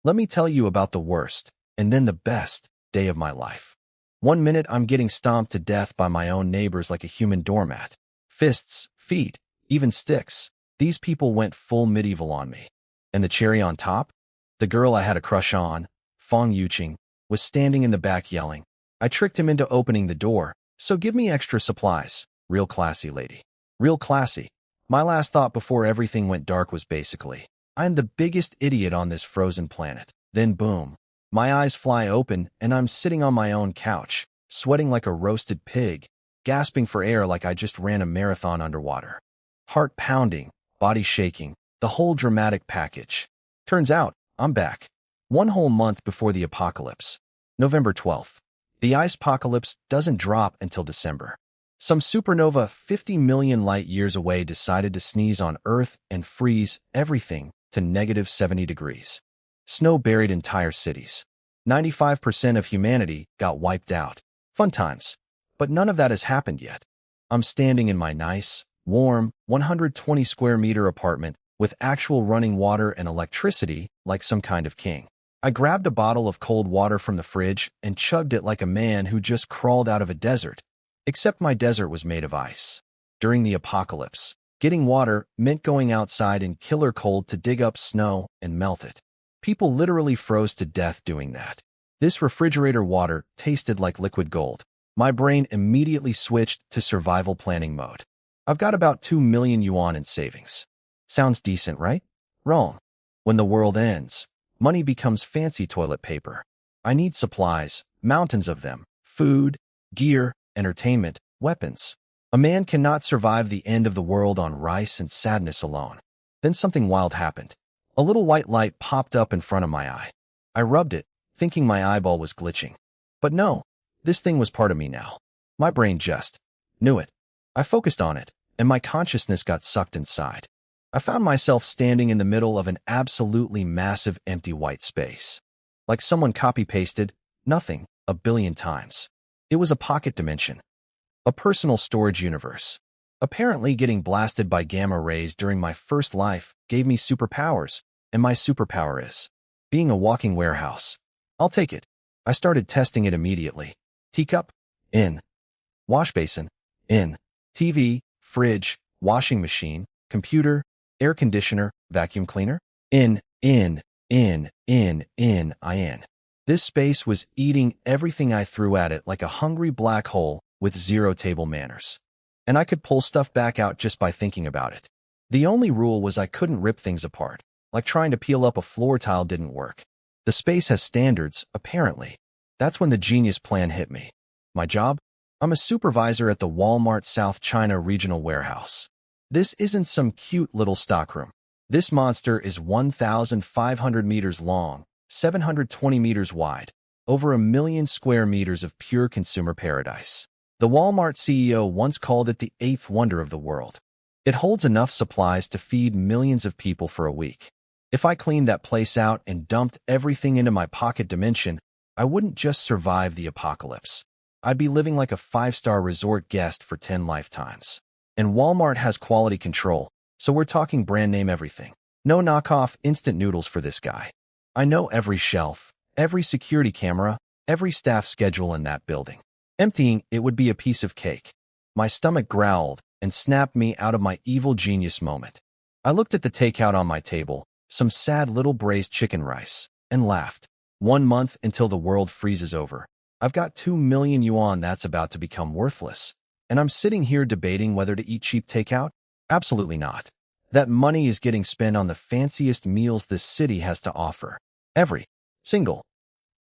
Let me tell you about the worst, and then the best, day of my life. One minute I'm getting stomped to death by my own neighbors like a human doormat. Fists, feet, even sticks. These people went full medieval on me. And the cherry on top? The girl I had a crush on, Fong Yuqing, was standing in the back yelling. I tricked him into opening the door, so give me extra supplies. Real classy lady. Real classy. My last thought before everything went dark was basically, I'm the biggest idiot on this frozen planet. Then boom. My eyes fly open and I'm sitting on my own couch, sweating like a roasted pig, gasping for air like I just ran a marathon underwater. Heart pounding, body shaking, the whole dramatic package. Turns out, I'm back. One whole month before the apocalypse. November 12th. The ice apocalypse doesn't drop until December. Some supernova 50 million light years away decided to sneeze on Earth and freeze everything to -70 degrees. Snow buried entire cities. 95% of humanity got wiped out. Fun times. But none of that has happened yet. I'm standing in my nice, warm, 120 square meter apartment with actual running water and electricity like some kind of king. I grabbed a bottle of cold water from the fridge and chugged it like a man who just crawled out of a desert. Except my desert was made of ice. During the apocalypse, getting water meant going outside in killer cold to dig up snow and melt it. People literally froze to death doing that. This refrigerator water tasted like liquid gold. My brain immediately switched to survival planning mode. I've got about 2 million yuan in savings. Sounds decent, right? Wrong. When the world ends, money becomes fancy toilet paper. I need supplies, mountains of them, food, gear, entertainment, weapons. A man cannot survive the end of the world on rice and sadness alone. Then something wild happened. A little white light popped up in front of my eye. I rubbed it, thinking my eyeball was glitching. But no, this thing was part of me now. My brain just knew it. I focused on it, and my consciousness got sucked inside. I found myself standing in the middle of an absolutely massive empty white space. Like someone copy-pasted nothing a billion times. It was a pocket dimension. A personal storage universe. Apparently getting blasted by gamma rays during my first life gave me superpowers, and my superpower is being a walking warehouse. I'll take it. I started testing it immediately. Teacup? In. Wash basin? In. TV, fridge, washing machine, computer, air conditioner, vacuum cleaner? In. This space was eating everything I threw at it like a hungry black hole with zero table manners. And I could pull stuff back out just by thinking about it. The only rule was I couldn't rip things apart, like trying to peel up a floor tile didn't work. The space has standards, apparently. That's when the genius plan hit me. My job? I'm a supervisor at the Walmart South China Regional Warehouse. This isn't some cute little stockroom. This monster is 1,500 meters long, 720 meters wide, over 1 million square meters of pure consumer paradise. The Walmart CEO once called it the 8th wonder of the world. It holds enough supplies to feed millions of people for a week. If I cleaned that place out and dumped everything into my pocket dimension, I wouldn't just survive the apocalypse. I'd be living like a 5-star resort guest for 10 lifetimes. And Walmart has quality control, so we're talking brand name everything. No knockoff instant noodles for this guy. I know every shelf, every security camera, every staff schedule in that building. Emptying it would be a piece of cake. My stomach growled and snapped me out of my evil genius moment. I looked at the takeout on my table, some sad little braised chicken rice, and laughed. 1 month until the world freezes over. I've got 2 million yuan that's about to become worthless. And I'm sitting here debating whether to eat cheap takeout? Absolutely not. That money is getting spent on the fanciest meals this city has to offer. Every single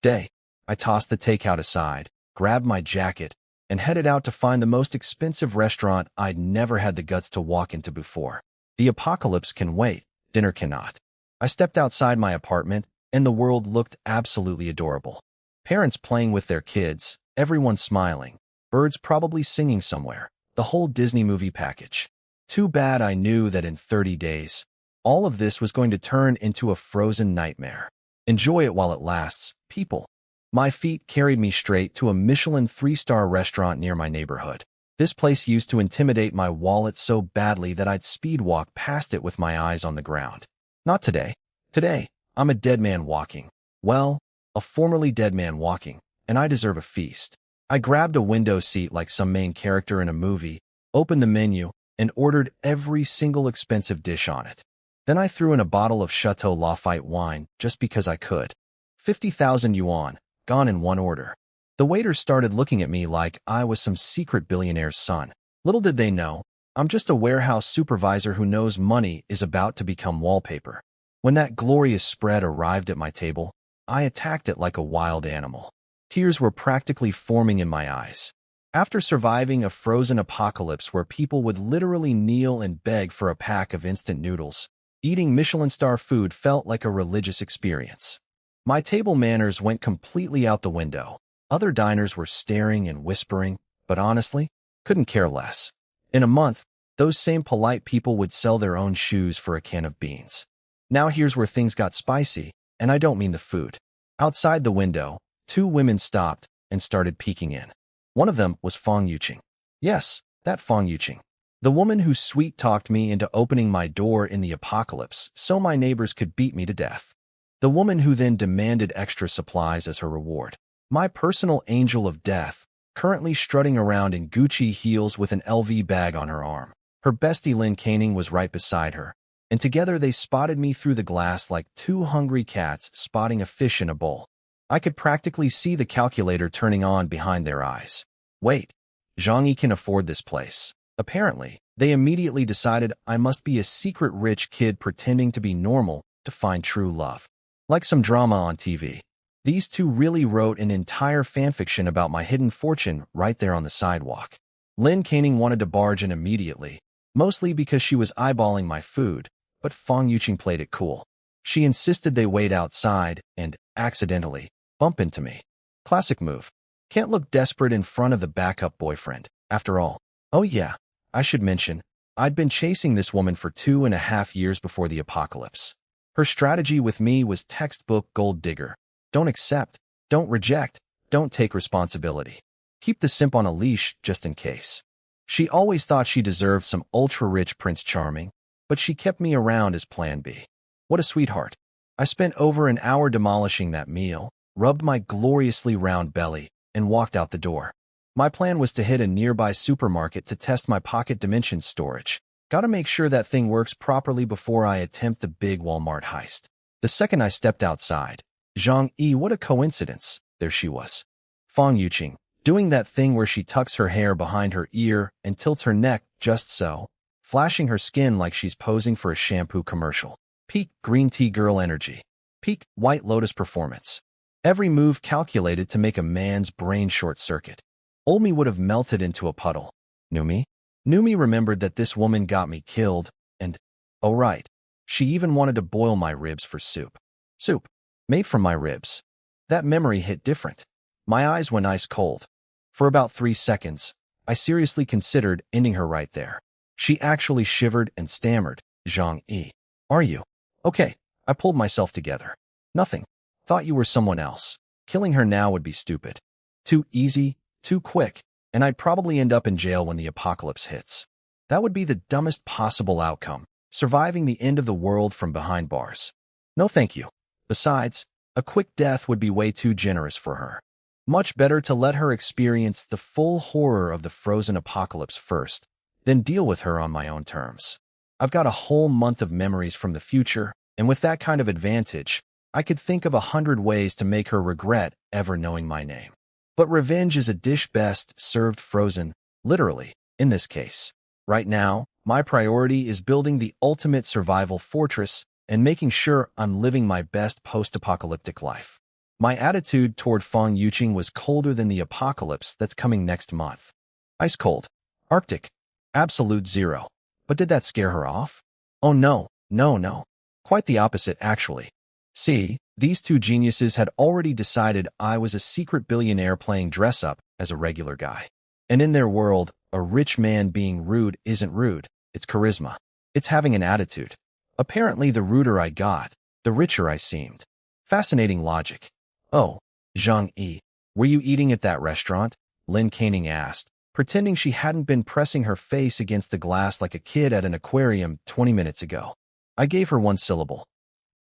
day. I tossed the takeout aside, grabbed my jacket, and headed out to find the most expensive restaurant I'd never had the guts to walk into before. The apocalypse can wait, dinner cannot. I stepped outside my apartment, and the world looked absolutely adorable. Parents playing with their kids, everyone smiling, birds probably singing somewhere, the whole Disney movie package. Too bad I knew that in 30 days, all of this was going to turn into a frozen nightmare. Enjoy it while it lasts, people. My feet carried me straight to a Michelin 3-star restaurant near my neighborhood. This place used to intimidate my wallet so badly that I'd speed walk past it with my eyes on the ground. Not today. Today, I'm a dead man walking. Well, a formerly dead man walking, and I deserve a feast. I grabbed a window seat like some main character in a movie, opened the menu, and ordered every single expensive dish on it. Then I threw in a bottle of Chateau Lafite wine just because I could. 50,000 yuan, gone in one order. The waiters started looking at me like I was some secret billionaire's son. Little did they know, I'm just a warehouse supervisor who knows money is about to become wallpaper. When that glorious spread arrived at my table, I attacked it like a wild animal. Tears were practically forming in my eyes. After surviving a frozen apocalypse where people would literally kneel and beg for a pack of instant noodles, eating Michelin-star food felt like a religious experience. My table manners went completely out the window. Other diners were staring and whispering, but honestly, couldn't care less. In a month, those same polite people would sell their own shoes for a can of beans. Now here's where things got spicy, and I don't mean the food. Outside the window, two women stopped and started peeking in. One of them was Fong Yuqing. Yes, that Fong Yuqing. The woman who sweet-talked me into opening my door in the apocalypse so my neighbors could beat me to death. The woman who then demanded extra supplies as her reward. My personal angel of death, currently strutting around in Gucci heels with an LV bag on her arm. Her bestie Lin Caning was right beside her, and together they spotted me through the glass like two hungry cats spotting a fish in a bowl. I could practically see the calculator turning on behind their eyes. Wait, Zhang Yi can afford this place. Apparently, they immediately decided I must be a secret rich kid pretending to be normal to find true love. Like some drama on TV. These two really wrote an entire fanfiction about my hidden fortune right there on the sidewalk. Lin Caning wanted to barge in immediately, mostly because she was eyeballing my food, but Fong Yuqing played it cool. She insisted they wait outside and, accidentally, bump into me. Classic move. Can't look desperate in front of the backup boyfriend, after all. Oh yeah, I should mention, I'd been chasing this woman for 2.5 years before the apocalypse. Her strategy with me was textbook gold digger. Don't accept, don't reject, don't take responsibility. Keep the simp on a leash just in case. She always thought she deserved some ultra-rich Prince Charming, but she kept me around as plan B. What a sweetheart. I spent over an hour demolishing that meal, rubbed my gloriously round belly, and walked out the door. My plan was to hit a nearby supermarket to test my pocket dimension storage. Gotta make sure that thing works properly before I attempt the big Walmart heist. The second I stepped outside, Zhang Yi, what a coincidence, there she was. Fong Yuqing, doing that thing where she tucks her hair behind her ear and tilts her neck just so, flashing her skin like she's posing for a shampoo commercial. Peak green tea girl energy. Peak White Lotus performance. Every move calculated to make a man's brain short-circuit. Old me would have melted into a puddle. New me? New me remembered that this woman got me killed, and, oh right, she even wanted to boil my ribs for soup. Soup. Made from my ribs. That memory hit different. My eyes went ice cold. For about 3 seconds, I seriously considered ending her right there. She actually shivered and stammered, Zhang Yi. Are you? Okay, I pulled myself together. Nothing. Thought you were someone else. Killing her now would be stupid. Too easy, too quick, and I'd probably end up in jail when the apocalypse hits. That would be the dumbest possible outcome, surviving the end of the world from behind bars. No thank you. Besides, a quick death would be way too generous for her. Much better to let her experience the full horror of the frozen apocalypse first, then deal with her on my own terms. I've got a whole month of memories from the future, and with that kind of advantage, I could think of 100 ways to make her regret ever knowing my name. But revenge is a dish best served frozen, literally, in this case. Right now, my priority is building the ultimate survival fortress and making sure I'm living my best post-apocalyptic life. My attitude toward Fong Yuqing was colder than the apocalypse that's coming next month. Ice cold. Arctic. Absolute zero. But did that scare her off? Oh no, no, no. Quite the opposite, actually. See, these two geniuses had already decided I was a secret billionaire playing dress-up as a regular guy. And in their world, a rich man being rude isn't rude, it's charisma. It's having an attitude. Apparently, the ruder I got, the richer I seemed. Fascinating logic. Oh, Zhang Yi, were you eating at that restaurant? Lin Caning asked, pretending she hadn't been pressing her face against the glass like a kid at an aquarium 20 minutes ago. I gave her one syllable.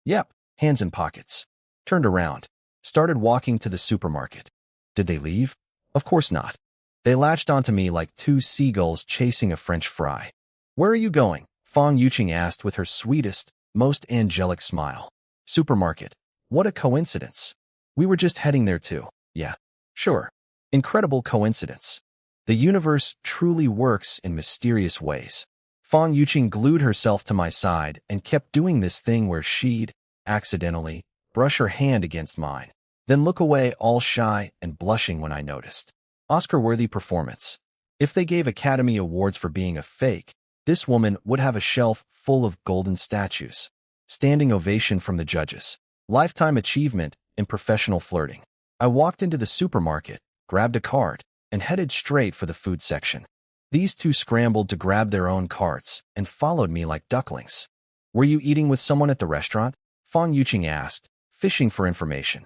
Yep, hands in pockets. Turned around. Started walking to the supermarket. Did they leave? Of course not. They latched onto me like two seagulls chasing a French fry. Where are you going? Fong Yuqing asked with her sweetest, most angelic smile. Supermarket. What a coincidence. We were just heading there too. Yeah. Sure. Incredible coincidence. The universe truly works in mysterious ways. Fong Yuqing glued herself to my side and kept doing this thing where she'd, accidentally, brush her hand against mine, then look away all shy and blushing when I noticed. Oscar-worthy performance. If they gave Academy Awards for being a fake, this woman would have a shelf full of golden statues. Standing ovation from the judges. Lifetime achievement in professional flirting. I walked into the supermarket, grabbed a cart, and headed straight for the food section. These two scrambled to grab their own carts and followed me like ducklings. Were you eating with someone at the restaurant? Fong Yuqing asked, fishing for information.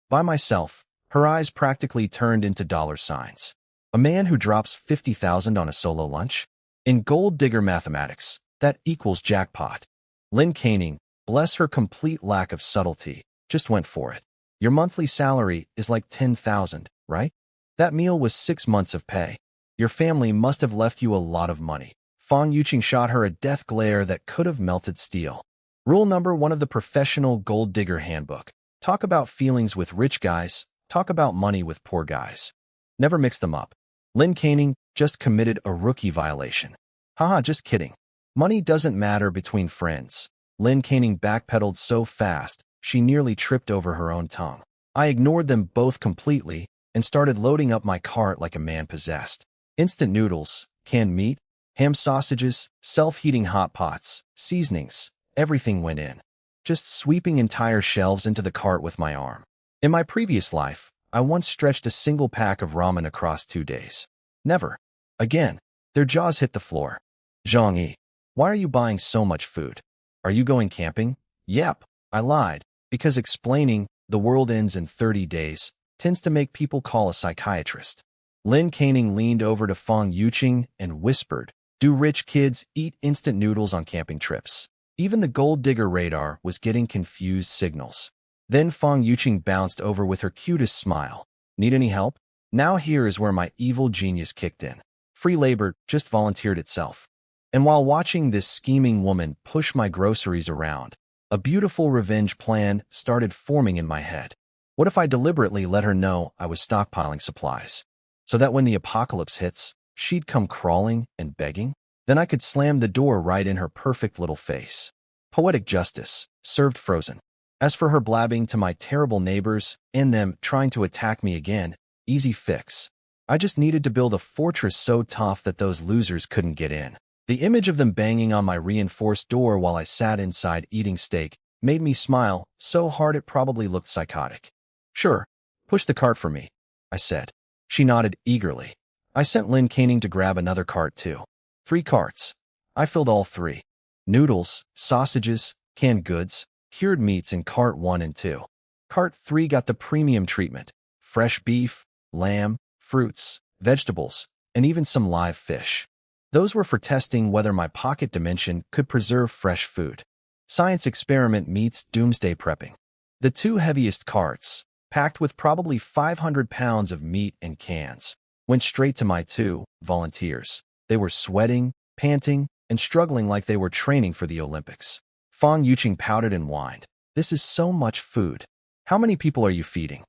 By myself, her eyes practically turned into dollar signs. A man who drops 50,000 on a solo lunch? In gold digger mathematics, that equals jackpot. Lin Caning, bless her complete lack of subtlety, just went for it. Your monthly salary is like 10,000, right? That meal was 6 months of pay. Your family must have left you a lot of money. Fong Yuqing shot her a death glare that could have melted steel. Rule number 1 of the professional gold digger handbook. Talk about feelings with rich guys, talk about money with poor guys. Never mix them up. Lin Caning just committed a rookie violation. Haha, just kidding. Money doesn't matter between friends. Lin Caning backpedaled so fast, she nearly tripped over her own tongue. I ignored them both completely and started loading up my cart like a man possessed. Instant noodles, canned meat, ham sausages, self-heating hot pots, seasonings, everything went in. Just sweeping entire shelves into the cart with my arm. In my previous life, I once stretched a single pack of ramen across 2 days. Never. Again. Their jaws hit the floor. Zhang-yi, why are you buying so much food? Are you going camping? Yep, I lied, because explaining the world ends in 30 days tends to make people call a psychiatrist. Lin Caning leaned over to Fong Yuqing and whispered, do rich kids eat instant noodles on camping trips? Even the gold digger radar was getting confused signals. Then Fong Yuqing bounced over with her cutest smile. Need any help? Now here is where my evil genius kicked in. Free labor just volunteered itself. And while watching this scheming woman push my groceries around, a beautiful revenge plan started forming in my head. What if I deliberately let her know I was stockpiling supplies? So that when the apocalypse hits, she'd come crawling and begging? Then I could slam the door right in her perfect little face. Poetic justice, served frozen. As for her blabbing to my terrible neighbors and them trying to attack me again, easy fix. I just needed to build a fortress so tough that those losers couldn't get in. The image of them banging on my reinforced door while I sat inside eating steak made me smile so hard it probably looked psychotic. Sure, push the cart for me, I said. She nodded eagerly. I sent Lin Caning to grab another cart too. 3 carts. I filled all 3. Noodles, sausages, canned goods, cured meats in cart 1 and 2. Cart 3 got the premium treatment. Fresh beef, lamb, fruits, vegetables, and even some live fish. Those were for testing whether my pocket dimension could preserve fresh food. Science experiment meets doomsday prepping. The 2 heaviest carts, packed with probably 500 pounds of meat and cans, went straight to my 2 volunteers. They were sweating, panting, and struggling like they were training for the Olympics. Fong Yuqing pouted and whined. This is so much food. How many people are you feeding?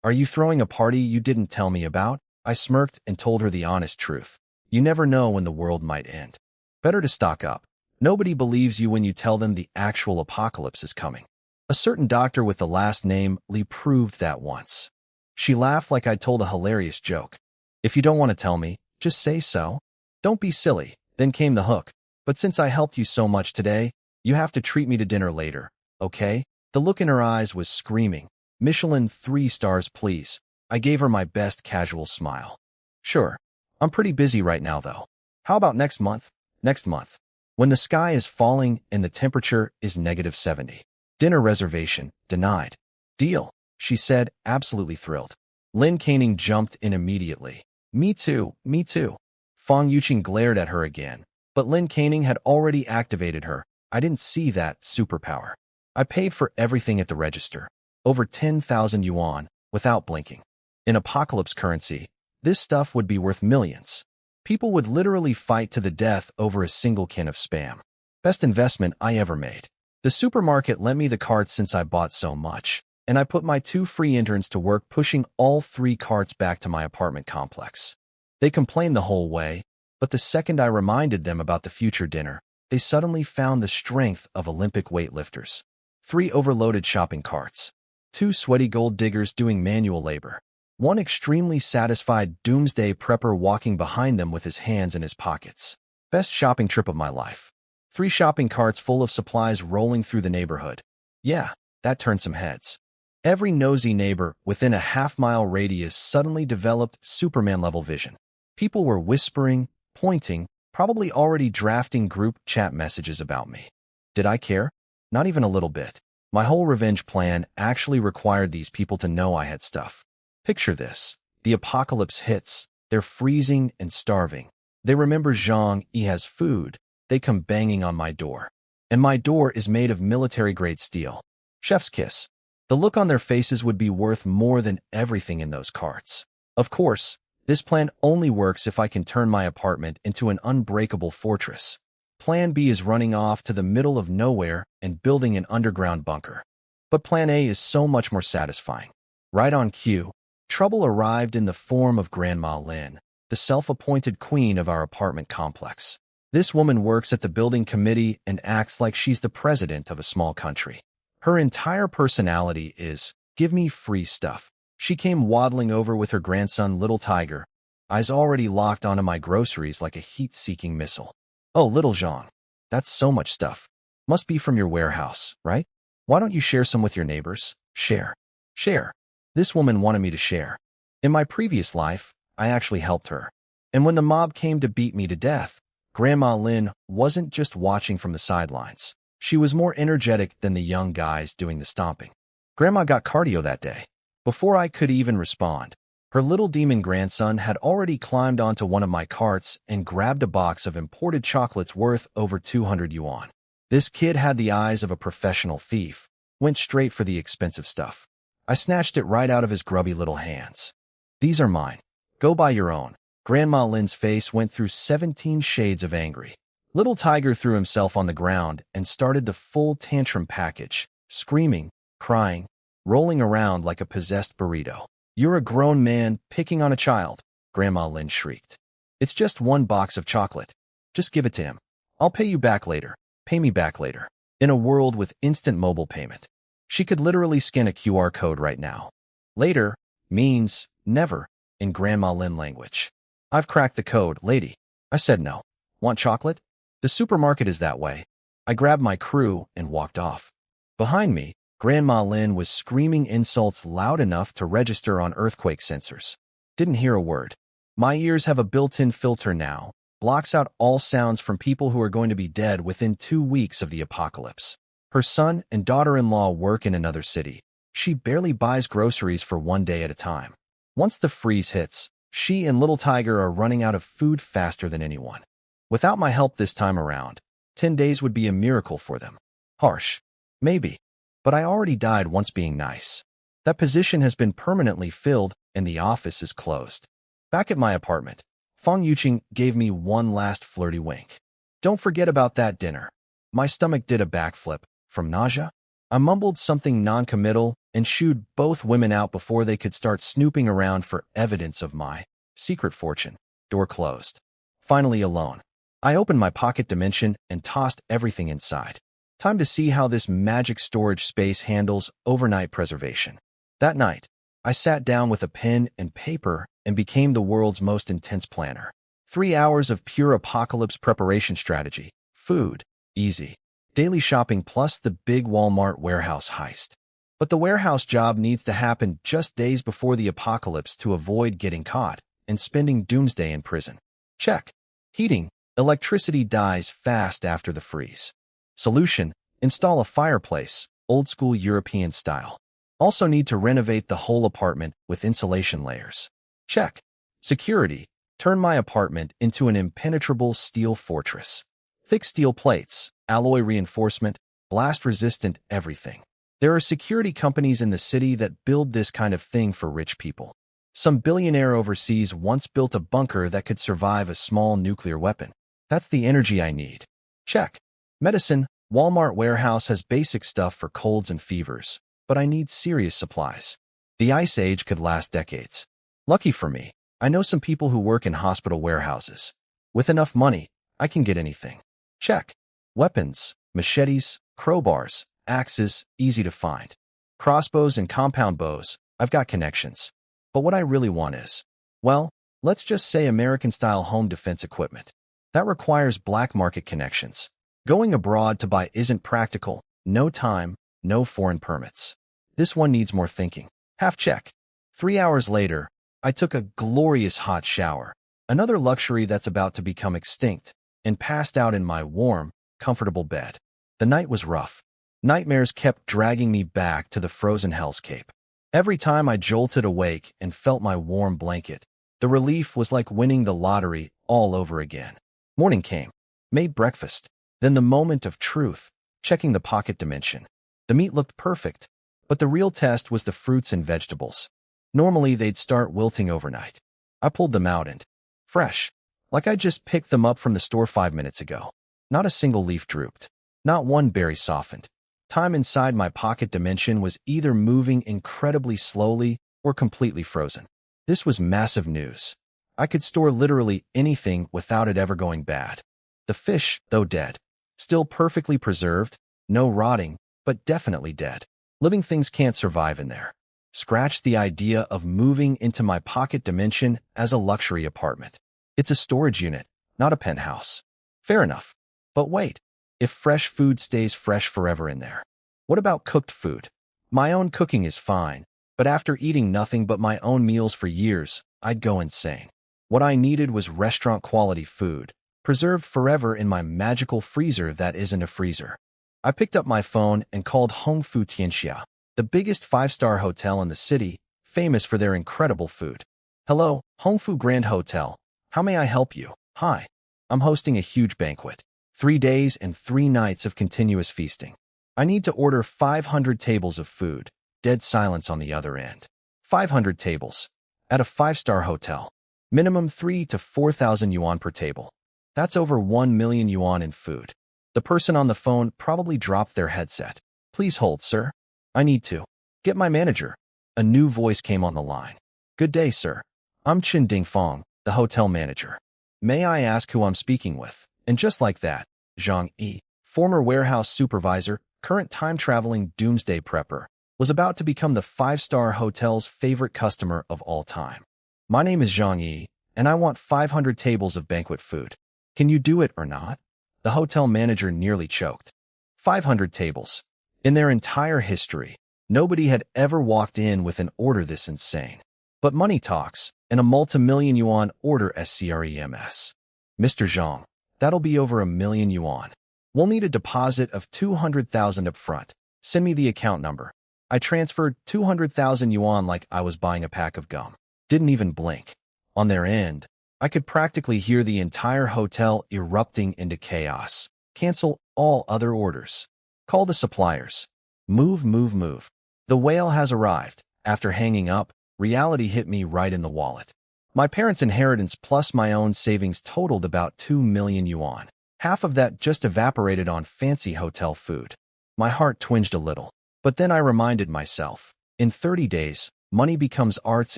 Are you throwing a party you didn't tell me about? I smirked and told her the honest truth. You never know when the world might end. Better to stock up. Nobody believes you when you tell them the actual apocalypse is coming. A certain doctor with the last name Lee proved that once. She laughed like I'd told a hilarious joke. If you don't want to tell me, just say so. Don't be silly. Then came the hook. But since I helped you so much today, you have to treat me to dinner later, okay? The look in her eyes was screaming. Michelin 3 stars, please. I gave her my best casual smile. Sure. I'm pretty busy right now, though. How about next month? Next month. When the sky is falling and the temperature is -70. Dinner reservation denied. Deal, she said, absolutely thrilled. Lin Caning jumped in immediately. Me too, me too. Fong Yuqing glared at her again, but Lin Caning had already activated her. I didn't see that superpower. I paid for everything at the register, over 10,000 yuan, without blinking. In apocalypse currency, this stuff would be worth millions. People would literally fight to the death over a single can of Spam. Best investment I ever made. The supermarket lent me the carts since I bought so much, and I put my 2 free interns to work pushing all 3 carts back to my apartment complex. They complained the whole way, but the second I reminded them about the future dinner, they suddenly found the strength of Olympic weightlifters. 3 overloaded shopping carts. 2 sweaty gold diggers doing manual labor. 1 extremely satisfied doomsday prepper walking behind them with his hands in his pockets. Best shopping trip of my life. 3 shopping carts full of supplies rolling through the neighborhood. Yeah, that turned some heads. Every nosy neighbor within a half-mile radius suddenly developed Superman-level vision. People were whispering, pointing, probably already drafting group chat messages about me. Did I care? Not even a little bit. My whole revenge plan actually required these people to know I had stuff. Picture this. The apocalypse hits. They're freezing and starving. They remember Zhang Yi has food. They come banging on my door. And my door is made of military-grade steel. Chef's kiss. The look on their faces would be worth more than everything in those carts. Of course, this plan only works if I can turn my apartment into an unbreakable fortress. Plan B is running off to the middle of nowhere and building an underground bunker. But Plan A is so much more satisfying. Right on cue, trouble arrived in the form of Grandma Lin, the self-appointed queen of our apartment complex. This woman works at the building committee and acts like she's the president of a small country. Her entire personality is, give me free stuff. She came waddling over with her grandson, Little Tiger, eyes already locked onto my groceries like a heat-seeking missile. Oh, little Zhang, that's so much stuff. Must be from your warehouse, right? Why don't you share some with your neighbors? Share. Share. This woman wanted me to share. In my previous life, I actually helped her. And when the mob came to beat me to death, Grandma Lin wasn't just watching from the sidelines. She was more energetic than the young guys doing the stomping. Grandma got cardio that day. Before I could even respond, her little demon grandson had already climbed onto one of my carts and grabbed a box of imported chocolates worth over 200 yuan. This kid had the eyes of a professional thief, went straight for the expensive stuff. I snatched it right out of his grubby little hands. These are mine. Go buy your own. Grandma Lin's face went through 17 shades of angry. Little Tiger threw himself on the ground and started the full tantrum package, screaming, crying, rolling around like a possessed burrito. You're a grown man picking on a child, Grandma Lin shrieked. It's just 1 box of chocolate. Just give it to him. I'll pay you back later. Pay me back later. In a world with instant mobile payment, she could literally scan a QR code right now. Later means never in Grandma Lin language. I've cracked the code, lady. I said no. Want chocolate? The supermarket is that way. I grabbed my crew and walked off. Behind me, Grandma Lin was screaming insults loud enough to register on earthquake sensors. Didn't hear a word. My ears have a built-in filter now, blocks out all sounds from people who are going to be dead within 2 weeks of the apocalypse. Her son and daughter-in-law work in another city. She barely buys groceries for 1 day at a time. Once the freeze hits, she and Little Tiger are running out of food faster than anyone. Without my help this time around, 10 days would be a miracle for them. Harsh. Maybe. But I already died once being nice. That position has been permanently filled and the office is closed. Back at my apartment, Feng Yuqing gave me one last flirty wink. Don't forget about that dinner. My stomach did a backflip. From nausea? I mumbled something non-committal and shooed both women out before they could start snooping around for evidence of my secret fortune. Door closed. Finally alone. I opened my pocket dimension and tossed everything inside. Time to see how this magic storage space handles overnight preservation. That night, I sat down with a pen and paper and became the world's most intense planner. 3 hours of pure apocalypse preparation strategy. Food. Easy. Daily shopping plus the big Walmart warehouse heist. But the warehouse job needs to happen just days before the apocalypse to avoid getting caught and spending doomsday in prison. Check. Heating. Electricity dies fast after the freeze. Solution. Install a fireplace, old-school European style. Also need to renovate the whole apartment with insulation layers. Check. Security. Turn my apartment into an impenetrable steel fortress. Thick steel plates, alloy reinforcement, blast-resistant everything. There are security companies in the city that build this kind of thing for rich people. Some billionaire overseas once built a bunker that could survive a small nuclear weapon. That's the energy I need. Check. Medicine. Walmart warehouse has basic stuff for colds and fevers, but I need serious supplies. The Ice Age could last decades. Lucky for me, I know some people who work in hospital warehouses. With enough money, I can get anything. Check. Weapons. Machetes, crowbars, axes, easy to find. Crossbows and compound bows, I've got connections. But what I really want is, well, let's just say American-style home defense equipment. That requires black market connections. Going abroad to buy isn't practical, no time, no foreign permits. This one needs more thinking. Half check. 3 hours later, I took a glorious hot shower, another luxury that's about to become extinct, and passed out in my warm, comfortable bed. The night was rough. Nightmares kept dragging me back to the frozen hellscape. Every time I jolted awake and felt my warm blanket, the relief was like winning the lottery all over again. Morning came. Made breakfast. Then the moment of truth, checking the pocket dimension. The meat looked perfect, but the real test was the fruits and vegetables. Normally, they'd start wilting overnight. I pulled them out and, fresh, like I just picked them up from the store 5 minutes ago. Not a single leaf drooped. Not one berry softened. Time inside my pocket dimension was either moving incredibly slowly or completely frozen. This was massive news. I could store literally anything without it ever going bad. The fish, though dead, still perfectly preserved, no rotting, but definitely dead. Living things can't survive in there. Scratch the idea of moving into my pocket dimension as a luxury apartment. It's a storage unit, not a penthouse. Fair enough. But wait, if fresh food stays fresh forever in there? What about cooked food? My own cooking is fine, but after eating nothing but my own meals for years, I'd go insane. What I needed was restaurant-quality food, preserved forever in my magical freezer that isn't a freezer. I picked up my phone and called Hong Fu Tianxia, the biggest 5-star hotel in the city, famous for their incredible food. Hello, Hong Fu Grand Hotel. How may I help you? Hi. I'm hosting a huge banquet. 3 days and 3 nights of continuous feasting. I need to order 500 tables of food. Dead silence on the other end. 500 tables. At a 5-star hotel. Minimum 3 to 4,000 yuan per table. That's over 1 million yuan in food. The person on the phone probably dropped their headset. Please hold, sir. I need to get my manager. A new voice came on the line. Good day, sir. I'm Chen Dingfang, the hotel manager. May I ask who I'm speaking with? And just like that, Zhang Yi, former warehouse supervisor, current time-traveling doomsday prepper, was about to become the 5-star hotel's favorite customer of all time. My name is Zhang Yi, and I want 500 tables of banquet food. Can you do it or not? The hotel manager nearly choked. 500 tables. In their entire history, nobody had ever walked in with an order this insane. But money talks, and a multi-million yuan order SCREMS. Mr. Zhang, that'll be over 1 million yuan. We'll need a deposit of 200,000 up front. Send me the account number. I transferred 200,000 yuan like I was buying a pack of gum. Didn't even blink. On their end, I could practically hear the entire hotel erupting into chaos. Cancel all other orders. Call the suppliers. Move, move, move. The whale has arrived. After hanging up, reality hit me right in the wallet. My parents' inheritance plus my own savings totaled about 2 million yuan. Half of that just evaporated on fancy hotel food. My heart twinged a little. But then I reminded myself, in 30 days, money becomes arts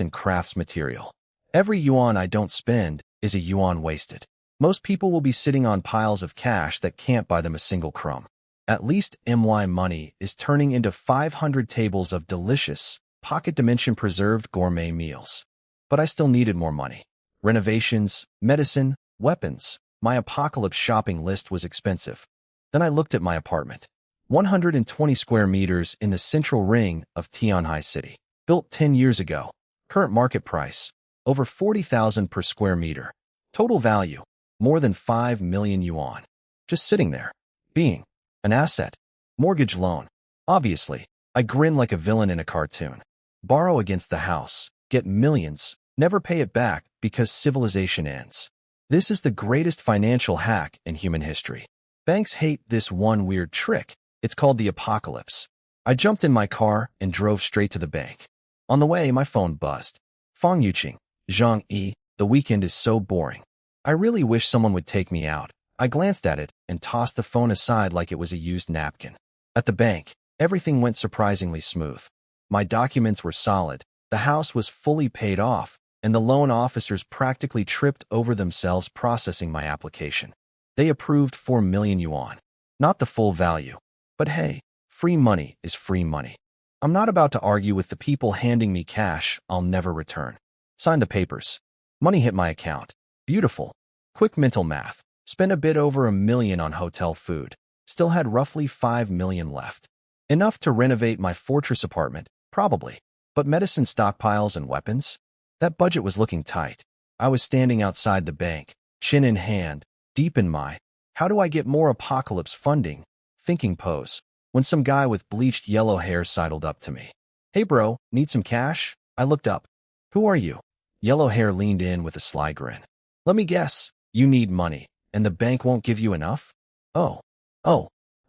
and crafts material. Every yuan I don't spend is a yuan wasted. Most people will be sitting on piles of cash that can't buy them a single crumb. At least MY money is turning into 500 tables of delicious, pocket dimension preserved gourmet meals. But I still needed more money. Renovations, medicine, weapons. My apocalypse shopping list was expensive. Then I looked at my apartment. 120 square meters in the central ring of Tianhai City. Built 10 years ago. Current market price, over 40,000 per square meter. Total value, more than 5 million yuan. Just sitting there. Being an asset. Mortgage loan. Obviously, I grin like a villain in a cartoon. Borrow against the house, get millions, never pay it back because civilization ends. This is the greatest financial hack in human history. Banks hate this one weird trick. It's called the apocalypse. I jumped in my car and drove straight to the bank. On the way, my phone buzzed. Fong Yuqing, Zhang Yi, the weekend is so boring. I really wish someone would take me out. I glanced at it and tossed the phone aside like it was a used napkin. At the bank, everything went surprisingly smooth. My documents were solid, the house was fully paid off, and the loan officers practically tripped over themselves processing my application. They approved 4 million yuan. Not the full value. But hey, free money is free money. I'm not about to argue with the people handing me cash I'll never return. Sign the papers. Money hit my account. Beautiful. Quick mental math. Spent a bit over 1 million on hotel food. Still had roughly 5 million left. Enough to renovate my fortress apartment, probably. But medicine stockpiles and weapons? That budget was looking tight. I was standing outside the bank, chin in hand, deep in my, how do I get more apocalypse funding? Thinking pose, when some guy with bleached yellow hair sidled up to me. Hey bro, need some cash? I looked up. Who are you? Yellow hair leaned in with a sly grin. Let me guess, you need money, and the bank won't give you enough? Oh,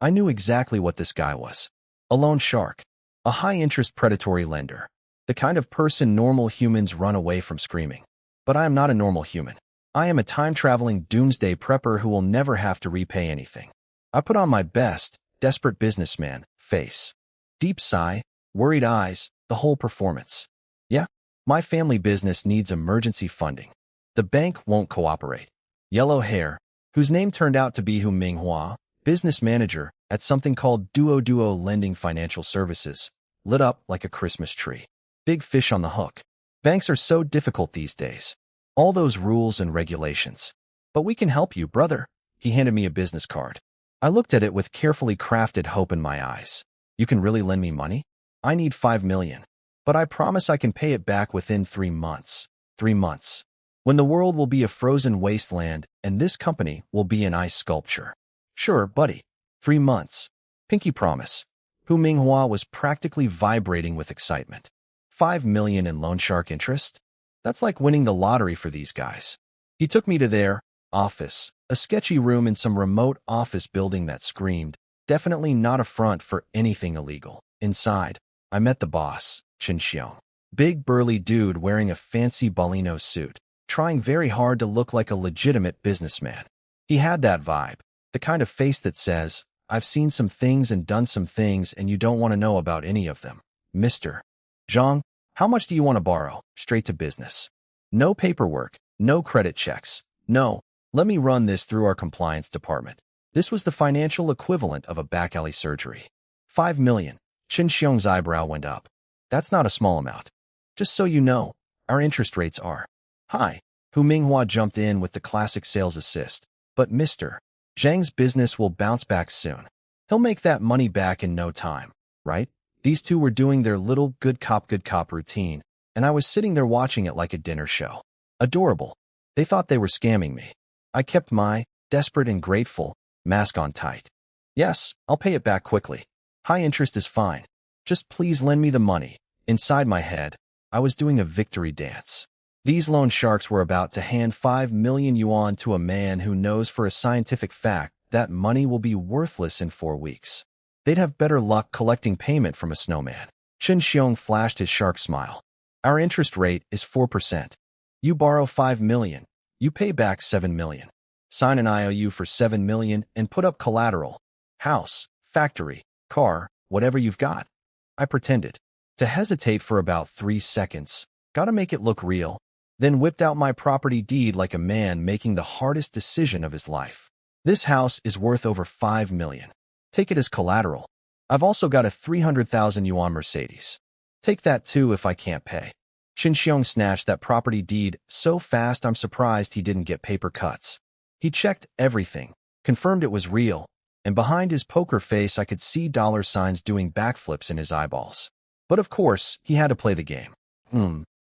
I knew exactly what this guy was. A loan shark. A high-interest predatory lender. The kind of person normal humans run away from screaming. But I am not a normal human. I am a time-traveling doomsday prepper who will never have to repay anything. I put on my best, desperate businessman face. Deep sigh, worried eyes, the whole performance. Yeah, my family business needs emergency funding. The bank won't cooperate. Yellow hair, whose name turned out to be Hu Minghua, business manager at something called Duo Lending Financial Services, lit up like a Christmas tree. Big fish on the hook. Banks are so difficult these days. All those rules and regulations. But we can help you, brother. He handed me a business card. I looked at it with carefully crafted hope in my eyes. You can really lend me money? I need 5 million. But I promise I can pay it back within 3 months. 3 months. When the world will be a frozen wasteland and this company will be an ice sculpture. Sure, buddy. 3 months. Pinky promise. Hu Minghua was practically vibrating with excitement. 5 million in loan shark interest? That's like winning the lottery for these guys. He took me to their office, a sketchy room in some remote office building that screamed, definitely not a front for anything illegal. Inside, I met the boss, Chen Xiong. Big burly dude wearing a fancy Balino suit, trying very hard to look like a legitimate businessman. He had that vibe, the kind of face that says, I've seen some things and done some things and you don't want to know about any of them. Mr. Zhang, how much do you want to borrow? Straight to business. No paperwork, no credit checks. No, let me run this through our compliance department. This was the financial equivalent of a back alley surgery. 5 million. Chen Xiong's eyebrow went up. That's not a small amount. Just so you know, our interest rates are high. Hu Minghua jumped in with the classic sales assist. But Mr. Zhang's business will bounce back soon. He'll make that money back in no time, right? These two were doing their little good cop routine, and I was sitting there watching it like a dinner show. Adorable. They thought they were scamming me. I kept my, desperate and grateful, mask on tight. Yes, I'll pay it back quickly. High interest is fine. Just please lend me the money. Inside my head, I was doing a victory dance. These loan sharks were about to hand 5 million yuan to a man who knows for a scientific fact that money will be worthless in 4 weeks. They'd have better luck collecting payment from a snowman. Chen Xiong flashed his shark smile. Our interest rate is 4%. You borrow 5 million. You pay back 7 million. Sign an IOU for 7 million and put up collateral. House, factory, car, whatever you've got. I pretended to hesitate for about 3 seconds. Gotta make it look real. Then whipped out my property deed like a man making the hardest decision of his life. This house is worth over 5 million. Take it as collateral. I've also got a 300,000 yuan Mercedes. Take that too if I can't pay. Chen Xiong snatched that property deed so fast I'm surprised he didn't get paper cuts. He checked everything, confirmed it was real, and behind his poker face I could see dollar signs doing backflips in his eyeballs. But of course, he had to play the game.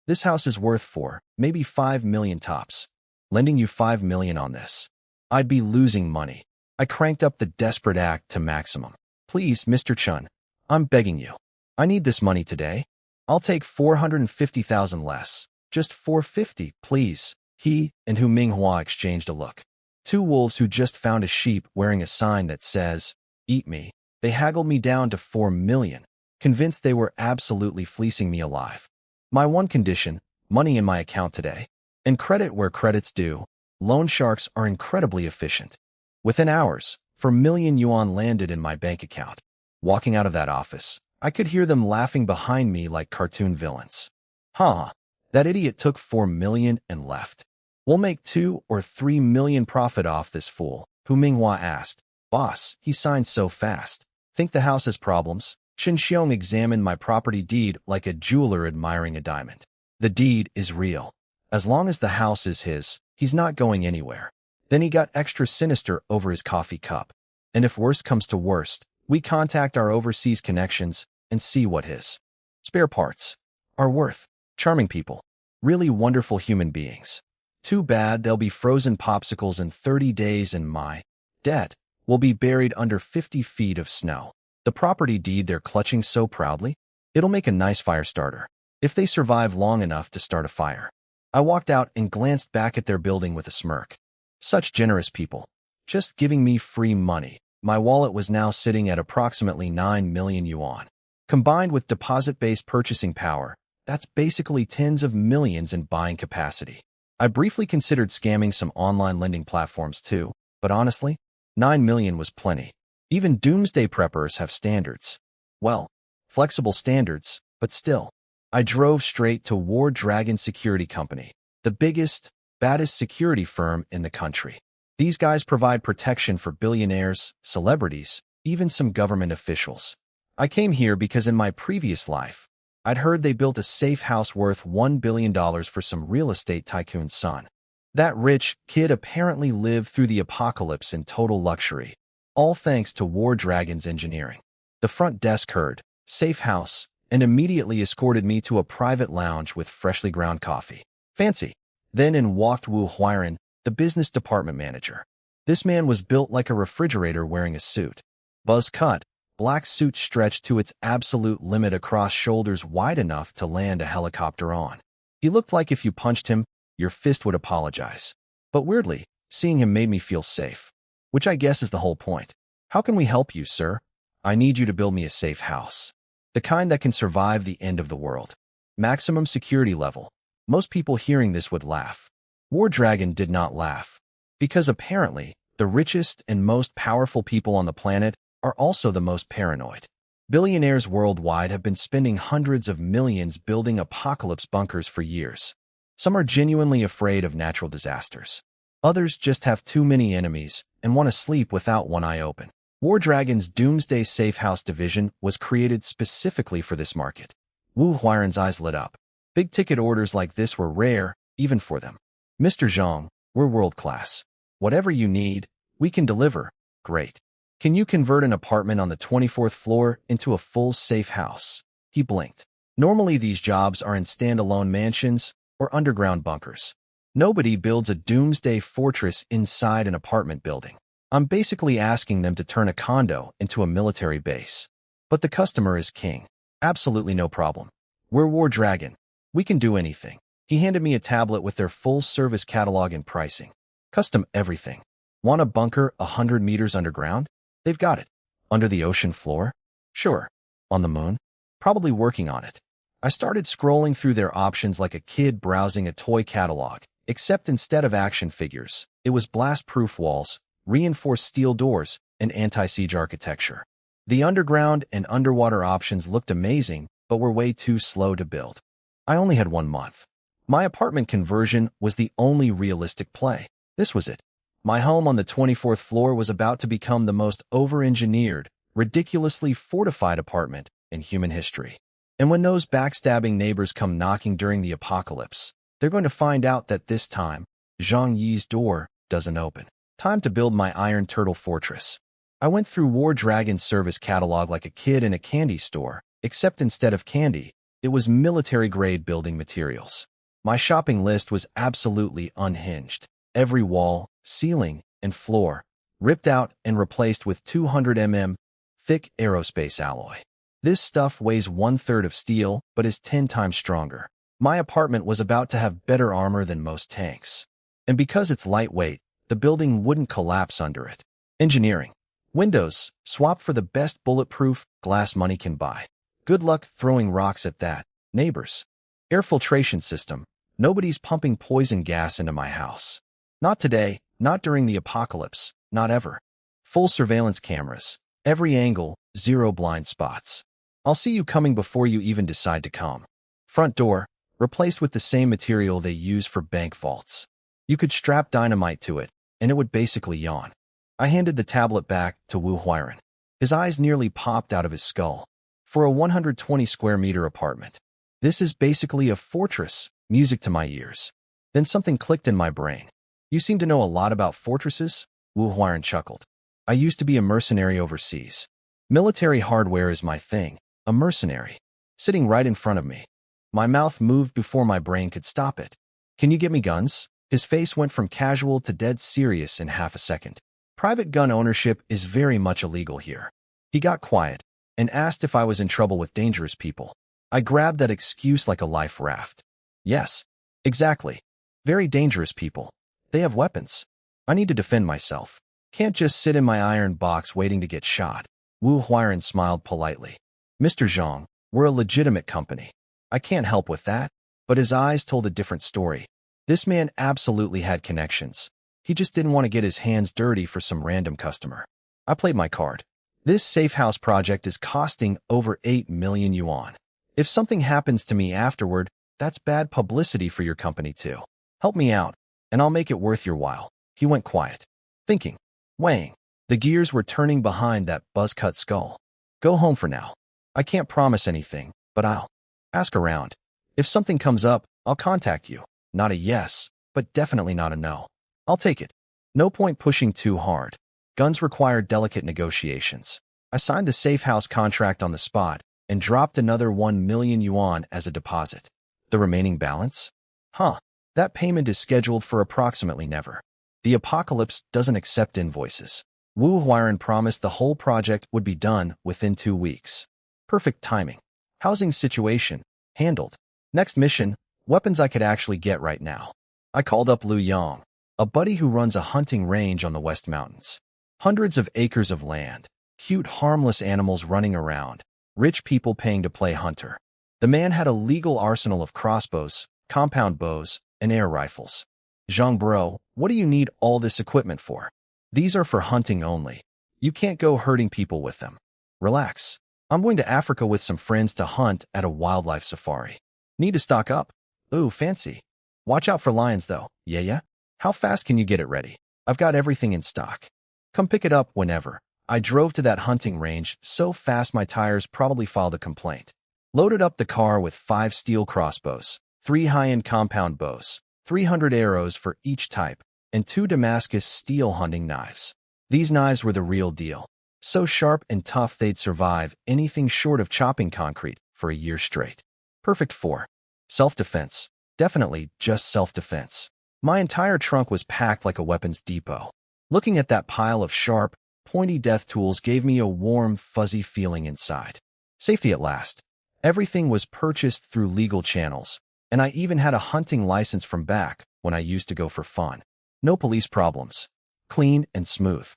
This house is worth 4, maybe 5 million tops. Lending you 5 million on this. I'd be losing money. I cranked up the desperate act to maximum. Please, Mr. Chen, I'm begging you. I need this money today. I'll take 450,000 less. Just 450, please. He and Hu Minghua exchanged a look. Two wolves who just found a sheep wearing a sign that says, Eat me. They haggled me down to 4 million, convinced they were absolutely fleecing me alive. My one condition, money in my account today, and credit where credit's due. Loan sharks are incredibly efficient. Within hours, 4 million yuan landed in my bank account. Walking out of that office, I could hear them laughing behind me like cartoon villains. Huh, that idiot took 4 million and left. We'll make 2 or 3 million profit off this fool, Hu Minghua asked. Boss, he signed so fast. Think the house has problems? Shin Xiong examined my property deed like a jeweler admiring a diamond. The deed is real. As long as the house is his, he's not going anywhere. Then he got extra sinister over his coffee cup. And if worst comes to worst, we contact our overseas connections and see what his spare parts are worth. Charming people. Really wonderful human beings. Too bad they'll be frozen popsicles in 30 days and my debt will be buried under 50 feet of snow. The property deed they're clutching so proudly, it'll make a nice fire starter, if they survive long enough to start a fire. I walked out and glanced back at their building with a smirk. Such generous people. Just giving me free money. My wallet was now sitting at approximately 9 million yuan. Combined with deposit-based purchasing power, that's basically tens of millions in buying capacity. I briefly considered scamming some online lending platforms too, but honestly, 9 million was plenty. Even doomsday preppers have standards. Well, flexible standards, but still. I drove straight to War Dragon Security Company, the biggest, baddest security firm in the country. These guys provide protection for billionaires, celebrities, even some government officials. I came here because in my previous life, I'd heard they built a safe house worth $1 billion for some real estate tycoon's son. That rich kid apparently lived through the apocalypse in total luxury, all thanks to War Dragon's engineering. The front desk heard, safe house, and immediately escorted me to a private lounge with freshly ground coffee. Fancy. Then in walked Wu Huiran, the business department manager. This man was built like a refrigerator wearing a suit. Buzz cut, black suit stretched to its absolute limit across shoulders wide enough to land a helicopter on. He looked like if you punched him, your fist would apologize. But weirdly, seeing him made me feel safe. Which I guess is the whole point. How can we help you, sir? I need you to build me a safe house. The kind that can survive the end of the world. Maximum security level. Most people hearing this would laugh. War Dragon did not laugh. Because apparently, the richest and most powerful people on the planet are also the most paranoid. Billionaires worldwide have been spending hundreds of millions building apocalypse bunkers for years. Some are genuinely afraid of natural disasters. Others just have too many enemies and want to sleep without one eye open. War Dragon's Doomsday Safe House division was created specifically for this market. Wu Huiran's eyes lit up. Big-ticket orders like this were rare, even for them. Mr. Zhang, we're world-class. Whatever you need, we can deliver. Great. Can you convert an apartment on the 24th floor into a full safe house? He blinked. Normally these jobs are in standalone mansions or underground bunkers. Nobody builds a doomsday fortress inside an apartment building. I'm basically asking them to turn a condo into a military base. But the customer is king. Absolutely no problem. We're War Dragon. We can do anything. He handed me a tablet with their full-service catalog and pricing. Custom everything. Want a bunker 100 meters underground? They've got it. Under the ocean floor? Sure. On the moon? Probably working on it. I started scrolling through their options like a kid browsing a toy catalog, except instead of action figures, it was blast-proof walls, reinforced steel doors, and anti-siege architecture. The underground and underwater options looked amazing, but were way too slow to build. I only had 1 month. My apartment conversion was the only realistic play. This was it. My home on the 24th floor was about to become the most over-engineered, ridiculously fortified apartment in human history. And when those backstabbing neighbors come knocking during the apocalypse, they're going to find out that this time, Zhang Yi's door doesn't open. Time to build my Iron Turtle fortress. I went through War Dragon's service catalog like a kid in a candy store, except instead of candy, it was military-grade building materials. My shopping list was absolutely unhinged. Every wall, ceiling, and floor, ripped out and replaced with 200 mm thick aerospace alloy. This stuff weighs 1/3 of steel, but is 10 times stronger. My apartment was about to have better armor than most tanks. And because it's lightweight, the building wouldn't collapse under it. Engineering. Windows, swap for the best bulletproof glass money can buy. Good luck throwing rocks at that. Neighbors. Air filtration system. Nobody's pumping poison gas into my house. Not today, not during the apocalypse, not ever. Full surveillance cameras. Every angle, zero blind spots. I'll see you coming before you even decide to come. Front door, replaced with the same material they use for bank vaults. You could strap dynamite to it, and it would basically yawn. I handed the tablet back to Wu Huiren. His eyes nearly popped out of his skull. For a 120 square meter apartment. This is basically a fortress, music to my ears. Then something clicked in my brain. You seem to know a lot about fortresses? Wu Huiren chuckled. I used to be a mercenary overseas. Military hardware is my thing, a mercenary. Sitting right in front of me. My mouth moved before my brain could stop it. Can you get me guns? His face went from casual to dead serious in half a second. Private gun ownership is very much illegal here. He got quiet and asked if I was in trouble with dangerous people. I grabbed that excuse like a life raft. Yes, exactly. Very dangerous people. They have weapons. I need to defend myself. Can't just sit in my iron box waiting to get shot. Wu Huiren smiled politely. Mr. Zhang, we're a legitimate company. I can't help with that. But his eyes told a different story. This man absolutely had connections. He just didn't want to get his hands dirty for some random customer. I played my card. This safe house project is costing over 8 million yuan. If something happens to me afterward, that's bad publicity for your company too. Help me out, and I'll make it worth your while. He went quiet. Thinking. Weighing. The gears were turning behind that buzz-cut skull. Go home for now. I can't promise anything, but I'll ask around. If something comes up, I'll contact you. Not a yes, but definitely not a no. I'll take it. No point pushing too hard. Guns require delicate negotiations. I signed the safe house contract on the spot and dropped another 1 million yuan as a deposit. The remaining balance? That payment is scheduled for approximately never. The apocalypse doesn't accept invoices. Wu Huiren promised the whole project would be done within 2 weeks. Perfect timing. Housing situation. Handled. Next mission. Weapons I could actually get right now. I called up Liu Yang, a buddy who runs a hunting range on the West Mountains. Hundreds of acres of land, cute harmless animals running around, rich people paying to play hunter. The man had a legal arsenal of crossbows, compound bows, and air rifles. Zhang bro, what do you need all this equipment for? These are for hunting only. You can't go hurting people with them. Relax. I'm going to Africa with some friends to hunt at a wildlife safari. Need to stock up. Ooh, fancy. Watch out for lions though, yeah? How fast can you get it ready? I've got everything in stock. Come pick it up whenever. I drove to that hunting range so fast my tires probably filed a complaint. Loaded up the car with 5 steel crossbows, 3 high-end compound bows, 300 arrows for each type, and 2 Damascus steel hunting knives. These knives were the real deal. So sharp and tough they'd survive anything short of chopping concrete for a year straight. Perfect for self-defense. Definitely just self-defense. My entire trunk was packed like a weapons depot. Looking at that pile of sharp, pointy death tools gave me a warm, fuzzy feeling inside. Safety at last. Everything was purchased through legal channels, and I even had a hunting license from back when I used to go for fun. No police problems. Clean and smooth.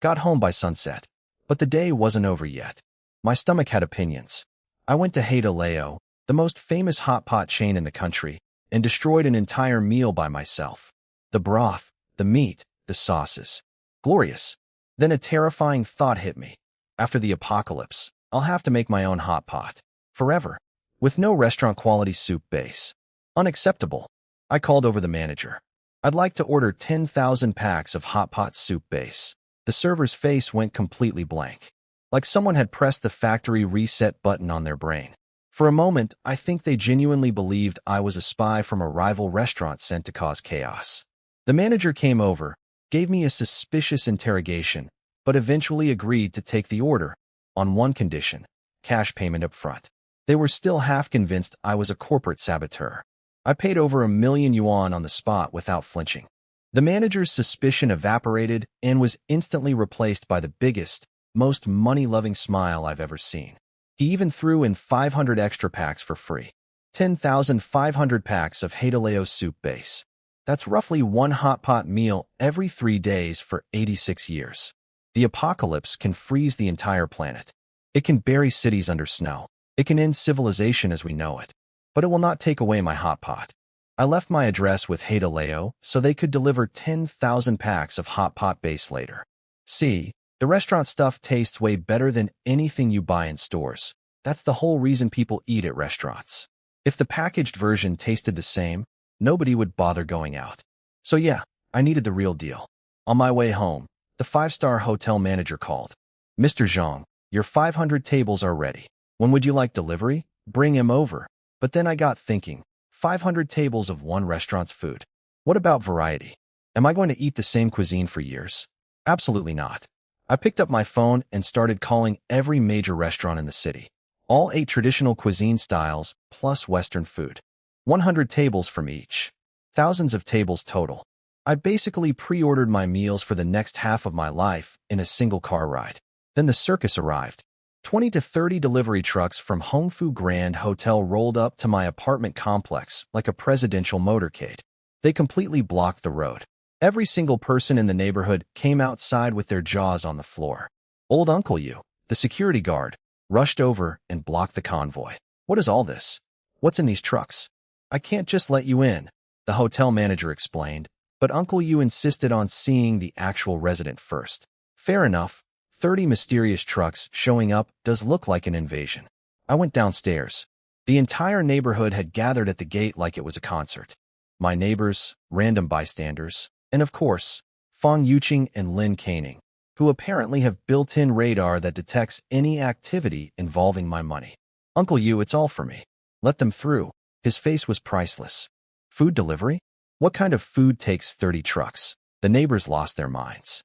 Got home by sunset. But the day wasn't over yet. My stomach had opinions. I went to Haidaleo, the most famous hot pot chain in the country, and destroyed an entire meal by myself. The broth, the meat, the sauces. Glorious. Then a terrifying thought hit me. After the apocalypse, I'll have to make my own hot pot. Forever. With no restaurant-quality soup base. Unacceptable. I called over the manager. I'd like to order 10,000 packs of hot pot soup base. The server's face went completely blank. Like someone had pressed the factory reset button on their brain. For a moment, I think they genuinely believed I was a spy from a rival restaurant sent to cause chaos. The manager came over, gave me a suspicious interrogation, but eventually agreed to take the order, on one condition, cash payment up front. They were still half convinced I was a corporate saboteur. I paid over 1 million yuan on the spot without flinching. The manager's suspicion evaporated and was instantly replaced by the biggest, most money-loving smile I've ever seen. He even threw in 500 extra packs for free. 10,500 packs of Haidaleo soup base. That's roughly one hot pot meal every 3 days for 86 years. The apocalypse can freeze the entire planet. It can bury cities under snow. It can end civilization as we know it. But it will not take away my hot pot. I left my address with Heda Leo so they could deliver 10,000 packs of hot pot base later. See, the restaurant stuff tastes way better than anything you buy in stores. That's the whole reason people eat at restaurants. If the packaged version tasted the same, nobody would bother going out. So yeah, I needed the real deal. On my way home, the five-star hotel manager called. Mr. Zhang, your 500 tables are ready. When would you like delivery? Bring him over. But then I got thinking, 500 tables of one restaurant's food. What about variety? Am I going to eat the same cuisine for years? Absolutely not. I picked up my phone and started calling every major restaurant in the city. All 8 traditional cuisine styles plus Western food. 100 tables from each. Thousands of tables total. I basically pre-ordered my meals for the next half of my life in a single car ride. Then the circus arrived. 20 to 30 delivery trucks from Hongfu Grand Hotel rolled up to my apartment complex like a presidential motorcade. They completely blocked the road. Every single person in the neighborhood came outside with their jaws on the floor. Old Uncle Yu, the security guard, rushed over and blocked the convoy. What is all this? What's in these trucks? I can't just let you in, the hotel manager explained, but Uncle Yu insisted on seeing the actual resident first. Fair enough. 30 mysterious trucks showing up does look like an invasion. I went downstairs. The entire neighborhood had gathered at the gate like it was a concert. My neighbors, random bystanders, and of course, Fang Yuqing and Lin Caning, who apparently have built-in radar that detects any activity involving my money. Uncle Yu, it's all for me. Let them through. His face was priceless. Food delivery? What kind of food takes 30 trucks? The neighbors lost their minds.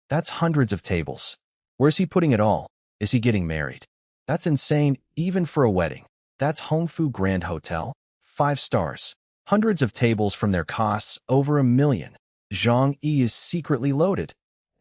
That's hundreds of tables. Where's he putting it all? Is he getting married? That's insane, even for a wedding. That's Hongfu Grand Hotel. 5 stars. Hundreds of tables from their costs over $1 million. Zhang Yi is secretly loaded.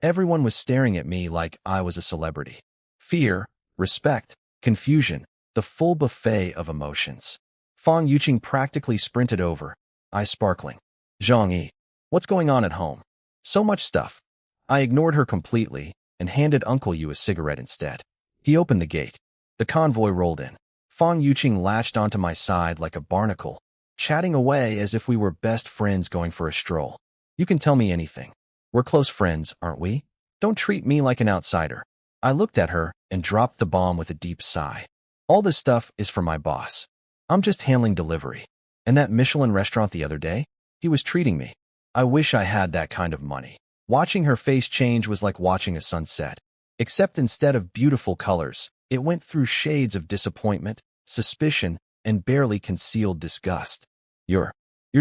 Everyone was staring at me like I was a celebrity. Fear, respect, confusion, the full buffet of emotions. Fang Yuqing practically sprinted over, eyes sparkling. Zhang Yi, what's going on at home? So much stuff. I ignored her completely and handed Uncle Yu a cigarette instead. He opened the gate. The convoy rolled in. Fang Yuqing latched onto my side like a barnacle, chatting away as if we were best friends going for a stroll. You can tell me anything. We're close friends, aren't we? Don't treat me like an outsider. I looked at her and dropped the bomb with a deep sigh. All this stuff is for my boss. I'm just handling delivery. And that Michelin restaurant the other day? He was treating me. I wish I had that kind of money. Watching her face change was like watching a sunset. Except instead of beautiful colors, it went through shades of disappointment, suspicion, and barely concealed disgust. You're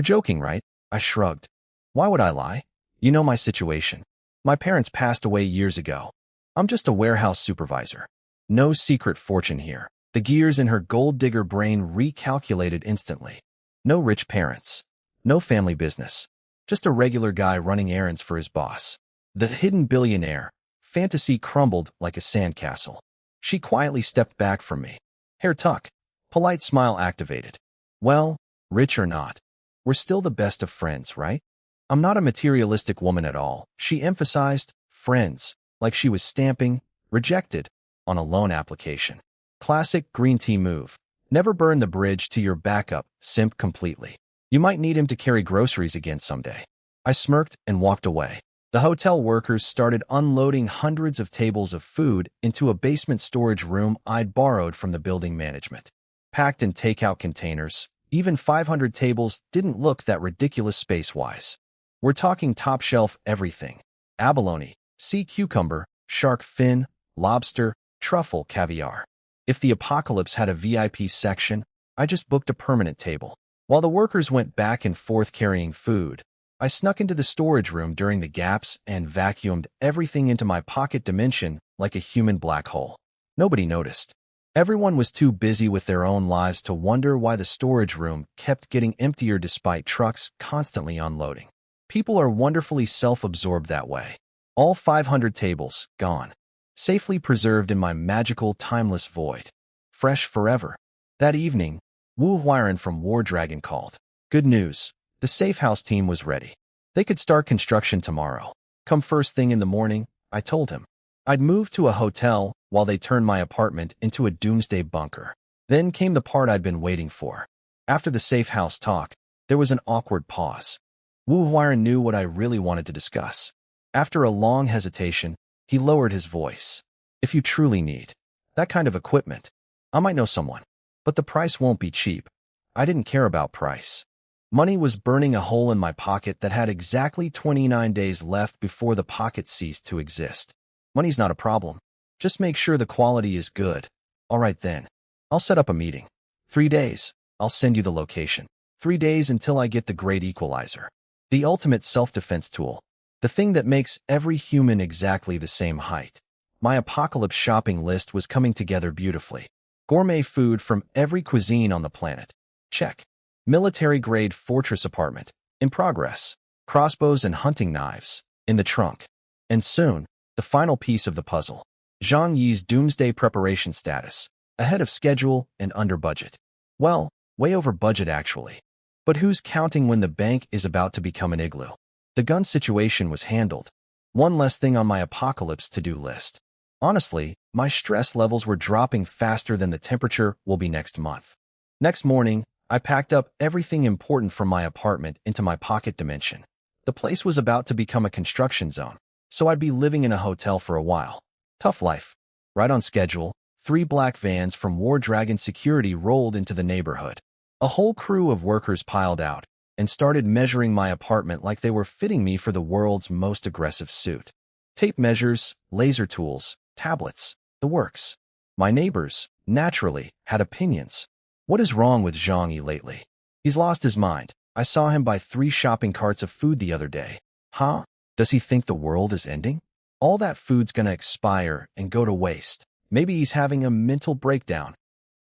joking, right? I shrugged. Why would I lie? You know my situation. My parents passed away years ago. I'm just a warehouse supervisor. No secret fortune here. The gears in her gold digger brain recalculated instantly. No rich parents. No family business. Just a regular guy running errands for his boss. The hidden billionaire. Fantasy crumbled like a sandcastle. She quietly stepped back from me. Hair tuck. Polite smile activated. Well, rich or not, we're still the best of friends, right? I'm not a materialistic woman at all. She emphasized friends, like she was stamping rejected on a loan application. Classic green tea move. Never burn the bridge to your backup simp completely. You might need him to carry groceries again someday. I smirked and walked away. The hotel workers started unloading hundreds of tables of food into a basement storage room I'd borrowed from the building management. Packed in takeout containers, even 500 tables didn't look that ridiculous space-wise. We're talking top-shelf everything. Abalone, sea cucumber, shark fin, lobster, truffle, caviar. If the apocalypse had a VIP section, I just booked a permanent table. While the workers went back and forth carrying food, I snuck into the storage room during the gaps and vacuumed everything into my pocket dimension like a human black hole. Nobody noticed. Everyone was too busy with their own lives to wonder why the storage room kept getting emptier despite trucks constantly unloading. People are wonderfully self-absorbed that way. All 500 tables, gone. Safely preserved in my magical, timeless void. Fresh forever. That evening, Wu Huiren from War Dragon called. Good news. The safe house team was ready. They could start construction tomorrow. Come first thing in the morning, I told him. I'd moved to a hotel while they turned my apartment into a doomsday bunker. Then came the part I'd been waiting for. After the safe house talk, there was an awkward pause. Wu Huiren knew what I really wanted to discuss. After a long hesitation, he lowered his voice. If you truly need that kind of equipment, I might know someone. But the price won't be cheap. I didn't care about price. Money was burning a hole in my pocket that had exactly 29 days left before the pocket ceased to exist. Money's not a problem. Just make sure the quality is good. All right then. I'll set up a meeting. 3 days. I'll send you the location. 3 days until I get the great equalizer. The ultimate self-defense tool. The thing that makes every human exactly the same height. My apocalypse shopping list was coming together beautifully. Gourmet food from every cuisine on the planet. Check. Military-grade fortress apartment. In progress. Crossbows and hunting knives. In the trunk. And soon, the final piece of the puzzle. Zhang Yi's doomsday preparation status. Ahead of schedule and under budget. Well, way over budget actually. But who's counting when the bank is about to become an igloo? The gun situation was handled. One less thing on my apocalypse to-do list. Honestly, my stress levels were dropping faster than the temperature will be next month. Next morning, I packed up everything important from my apartment into my pocket dimension. The place was about to become a construction zone, so I'd be living in a hotel for a while. Tough life. Right on schedule, 3 black vans from War Dragon Security rolled into the neighborhood. A whole crew of workers piled out and started measuring my apartment like they were fitting me for the world's most aggressive suit. Tape measures, laser tools, tablets, the works. My neighbors, naturally, had opinions. What is wrong with Zhang Yi lately? He's lost his mind. I saw him buy 3 shopping carts of food the other day. Huh? Does he think the world is ending? All that food's gonna expire and go to waste. Maybe he's having a mental breakdown.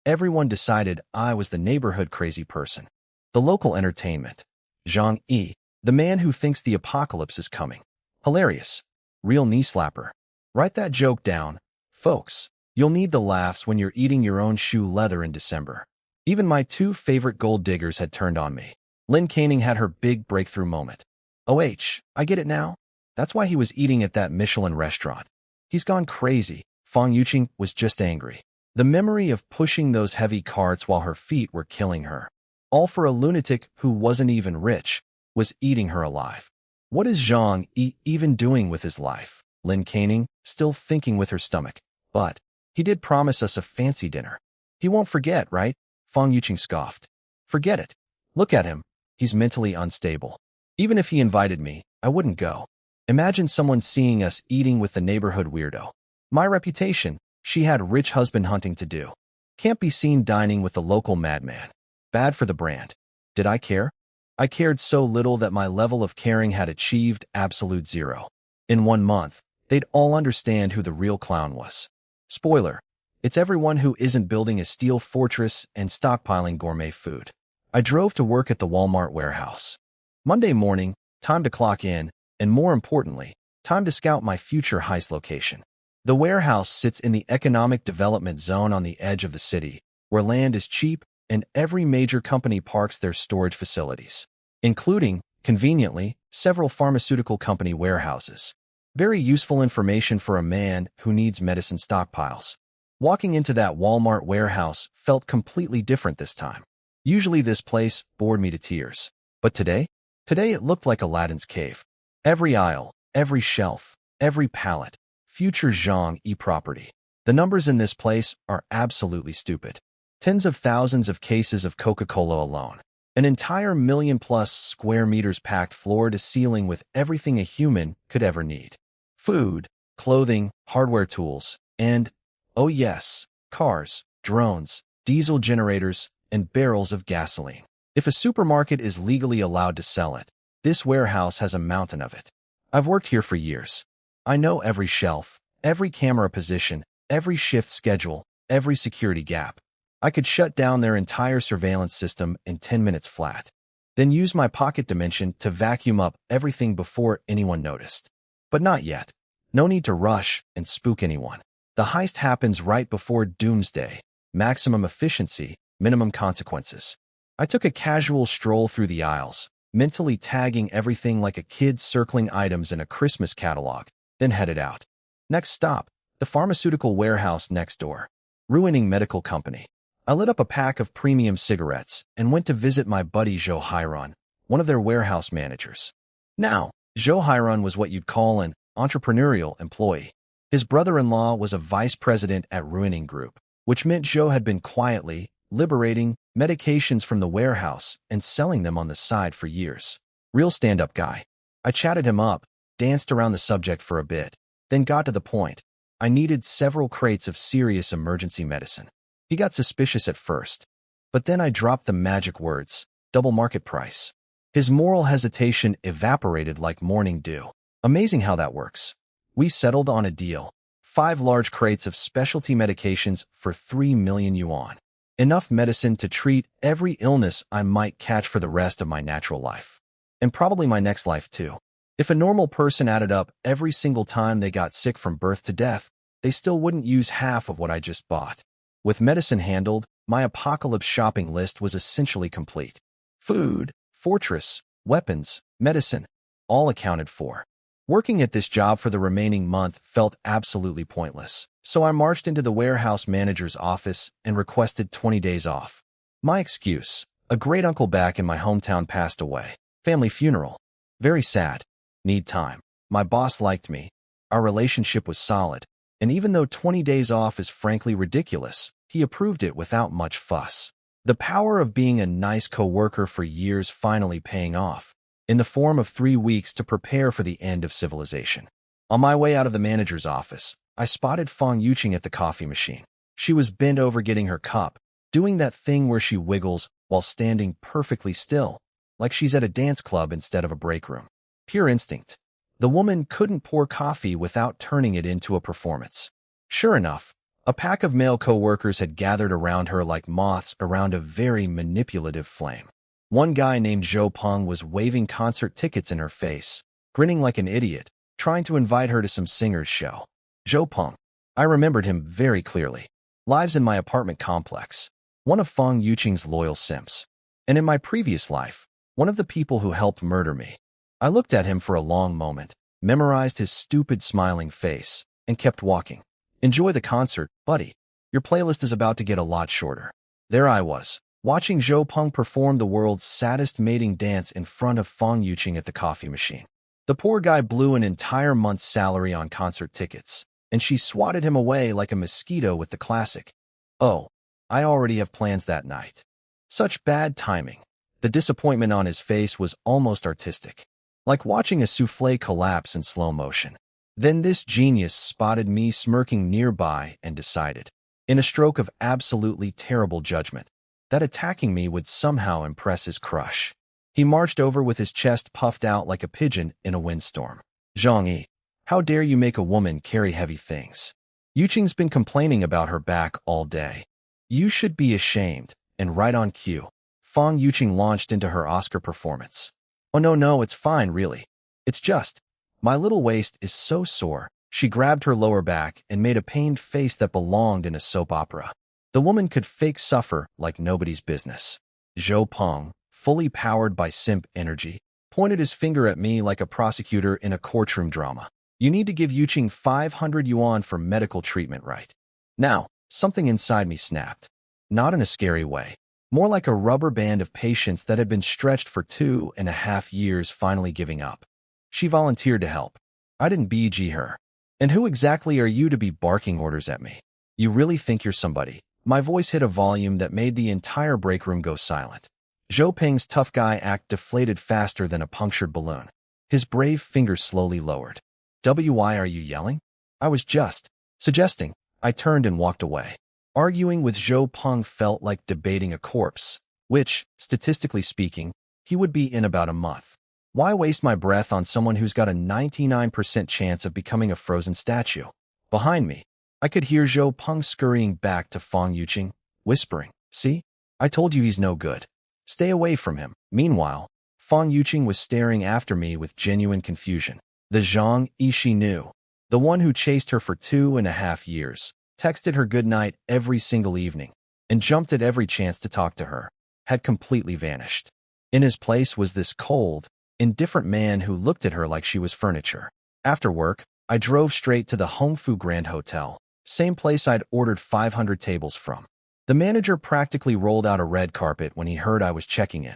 Everyone decided I was the neighborhood crazy person. The local entertainment. Zhang Yi, the man who thinks the apocalypse is coming. Hilarious. Real knee slapper. Write that joke down, folks. You'll need the laughs when you're eating your own shoe leather in December. Even my 2 favorite gold diggers had turned on me. Lin Canning had her big breakthrough moment. OH, I get it now. That's why he was eating at that Michelin restaurant. He's gone crazy. Fang Yuqing was just angry. The memory of pushing those heavy carts while her feet were killing her. All for a lunatic who wasn't even rich, was eating her alive. What is Zhang Yi even doing with his life? Lin Canning, still thinking with her stomach. But he did promise us a fancy dinner. He won't forget, right? Fang Yuqing scoffed. Forget it. Look at him. He's mentally unstable. Even if he invited me, I wouldn't go. Imagine someone seeing us eating with the neighborhood weirdo. My reputation, she had rich husband hunting to do. Can't be seen dining with the local madman. Bad for the brand. Did I care? I cared so little that my level of caring had achieved absolute zero. In 1 month, they'd all understand who the real clown was. Spoiler. It's everyone who isn't building a steel fortress and stockpiling gourmet food. I drove to work at the Walmart warehouse. Monday morning, time to clock in, and more importantly, time to scout my future heist location. The warehouse sits in the economic development zone on the edge of the city, where land is cheap and every major company parks their storage facilities, including, conveniently, several pharmaceutical company warehouses. Very useful information for a man who needs medicine stockpiles. Walking into that Walmart warehouse felt completely different this time. Usually this place bored me to tears. But today it looked like Aladdin's cave. Every aisle, every shelf, every pallet, future Zhang Yi property. The numbers in this place are absolutely stupid. Tens of thousands of cases of Coca-Cola alone. An entire 1,000,000+ square meters packed floor to ceiling with everything a human could ever need. Food, clothing, hardware tools, and, oh yes, cars, drones, diesel generators, and barrels of gasoline. If a supermarket is legally allowed to sell it, this warehouse has a mountain of it. I've worked here for years. I know every shelf, every camera position, every shift schedule, every security gap. I could shut down their entire surveillance system in 10 minutes flat, then use my pocket dimension to vacuum up everything before anyone noticed. But not yet. No need to rush and spook anyone. The heist happens right before doomsday. Maximum efficiency, minimum consequences. I took a casual stroll through the aisles, mentally tagging everything like a kid circling items in a Christmas catalog, then headed out. Next stop, The pharmaceutical warehouse next door. Ruining medical company. I lit up a pack of premium cigarettes and went to visit my buddy Joe Hiron, one of their warehouse managers. Now, Joe Hiron was what you'd call an entrepreneurial employee. His brother-in-law was a vice president at Ruining Group, which meant Joe had been quietly liberating medications from the warehouse and selling them on the side for years. Real stand-up guy. I chatted him up, danced around the subject for a bit, then got to the point. I needed several crates of serious emergency medicine. He got suspicious at first, but then I dropped the magic words, double market price. His moral hesitation evaporated like morning dew. Amazing how that works. We settled on a deal. 5 large crates of specialty medications for 3 million yuan. Enough medicine to treat every illness I might catch for the rest of my natural life. And probably my next life too. If a normal person added up every single time they got sick from birth to death, they still wouldn't use half of what I just bought. With medicine handled, my apocalypse shopping list was essentially complete. Food, fortress, weapons, medicine, all accounted for. Working at this job for the remaining month felt absolutely pointless, so I marched into the warehouse manager's office and requested 20 days off. My excuse: a great uncle back in my hometown passed away. Family funeral. Very sad. Need time. My boss liked me. Our relationship was solid, and even though 20 days off is frankly ridiculous, he approved it without much fuss. The power of being a nice coworker for years finally paying off, in the form of 3 weeks to prepare for the end of civilization. On my way out of the manager's office, I spotted Fong Yuqing at the coffee machine. She was bent over getting her cup, doing that thing where she wiggles while standing perfectly still, like she's at a dance club instead of a break room. Pure instinct. The woman couldn't pour coffee without turning it into a performance. Sure enough, a pack of male co-workers had gathered around her like moths around a very manipulative flame. One guy named Zhou Peng was waving concert tickets in her face, grinning like an idiot, trying to invite her to some singer's show. Zhou Peng. I remembered him very clearly. Lives in my apartment complex. One of Fong Yuqing's loyal simps. And in my previous life, one of the people who helped murder me. I looked at him for a long moment, memorized his stupid smiling face, and kept walking. Enjoy the concert, buddy. Your playlist is about to get a lot shorter. There I was, watching Zhou Peng perform the world's saddest mating dance in front of Fong Yuqing at the coffee machine. The poor guy blew an entire month's salary on concert tickets, and she swatted him away like a mosquito with the classic, "Oh, I already have plans that night." Such bad timing. The disappointment on his face was almost artistic, like watching a souffle collapse in slow motion. Then this genius spotted me smirking nearby and decided, in a stroke of absolutely terrible judgment, that attacking me would somehow impress his crush. He marched over with his chest puffed out like a pigeon in a windstorm. "Zhang Yi, how dare you make a woman carry heavy things? Yuqing's been complaining about her back all day. You should be ashamed." And right on cue, Fong Yuqing launched into her Oscar performance. "Oh no, it's fine, really. It's just, my little waist is so sore." She grabbed her lower back and made a pained face that belonged in a soap opera. The woman could fake suffer like nobody's business. Zhou Peng, fully powered by simp energy, pointed his finger at me like a prosecutor in a courtroom drama. "You need to give Yuqing 500 yuan for medical treatment, right?" Now, something inside me snapped. Not in a scary way. More like a rubber band of patience that had been stretched for 2.5 years finally giving up. She volunteered to help. I didn't BG her. "And who exactly are you to be barking orders at me? You really think you're somebody?" My voice hit a volume that made the entire break room go silent. Zhou Peng's tough guy act deflated faster than a punctured balloon. His brave fingers slowly lowered. "Why are you yelling?" I was just suggesting. I turned and walked away. Arguing with Zhou Peng felt like debating a corpse, which, statistically speaking, he would be in about a month. Why waste my breath on someone who's got a 99% chance of becoming a frozen statue? Behind me, I could hear Zhou Peng scurrying back to Fong Yuqing, whispering, "See? I told you he's no good. Stay away from him." Meanwhile, Fong Yuqing was staring after me with genuine confusion. The Zhang Yi she knew, the one who chased her for 2.5 years, texted her goodnight every single evening, and jumped at every chance to talk to her, had completely vanished. In his place was this cold, indifferent man who looked at her like she was furniture. After work, I drove straight to the Hongfu Grand Hotel, same place I'd ordered 500 tables from. The manager practically rolled out a red carpet when he heard I was checking in.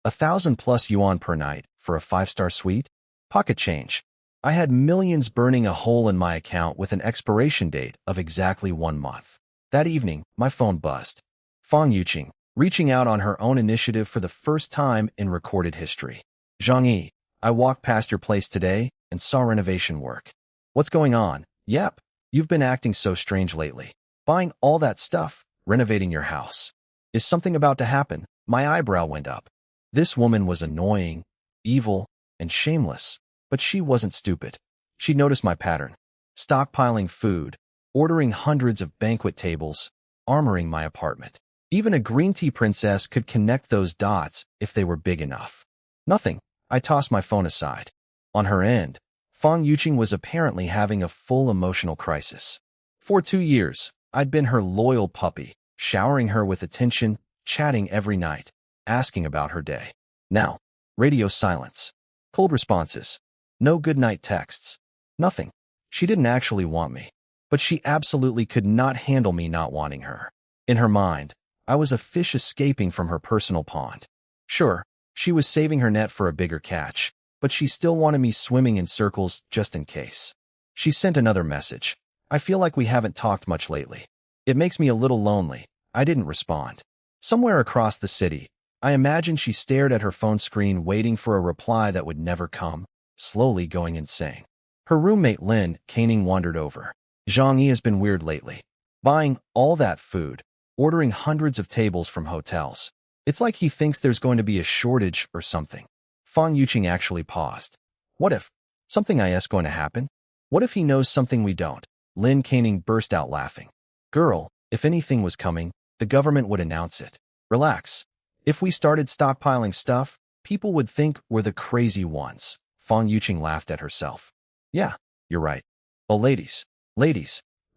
1,000+ yuan per night for a 5-star suite? Pocket change. I had millions burning a hole in my account with an expiration date of exactly 1 month. That evening, my phone buzzed. Fang Yuqing, reaching out on her own initiative for the first time in recorded history. Zhang Yi, I walked past your place today and saw renovation work. What's going on? Yep, you've been acting so strange lately. Buying all that stuff, renovating your house. Is something about to happen? My eyebrow went up. This woman was annoying, evil, and shameless, but she wasn't stupid. She noticed my pattern. Stockpiling food, ordering hundreds of banquet tables, armoring my apartment. Even a green tea princess could connect those dots if they were big enough. Nothing. I tossed my phone aside. On her end, Fang Yuqing was apparently having a full emotional crisis. For 2 years, I'd been her loyal puppy, showering her with attention, chatting every night, asking about her day. Now, radio silence. Cold responses. No goodnight texts. Nothing. She didn't actually want me, but she absolutely could not handle me not wanting her. In her mind, I was a fish escaping from her personal pond. Sure, she was saving her net for a bigger catch, but she still wanted me swimming in circles just in case. She sent another message. I feel like we haven't talked much lately. It makes me a little lonely. I didn't respond. Somewhere across the city, I imagine she stared at her phone screen waiting for a reply that would never come, slowly going insane. Her roommate Lin Caning wandered over. Zhang Yi has been weird lately. Buying all that food, ordering hundreds of tables from hotels. It's like he thinks there's going to be a shortage or something. Fang Yuqing actually paused. What if something is going to happen? What if he knows something we don't? Lin Caning burst out laughing. Girl, if anything was coming, the government would announce it. Relax. If we started stockpiling stuff, people would think we're the crazy ones. Fang Yuqing laughed at herself. Yeah, you're right. Well, ladies,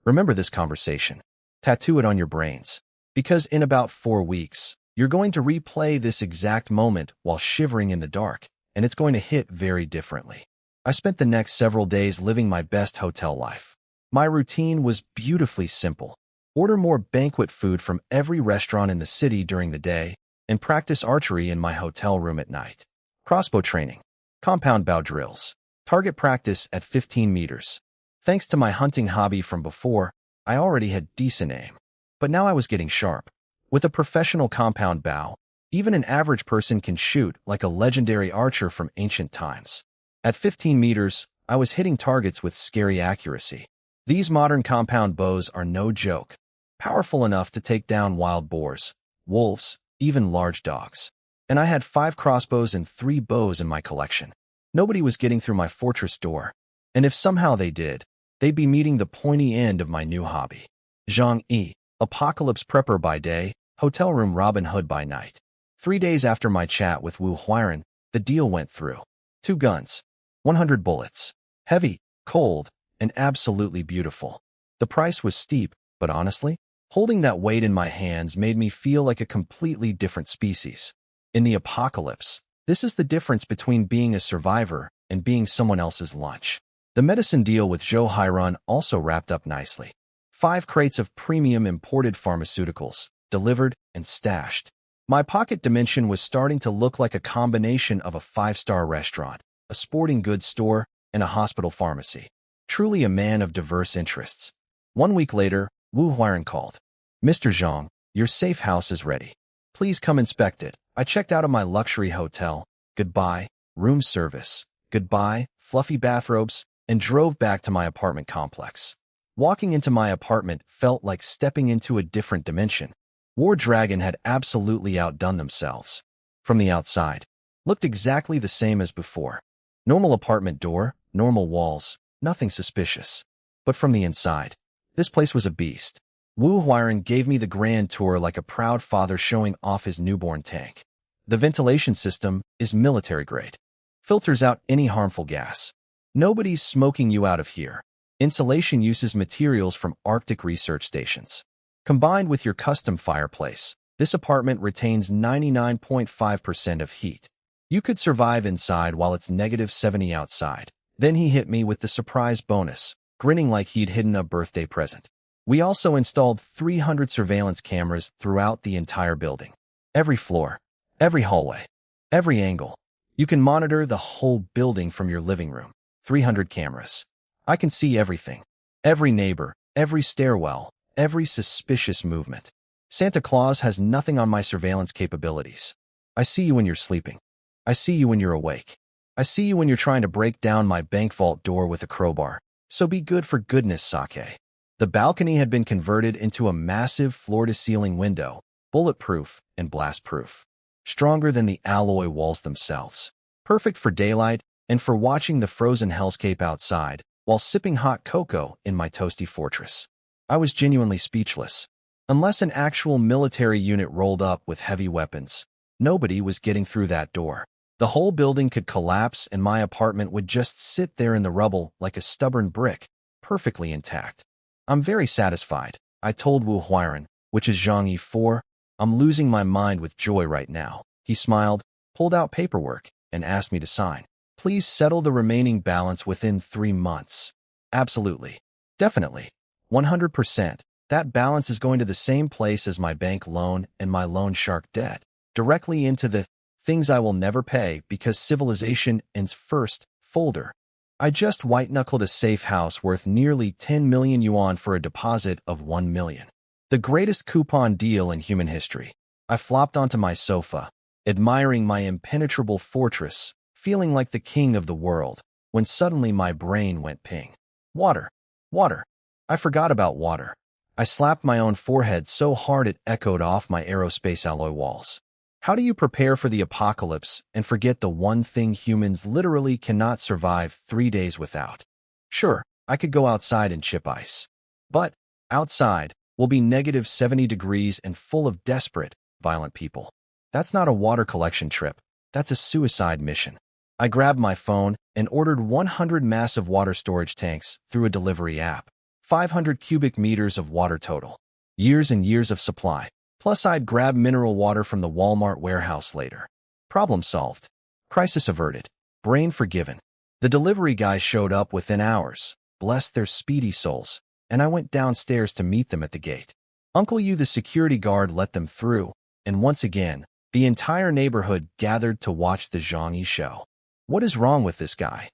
remember this conversation. Tattoo it on your brains. Because in about 4 weeks, you're going to replay this exact moment while shivering in the dark, and it's going to hit very differently. I spent the next several days living my best hotel life. My routine was beautifully simple. Order more banquet food from every restaurant in the city during the day, and practice archery in my hotel room at night. Crossbow training, compound bow drills, target practice at 15 meters. Thanks to my hunting hobby from before, I already had decent aim. But now I was getting sharp. With a professional compound bow, even an average person can shoot like a legendary archer from ancient times. At 15 meters, I was hitting targets with scary accuracy. These modern compound bows are no joke. Powerful enough to take down wild boars, wolves, even large dogs. And I had 5 crossbows and 3 bows in my collection. Nobody was getting through my fortress door. And if somehow they did, they'd be meeting the pointy end of my new hobby. Zhang Yi, apocalypse prepper by day, hotel room Robin Hood by night. 3 days after my chat with Wu Huiren, the deal went through. 2 guns, 100 bullets. Heavy, cold, and absolutely beautiful. The price was steep, but honestly, holding that weight in my hands made me feel like a completely different species. In the apocalypse, this is the difference between being a survivor and being someone else's lunch. The medicine deal with Zhou Hairan also wrapped up nicely. 5 crates of premium imported pharmaceuticals, delivered and stashed. My pocket dimension was starting to look like a combination of a 5-star restaurant, a sporting goods store, and a hospital pharmacy. Truly a man of diverse interests. 1 week later, Wu Huiren called. Mr. Zhang, your safe house is ready. Please come inspect it. I checked out of my luxury hotel. Goodbye, room service. Goodbye, fluffy bathrobes, and drove back to my apartment complex. Walking into my apartment felt like stepping into a different dimension. War Dragon had absolutely outdone themselves. From the outside, looked exactly the same as before. Normal apartment door, normal walls, nothing suspicious. But from the inside, this place was a beast. Wu Huiren gave me the grand tour like a proud father showing off his newborn tank. The ventilation system is military grade. Filters out any harmful gas. Nobody's smoking you out of here. Insulation uses materials from Arctic research stations. Combined with your custom fireplace, this apartment retains 99.5% of heat. You could survive inside while it's -70 outside. Then he hit me with the surprise bonus, grinning like he'd hidden a birthday present. We also installed 300 surveillance cameras throughout the entire building. Every floor, every hallway, every angle. You can monitor the whole building from your living room. 300 cameras. I can see everything. Every neighbor, every stairwell, every suspicious movement. Santa Claus has nothing on my surveillance capabilities. I see you when you're sleeping. I see you when you're awake. I see you when you're trying to break down my bank vault door with a crowbar. So be good for goodness sake. The balcony had been converted into a massive floor-to-ceiling window, bulletproof and blast-proof. Stronger than the alloy walls themselves. Perfect for daylight and for watching the frozen hellscape outside while sipping hot cocoa in my toasty fortress. I was genuinely speechless. Unless an actual military unit rolled up with heavy weapons, nobody was getting through that door. The whole building could collapse and my apartment would just sit there in the rubble like a stubborn brick, perfectly intact. I'm very satisfied, I told Wu Huiran, which is Zhang Yi 4. I'm losing my mind with joy right now. He smiled, pulled out paperwork, and asked me to sign. Please settle the remaining balance within 3 months. Absolutely. Definitely. 100%. That balance is going to the same place as my bank loan and my loan shark debt, directly into the things I will never pay because civilization ends first folder. I just white-knuckled a safe house worth nearly 10 million yuan for a deposit of 1 million. The greatest coupon deal in human history. I flopped onto my sofa, admiring my impenetrable fortress, feeling like the king of the world, when suddenly my brain went ping. Water. Water. I forgot about water. I slapped my own forehead so hard it echoed off my aerospace alloy walls. How do you prepare for the apocalypse and forget the one thing humans literally cannot survive 3 days without? Sure, I could go outside and chip ice. But outside will be negative 70 degrees and full of desperate, violent people. That's not a water collection trip. That's a suicide mission. I grabbed my phone and ordered 100 massive water storage tanks through a delivery app. 500 cubic meters of water total. Years and years of supply. Plus I'd grab mineral water from the Walmart warehouse later. Problem solved. Crisis averted. Brain forgiven. The delivery guys showed up within hours. Bless their speedy souls. And I went downstairs to meet them at the gate. Uncle Yu, the security guard, let them through, and once again, the entire neighborhood gathered to watch the Zhang Yi show. What is wrong with this guy?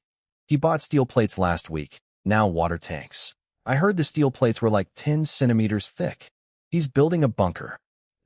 He bought steel plates last week, now water tanks. I heard the steel plates were like 10 centimeters thick. He's building a bunker.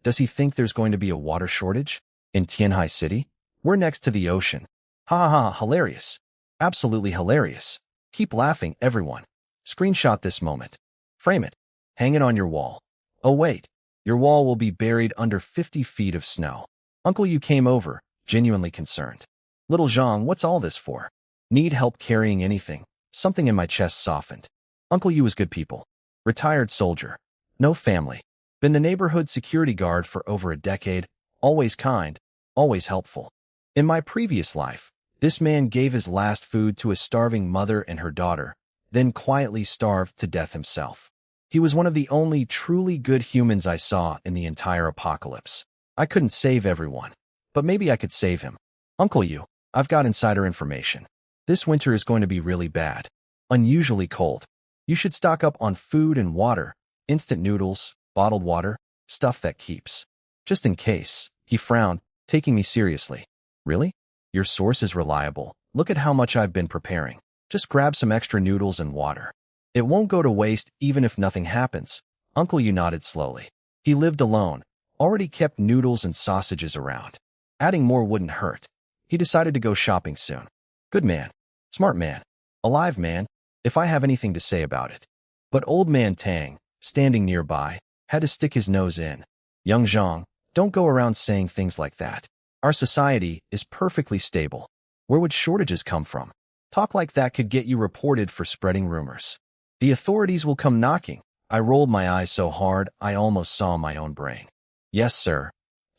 Does he think there's going to be a water shortage? In Tianhai City? We're next to the ocean. Ha ha ha, hilarious. Absolutely hilarious. Keep laughing, everyone. Screenshot this moment. Frame it. Hang it on your wall. Oh wait, your wall will be buried under 50 feet of snow. Uncle Yu came over, genuinely concerned. Little Zhang, what's all this for? Need help carrying anything? Something in my chest softened. Uncle Yu was good people. Retired soldier. No family. Been the neighborhood security guard for over a decade. Always kind. Always helpful. In my previous life, this man gave his last food to a starving mother and her daughter, then quietly starved to death himself. He was one of the only truly good humans I saw in the entire apocalypse. I couldn't save everyone, but maybe I could save him. Uncle Yu, I've got insider information. This winter is going to be really bad. Unusually cold. You should stock up on food and water, instant noodles, bottled water, stuff that keeps. Just in case. He frowned, taking me seriously. Really? Your source is reliable. Look at how much I've been preparing. Just grab some extra noodles and water. It won't go to waste even if nothing happens. Uncle Yu nodded slowly. He lived alone, already kept noodles and sausages around. Adding more wouldn't hurt. He decided to go shopping soon. Good man. Smart man. Alive man, if I have anything to say about it. But old man Tang, standing nearby, had to stick his nose in. Young Zhang, don't go around saying things like that. Our society is perfectly stable. Where would shortages come from? Talk like that could get you reported for spreading rumors. The authorities will come knocking. I rolled my eyes so hard I almost saw my own brain. Yes, sir.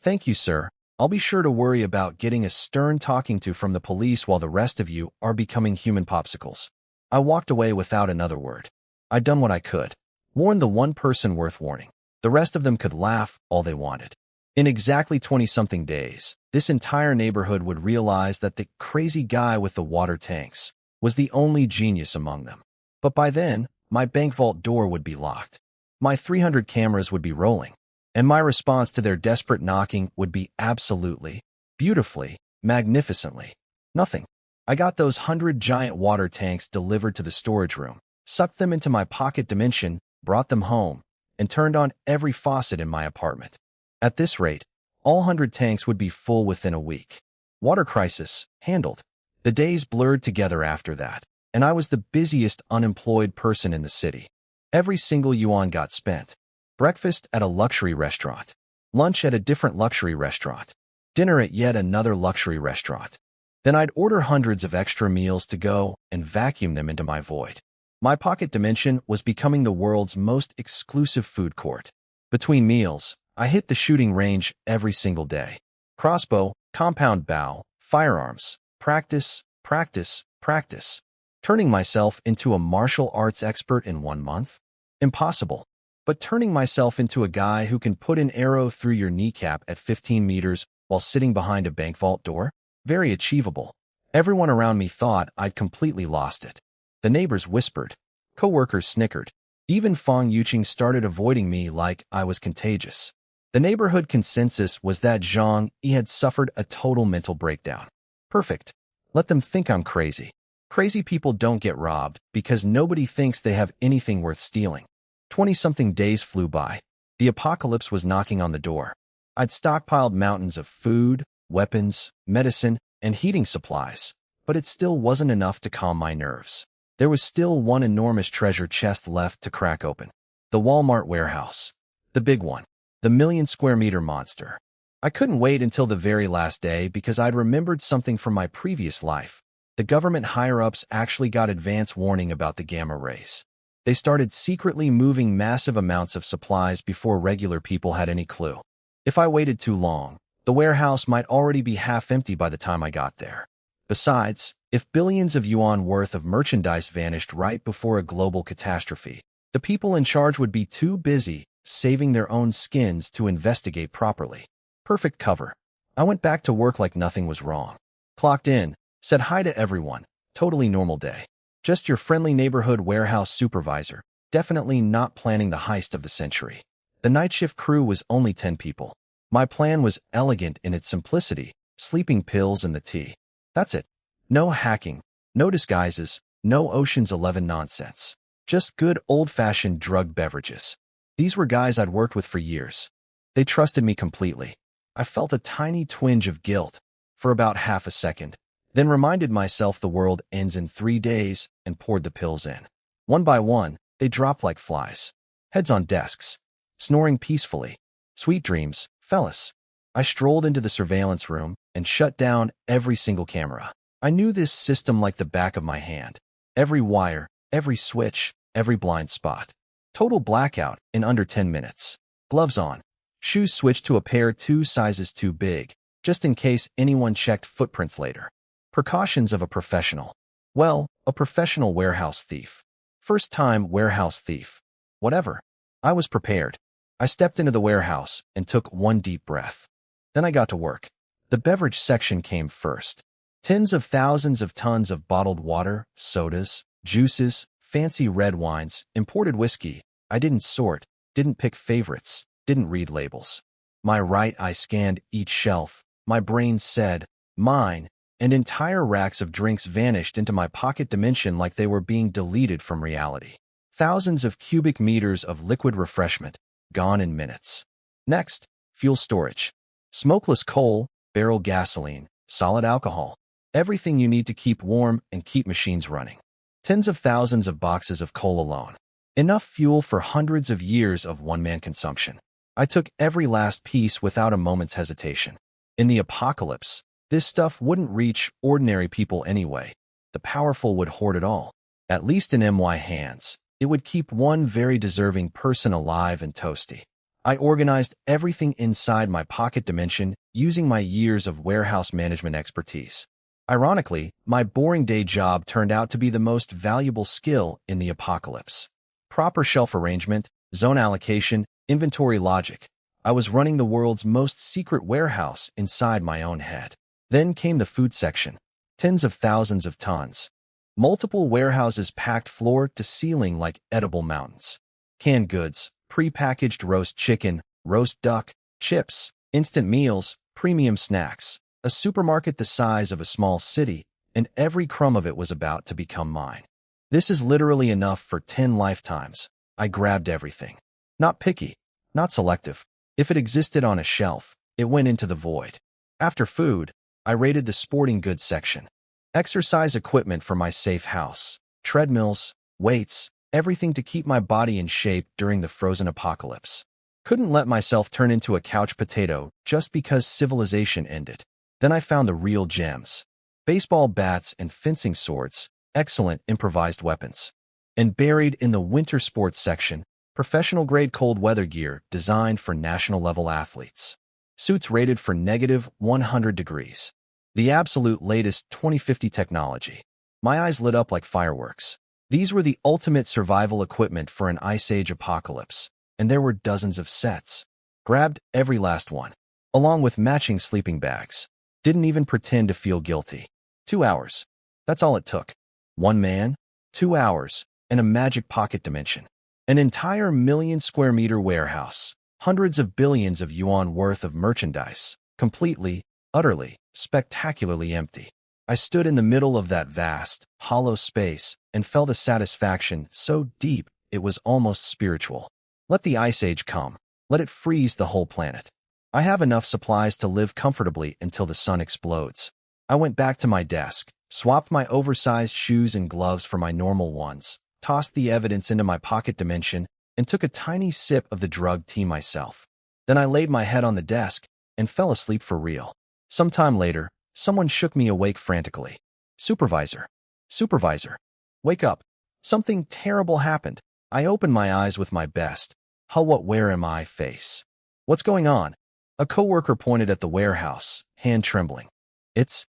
Thank you, sir. I'll be sure to worry about getting a stern talking to from the police while the rest of you are becoming human popsicles. I walked away without another word. I'd done what I could. Warned the one person worth warning. The rest of them could laugh all they wanted. In exactly 20-something days, this entire neighborhood would realize that the crazy guy with the water tanks was the only genius among them. But by then, my bank vault door would be locked. My 300 cameras would be rolling, and my response to their desperate knocking would be absolutely, beautifully, magnificently nothing. I got those 100 giant water tanks delivered to the storage room, sucked them into my pocket dimension, brought them home, and turned on every faucet in my apartment. At this rate, all 100 tanks would be full within a week. Water crisis, handled. The days blurred together after that, and I was the busiest unemployed person in the city. Every single yuan got spent. Breakfast at a luxury restaurant, lunch at a different luxury restaurant, dinner at yet another luxury restaurant. Then I'd order hundreds of extra meals to go and vacuum them into my void. My pocket dimension was becoming the world's most exclusive food court. Between meals, I hit the shooting range every single day. Crossbow, compound bow, firearms, practice, practice, practice. Turning myself into a martial arts expert in 1 month? Impossible. But turning myself into a guy who can put an arrow through your kneecap at 15 meters while sitting behind a bank vault door? Very achievable. Everyone around me thought I'd completely lost it. The neighbors whispered. Coworkers snickered. Even Fong Yuqing started avoiding me like I was contagious. The neighborhood consensus was that Zhang Yi had suffered a total mental breakdown. Perfect. Let them think I'm crazy. Crazy people don't get robbed because nobody thinks they have anything worth stealing. 20-something days flew by. The apocalypse was knocking on the door. I'd stockpiled mountains of food, weapons, medicine, and heating supplies, but it still wasn't enough to calm my nerves. There was still one enormous treasure chest left to crack open. The Walmart warehouse. The big one. The million-square-meter monster. I couldn't wait until the very last day because I'd remembered something from my previous life. The government higher-ups actually got advance warning about the gamma rays. They started secretly moving massive amounts of supplies before regular people had any clue. If I waited too long, the warehouse might already be half empty by the time I got there. Besides, if billions of yuan worth of merchandise vanished right before a global catastrophe, the people in charge would be too busy saving their own skins to investigate properly. Perfect cover. I went back to work like nothing was wrong. Clocked in, said hi to everyone. Totally normal day. Just your friendly neighborhood warehouse supervisor, definitely not planning the heist of the century. The night shift crew was only 10 people. My plan was elegant in its simplicity, sleeping pills and the tea. That's it. No hacking, no disguises, no Ocean's 11 nonsense. Just good old-fashioned drug beverages. These were guys I'd worked with for years. They trusted me completely. I felt a tiny twinge of guilt for about half a second, then reminded myself the world ends in 3 days and poured the pills in. One by one, they dropped like flies. Heads on desks, snoring peacefully. Sweet dreams, fellas. I strolled into the surveillance room and shut down every single camera. I knew this system like the back of my hand. Every wire, every switch, every blind spot. Total blackout in under 10 minutes. Gloves on. Shoes switched to a pair 2 sizes too big, just in case anyone checked footprints later. Precautions of a professional. Well, a professional warehouse thief. First-time warehouse thief. Whatever. I was prepared. I stepped into the warehouse and took one deep breath. Then I got to work. The beverage section came first. Tens of thousands of tons of bottled water, sodas, juices, fancy red wines, imported whiskey. I didn't sort, didn't pick favorites, didn't read labels. My right eye scanned each shelf. My brain said, mine, and entire racks of drinks vanished into my pocket dimension like they were being deleted from reality. Thousands of cubic meters of liquid refreshment, gone in minutes. Next, fuel storage. Smokeless coal, barrel gasoline, solid alcohol. Everything you need to keep warm and keep machines running. Tens of thousands of boxes of coal alone. Enough fuel for hundreds of years of one-man consumption. I took every last piece without a moment's hesitation. In the apocalypse, this stuff wouldn't reach ordinary people anyway. The powerful would hoard it all. At least in MY hands, it would keep one very deserving person alive and toasty. I organized everything inside my pocket dimension using my years of warehouse management expertise. Ironically, my boring day job turned out to be the most valuable skill in the apocalypse. Proper shelf arrangement, zone allocation, inventory logic. I was running the world's most secret warehouse inside my own head. Then came the food section. Tens of thousands of tons. Multiple warehouses packed floor to ceiling like edible mountains. Canned goods, pre-packaged roast chicken, roast duck, chips, instant meals, premium snacks. A supermarket the size of a small city, and every crumb of it was about to become mine. This is literally enough for 10 lifetimes. I grabbed everything. Not picky, not selective. If it existed on a shelf, it went into the void. After food, I raided the sporting goods section. Exercise equipment for my safe house, treadmills, weights, everything to keep my body in shape during the frozen apocalypse. Couldn't let myself turn into a couch potato just because civilization ended. Then I found the real gems. Baseball bats and fencing swords, excellent improvised weapons. And buried in the winter sports section, professional-grade cold weather gear designed for national-level athletes. Suits rated for -100 degrees. The absolute latest 2050 technology. My eyes lit up like fireworks. These were the ultimate survival equipment for an Ice Age apocalypse, and there were dozens of sets. Grabbed every last one, along with matching sleeping bags. Didn't even pretend to feel guilty. 2 hours. That's all it took. One man, 2 hours, and a magic pocket dimension. An entire million-square-meter warehouse. Hundreds of billions of yuan worth of merchandise. Completely, utterly, spectacularly empty. I stood in the middle of that vast, hollow space and felt a satisfaction so deep it was almost spiritual. Let the Ice Age come. Let it freeze the whole planet. I have enough supplies to live comfortably until the sun explodes. I went back to my desk, swapped my oversized shoes and gloves for my normal ones, tossed the evidence into my pocket dimension, and took a tiny sip of the drug tea myself. Then I laid my head on the desk and fell asleep for real. Sometime later, someone shook me awake frantically. Supervisor. Supervisor. Wake up. Something terrible happened. I opened my eyes with my best. What where am I face. What's going on? A coworker pointed at the warehouse, hand trembling. It's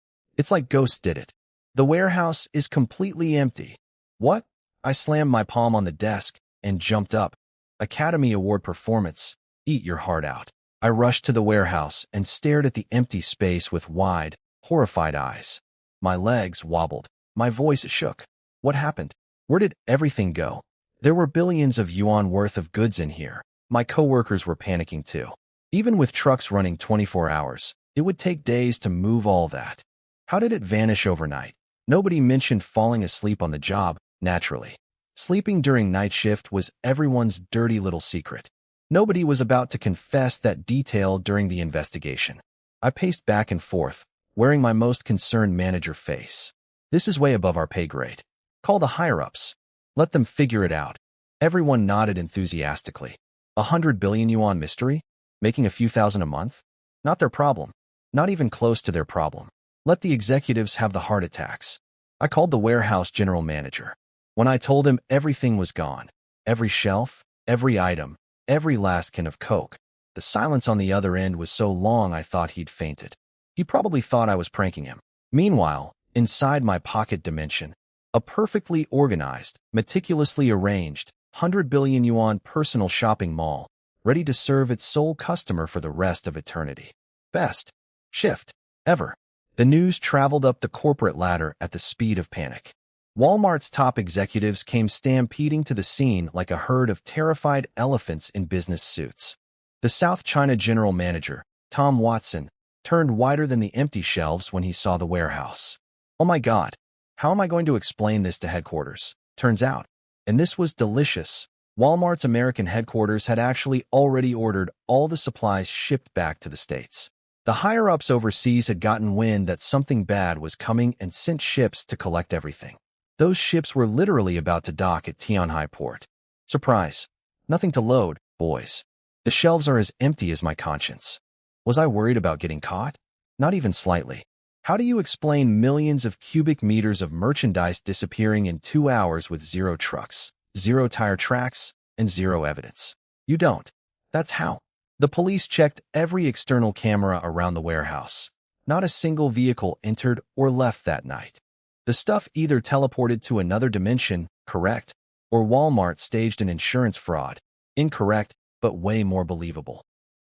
like ghosts did it. The warehouse is completely empty. What? I slammed my palm on the desk and jumped up. Academy Award performance. Eat your heart out. I rushed to the warehouse and stared at the empty space with wide, horrified eyes. My legs wobbled. My voice shook. What happened? Where did everything go? There were billions of yuan worth of goods in here. My coworkers were panicking too. Even with trucks running 24 hours, it would take days to move all that. How did it vanish overnight? Nobody mentioned falling asleep on the job, naturally. Sleeping during night shift was everyone's dirty little secret. Nobody was about to confess that detail during the investigation. I paced back and forth, wearing my most concerned manager face. This is way above our pay grade. Call the higher-ups. Let them figure it out. Everyone nodded enthusiastically. 100 billion yuan mystery? Making a few thousand a month? Not their problem. Not even close to their problem. Let the executives have the heart attacks. I called the warehouse general manager. When I told him everything was gone, every shelf, every item, every last can of Coke, the silence on the other end was so long I thought he'd fainted. He probably thought I was pranking him. Meanwhile, inside my pocket dimension, a perfectly organized, meticulously arranged, 100 billion yuan personal shopping mall, ready to serve its sole customer for the rest of eternity. Best shift ever. The news traveled up the corporate ladder at the speed of panic. Walmart's top executives came stampeding to the scene like a herd of terrified elephants in business suits. The South China general manager, Tom Watson, turned whiter than the empty shelves when he saw the warehouse. Oh my God, how am I going to explain this to headquarters? Turns out, and this was delicious, Walmart's American headquarters had actually already ordered all the supplies shipped back to the States. The higher-ups overseas had gotten wind that something bad was coming and sent ships to collect everything. Those ships were literally about to dock at Tianhai Port. Surprise. Nothing to load, boys. The shelves are as empty as my conscience. Was I worried about getting caught? Not even slightly. How do you explain millions of cubic meters of merchandise disappearing in 2 hours with 0 trucks, 0 tire tracks, and 0 evidence? You don't. That's how. The police checked every external camera around the warehouse. Not a single vehicle entered or left that night. The stuff either teleported to another dimension, correct, or Walmart staged an insurance fraud, incorrect, but way more believable.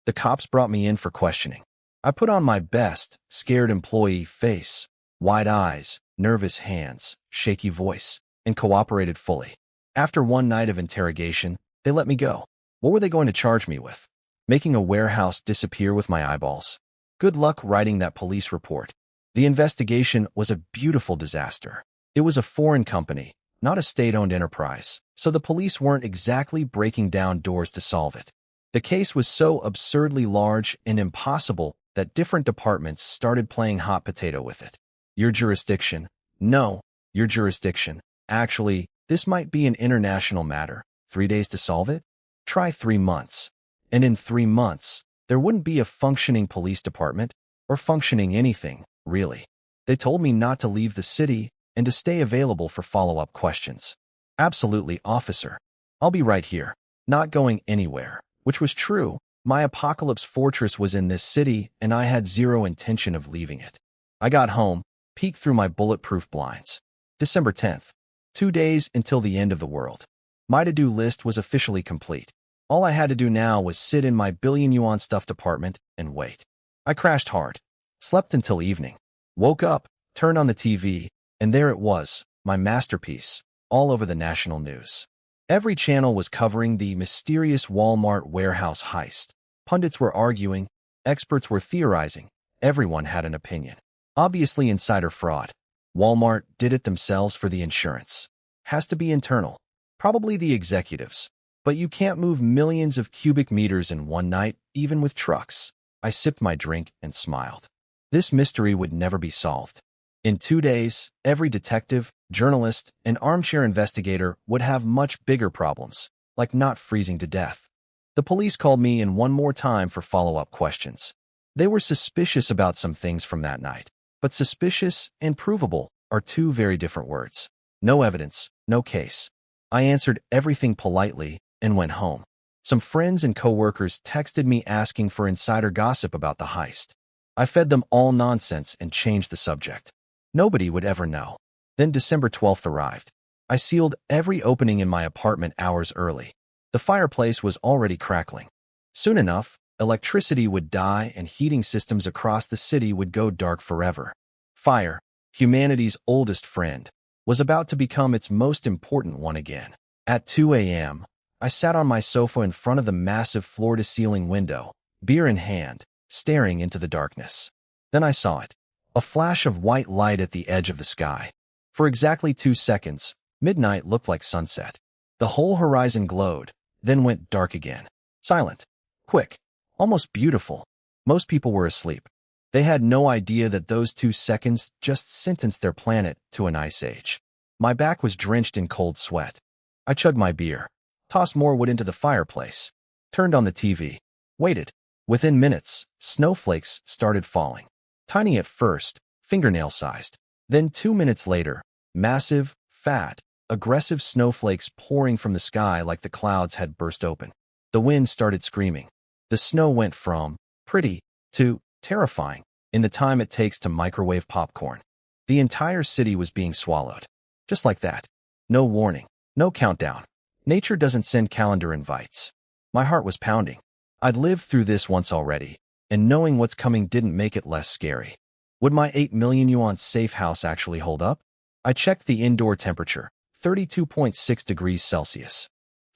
The cops brought me in for questioning. I put on my best, scared employee face, wide eyes, nervous hands, shaky voice, and cooperated fully. After one night of interrogation, they let me go. What were they going to charge me with? Making a warehouse disappear with my eyeballs? Good luck writing that police report. The investigation was a beautiful disaster. It was a foreign company, not a state-owned enterprise, so the police weren't exactly breaking down doors to solve it. The case was so absurdly large and impossible that different departments started playing hot potato with it. Your jurisdiction. No, your jurisdiction. Actually, this might be an international matter. 3 days to solve it? Try 3 months. And in 3 months, there wouldn't be a functioning police department, or functioning anything, really. They told me not to leave the city and to stay available for follow-up questions. Absolutely, officer. I'll be right here, not going anywhere. Which was true. My apocalypse fortress was in this city, and I had zero intention of leaving it. I got home, peeked through my bulletproof blinds. December 10th. 2 days until the end of the world. My to-do list was officially complete. All I had to do now was sit in my billion-yuan stuffed apartment and wait. I crashed hard. Slept until evening. Woke up, turned on the TV, and there it was, my masterpiece, all over the national news. Every channel was covering the mysterious Walmart warehouse heist. Pundits were arguing, experts were theorizing, everyone had an opinion. Obviously insider fraud. Walmart did it themselves for the insurance. Has to be internal. Probably the executives. But you can't move millions of cubic meters in one night, even with trucks. I sipped my drink and smiled. This mystery would never be solved. In 2 days, every detective, journalist, and armchair investigator would have much bigger problems, like not freezing to death. The police called me in one more time for follow-up questions. They were suspicious about some things from that night, but suspicious and provable are two very different words. No evidence, no case. I answered everything politely and went home. Some friends and coworkers texted me asking for insider gossip about the heist. I fed them all nonsense and changed the subject. Nobody would ever know. Then December 12th arrived. I sealed every opening in my apartment hours early. The fireplace was already crackling. Soon enough, electricity would die and heating systems across the city would go dark forever. Fire, humanity's oldest friend, was about to become its most important one again. At 2 a.m., I sat on my sofa in front of the massive floor-to-ceiling window, beer in hand, staring into the darkness. Then I saw it. A flash of white light at the edge of the sky. For exactly 2 seconds, midnight looked like sunset. The whole horizon glowed, then went dark again. Silent. Quick. Almost beautiful. Most people were asleep. They had no idea that those 2 seconds just sentenced their planet to an ice age. My back was drenched in cold sweat. I chugged my beer, tossed more wood into the fireplace, turned on the TV, waited. Within minutes, snowflakes started falling. Tiny at first, fingernail-sized. Then 2 minutes later, massive, fat, aggressive snowflakes pouring from the sky like the clouds had burst open. The wind started screaming. The snow went from pretty to terrifying in the time it takes to microwave popcorn. The entire city was being swallowed. Just like that. No warning. No countdown. Nature doesn't send calendar invites. My heart was pounding. I'd lived through this once already, and knowing what's coming didn't make it less scary. Would my 8 million yuan safe house actually hold up? I checked the indoor temperature, 32.6 degrees Celsius.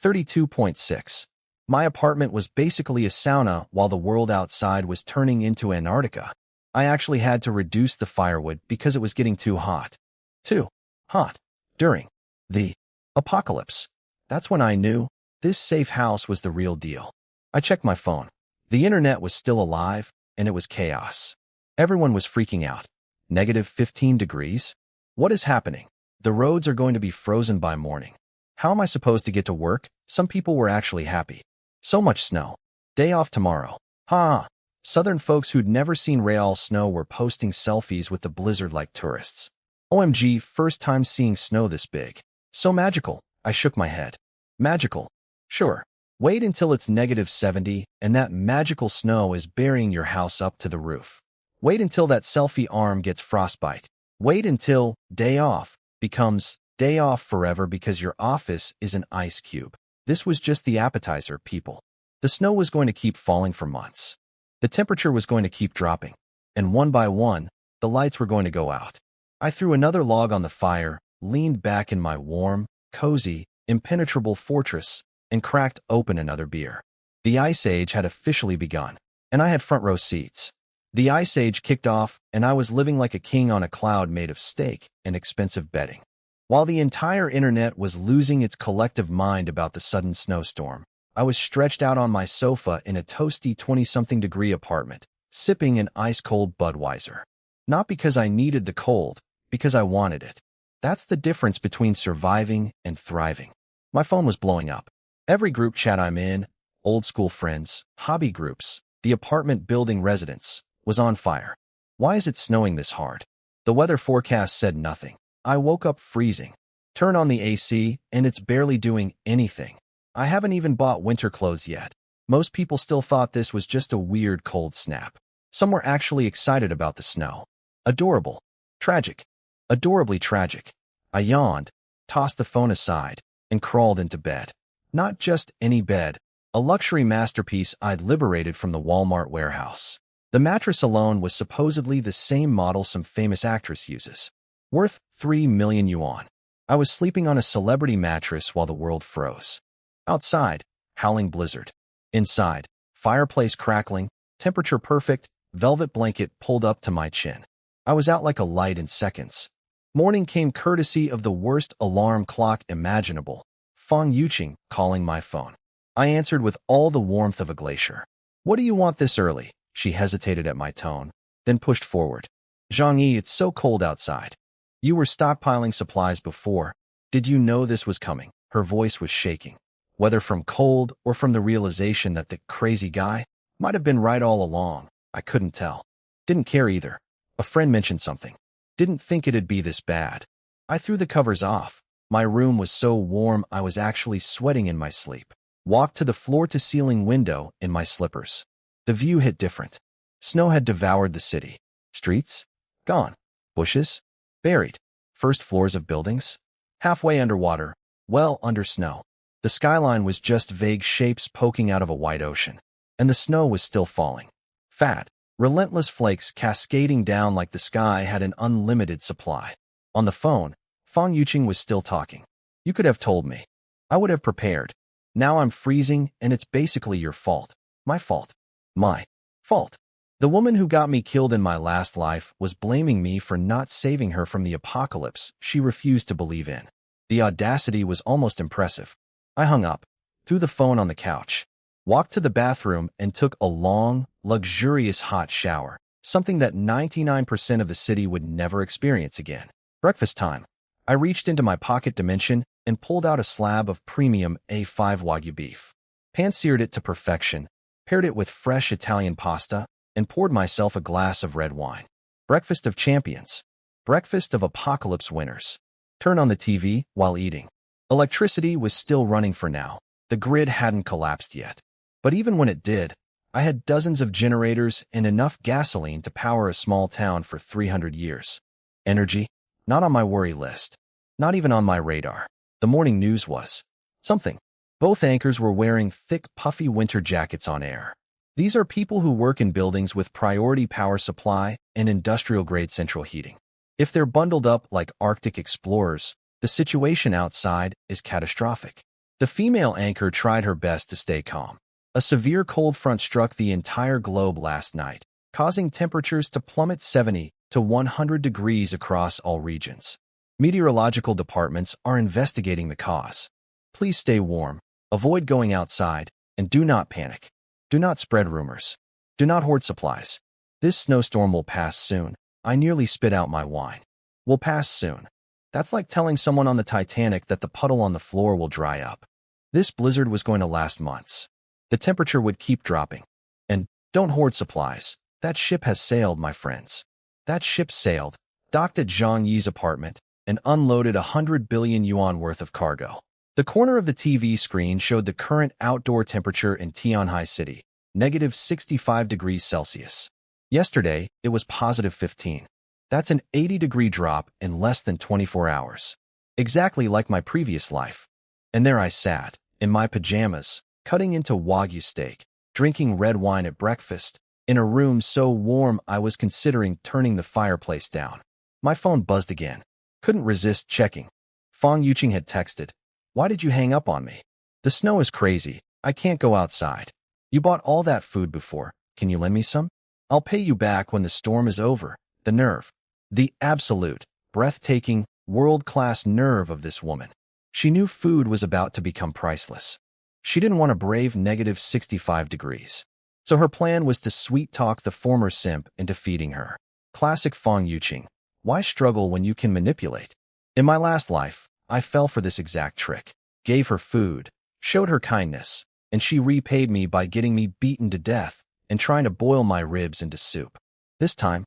32.6. My apartment was basically a sauna while the world outside was turning into Antarctica. I actually had to reduce the firewood because it was getting too hot. Too hot. During the apocalypse. That's when I knew this safe house was the real deal. I checked my phone. The internet was still alive, and it was chaos. Everyone was freaking out. -15 degrees? What is happening? The roads are going to be frozen by morning. How am I supposed to get to work? Some people were actually happy. So much snow. Day off tomorrow. Ha! Southern folks who'd never seen real snow were posting selfies with the blizzard like tourists. OMG, first time seeing snow this big. So magical. I shook my head. Magical. Sure. Wait until it's -70 and that magical snow is burying your house up to the roof. Wait until that selfie arm gets frostbite. Wait until day off becomes day off forever because your office is an ice cube. This was just the appetizer, people. The snow was going to keep falling for months. The temperature was going to keep dropping. And one by one, the lights were going to go out. I threw another log on the fire, leaned back in my warm, cozy, impenetrable fortress, and cracked open another beer. The Ice Age had officially begun, and I had front row seats. The Ice Age kicked off, and I was living like a king on a cloud made of steak and expensive bedding. While the entire internet was losing its collective mind about the sudden snowstorm, I was stretched out on my sofa in a toasty 20-something degree apartment, sipping an ice-cold Budweiser. Not because I needed the cold, because I wanted it. That's the difference between surviving and thriving. My phone was blowing up. Every group chat I'm in, old school friends, hobby groups, the apartment building residents, was on fire. Why is it snowing this hard? The weather forecast said nothing. I woke up freezing. Turn on the AC, and it's barely doing anything. I haven't even bought winter clothes yet. Most people still thought this was just a weird cold snap. Some were actually excited about the snow. Adorable. Tragic. Adorably tragic. I yawned, tossed the phone aside, and crawled into bed. Not just any bed, a luxury masterpiece I'd liberated from the Walmart warehouse. The mattress alone was supposedly the same model some famous actress uses. Worth 3 million yuan. I was sleeping on a celebrity mattress while the world froze. Outside, howling blizzard. Inside, fireplace crackling, temperature perfect, velvet blanket pulled up to my chin. I was out like a light in seconds. Morning came courtesy of the worst alarm clock imaginable, Fang Yuqing calling my phone. I answered with all the warmth of a glacier. What do you want this early? She hesitated at my tone, then pushed forward. Zhang Yi, it's so cold outside. You were stockpiling supplies before. Did you know this was coming? Her voice was shaking. Whether from cold or from the realization that the crazy guy might have been right all along, I couldn't tell. Didn't care either. A friend mentioned something. Didn't think it'd be this bad. I threw the covers off. My room was so warm I was actually sweating in my sleep. Walked to the floor-to-ceiling window in my slippers. The view hit different. Snow had devoured the city. Streets? Gone. Bushes? Buried. First floors of buildings? Halfway underwater, well under snow. The skyline was just vague shapes poking out of a wide ocean. And the snow was still falling. Fat, relentless flakes cascading down like the sky had an unlimited supply. On the phone, Fang Yuqing was still talking. You could have told me. I would have prepared. Now I'm freezing, and it's basically your fault. My fault. My fault. The woman who got me killed in my last life was blaming me for not saving her from the apocalypse she refused to believe in. The audacity was almost impressive. I hung up, threw the phone on the couch, walked to the bathroom, and took a long, luxurious hot shower, something that 99% of the city would never experience again. Breakfast time. I reached into my pocket dimension and pulled out a slab of premium A5 Wagyu beef. Pan-seared it to perfection, paired it with fresh Italian pasta, and poured myself a glass of red wine. Breakfast of champions. Breakfast of apocalypse winners. Turn on the TV while eating. Electricity was still running for now. The grid hadn't collapsed yet. But even when it did, I had dozens of generators and enough gasoline to power a small town for 300 years. Energy? Not on my worry list. Not even on my radar. The morning news was something. Both anchors were wearing thick, puffy winter jackets on air. These are people who work in buildings with priority power supply and industrial-grade central heating. If they're bundled up like Arctic explorers, the situation outside is catastrophic. The female anchor tried her best to stay calm. A severe cold front struck the entire globe last night, causing temperatures to plummet 70 to 100 degrees across all regions. Meteorological departments are investigating the cause. Please stay warm, avoid going outside, and do not panic. Do not spread rumors. Do not hoard supplies. This snowstorm will pass soon. I nearly spit out my wine. Will pass soon. That's like telling someone on the Titanic that the puddle on the floor will dry up. This blizzard was going to last months. The temperature would keep dropping. And don't hoard supplies. That ship has sailed, my friends. That ship sailed, docked at Zhang Yi's apartment, and unloaded 100 billion yuan worth of cargo. The corner of the TV screen showed the current outdoor temperature in Tianhai City, negative 65 degrees Celsius. Yesterday, it was positive 15. That's an 80-degree drop in less than 24 hours. Exactly like my previous life. And there I sat, in my pajamas, cutting into Wagyu steak, drinking red wine at breakfast, in a room so warm I was considering turning the fireplace down. My phone buzzed again. Couldn't resist checking. Fong Yuqing had texted, "Why did you hang up on me? The snow is crazy. I can't go outside. You bought all that food before. Can you lend me some? I'll pay you back when the storm is over." The nerve. The absolute, breathtaking, world-class nerve of this woman. She knew food was about to become priceless. She didn't want to brave negative 65 degrees. So her plan was to sweet-talk the former simp into feeding her. Classic Fong Yuqing. Why struggle when you can manipulate? In my last life, I fell for this exact trick. Gave her food, showed her kindness, and she repaid me by getting me beaten to death and trying to boil my ribs into soup. This time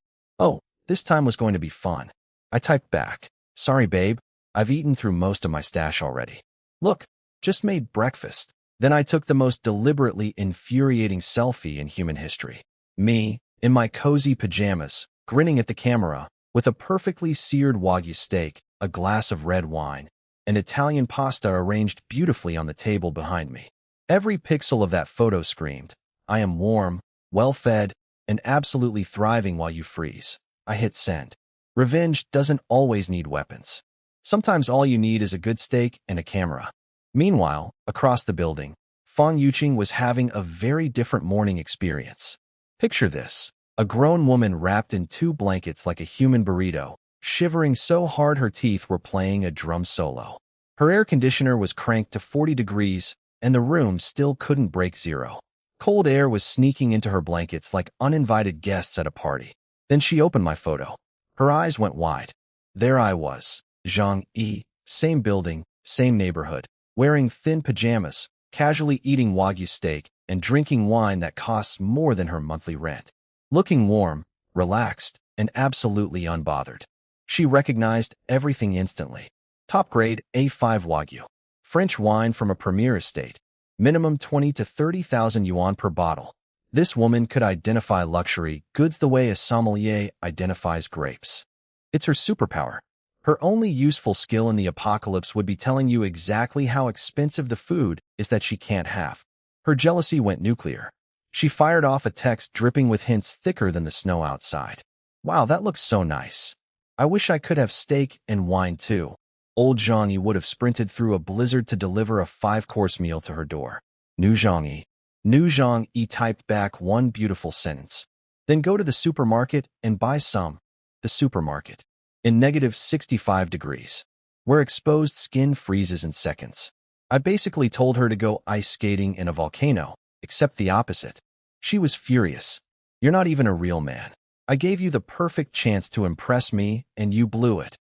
was going to be fun. I typed back, "Sorry, babe, I've eaten through most of my stash already. Look, just made breakfast." Then I took the most deliberately infuriating selfie in human history. Me, in my cozy pajamas, grinning at the camera, with a perfectly seared Wagyu steak, a glass of red wine, and Italian pasta arranged beautifully on the table behind me. Every pixel of that photo screamed, "I am warm, well-fed, and absolutely thriving while you freeze." I hit send. Revenge doesn't always need weapons. Sometimes all you need is a good steak and a camera. Meanwhile, across the building, Fong Yuqing was having a very different morning experience. Picture this, a grown woman wrapped in 2 blankets like a human burrito, shivering so hard her teeth were playing a drum solo. Her air conditioner was cranked to 40 degrees, and the room still couldn't break zero. Cold air was sneaking into her blankets like uninvited guests at a party. Then she opened my photo. Her eyes went wide. There I was, Zhang Yi, same building, same neighborhood, wearing thin pajamas, casually eating Wagyu steak, and drinking wine that costs more than her monthly rent. Looking warm, relaxed, and absolutely unbothered. She recognized everything instantly. Top grade A5 Wagyu. French wine from a premier estate. Minimum 20 to 30,000 yuan per bottle. This woman could identify luxury goods the way a sommelier identifies grapes. It's her superpower. Her only useful skill in the apocalypse would be telling you exactly how expensive the food is that she can't have. Her jealousy went nuclear. She fired off a text dripping with hints thicker than the snow outside. "Wow, that looks so nice. I wish I could have steak and wine too." Old Zhang Yi would have sprinted through a blizzard to deliver a 5-course meal to her door. New Zhang Yi typed back one beautiful sentence. "Then go to the supermarket and buy some." The supermarket. In negative 65 degrees, where exposed skin freezes in seconds. I basically told her to go ice skating in a volcano, except the opposite. She was furious. "You're not even a real man. I gave you the perfect chance to impress me, and you blew it."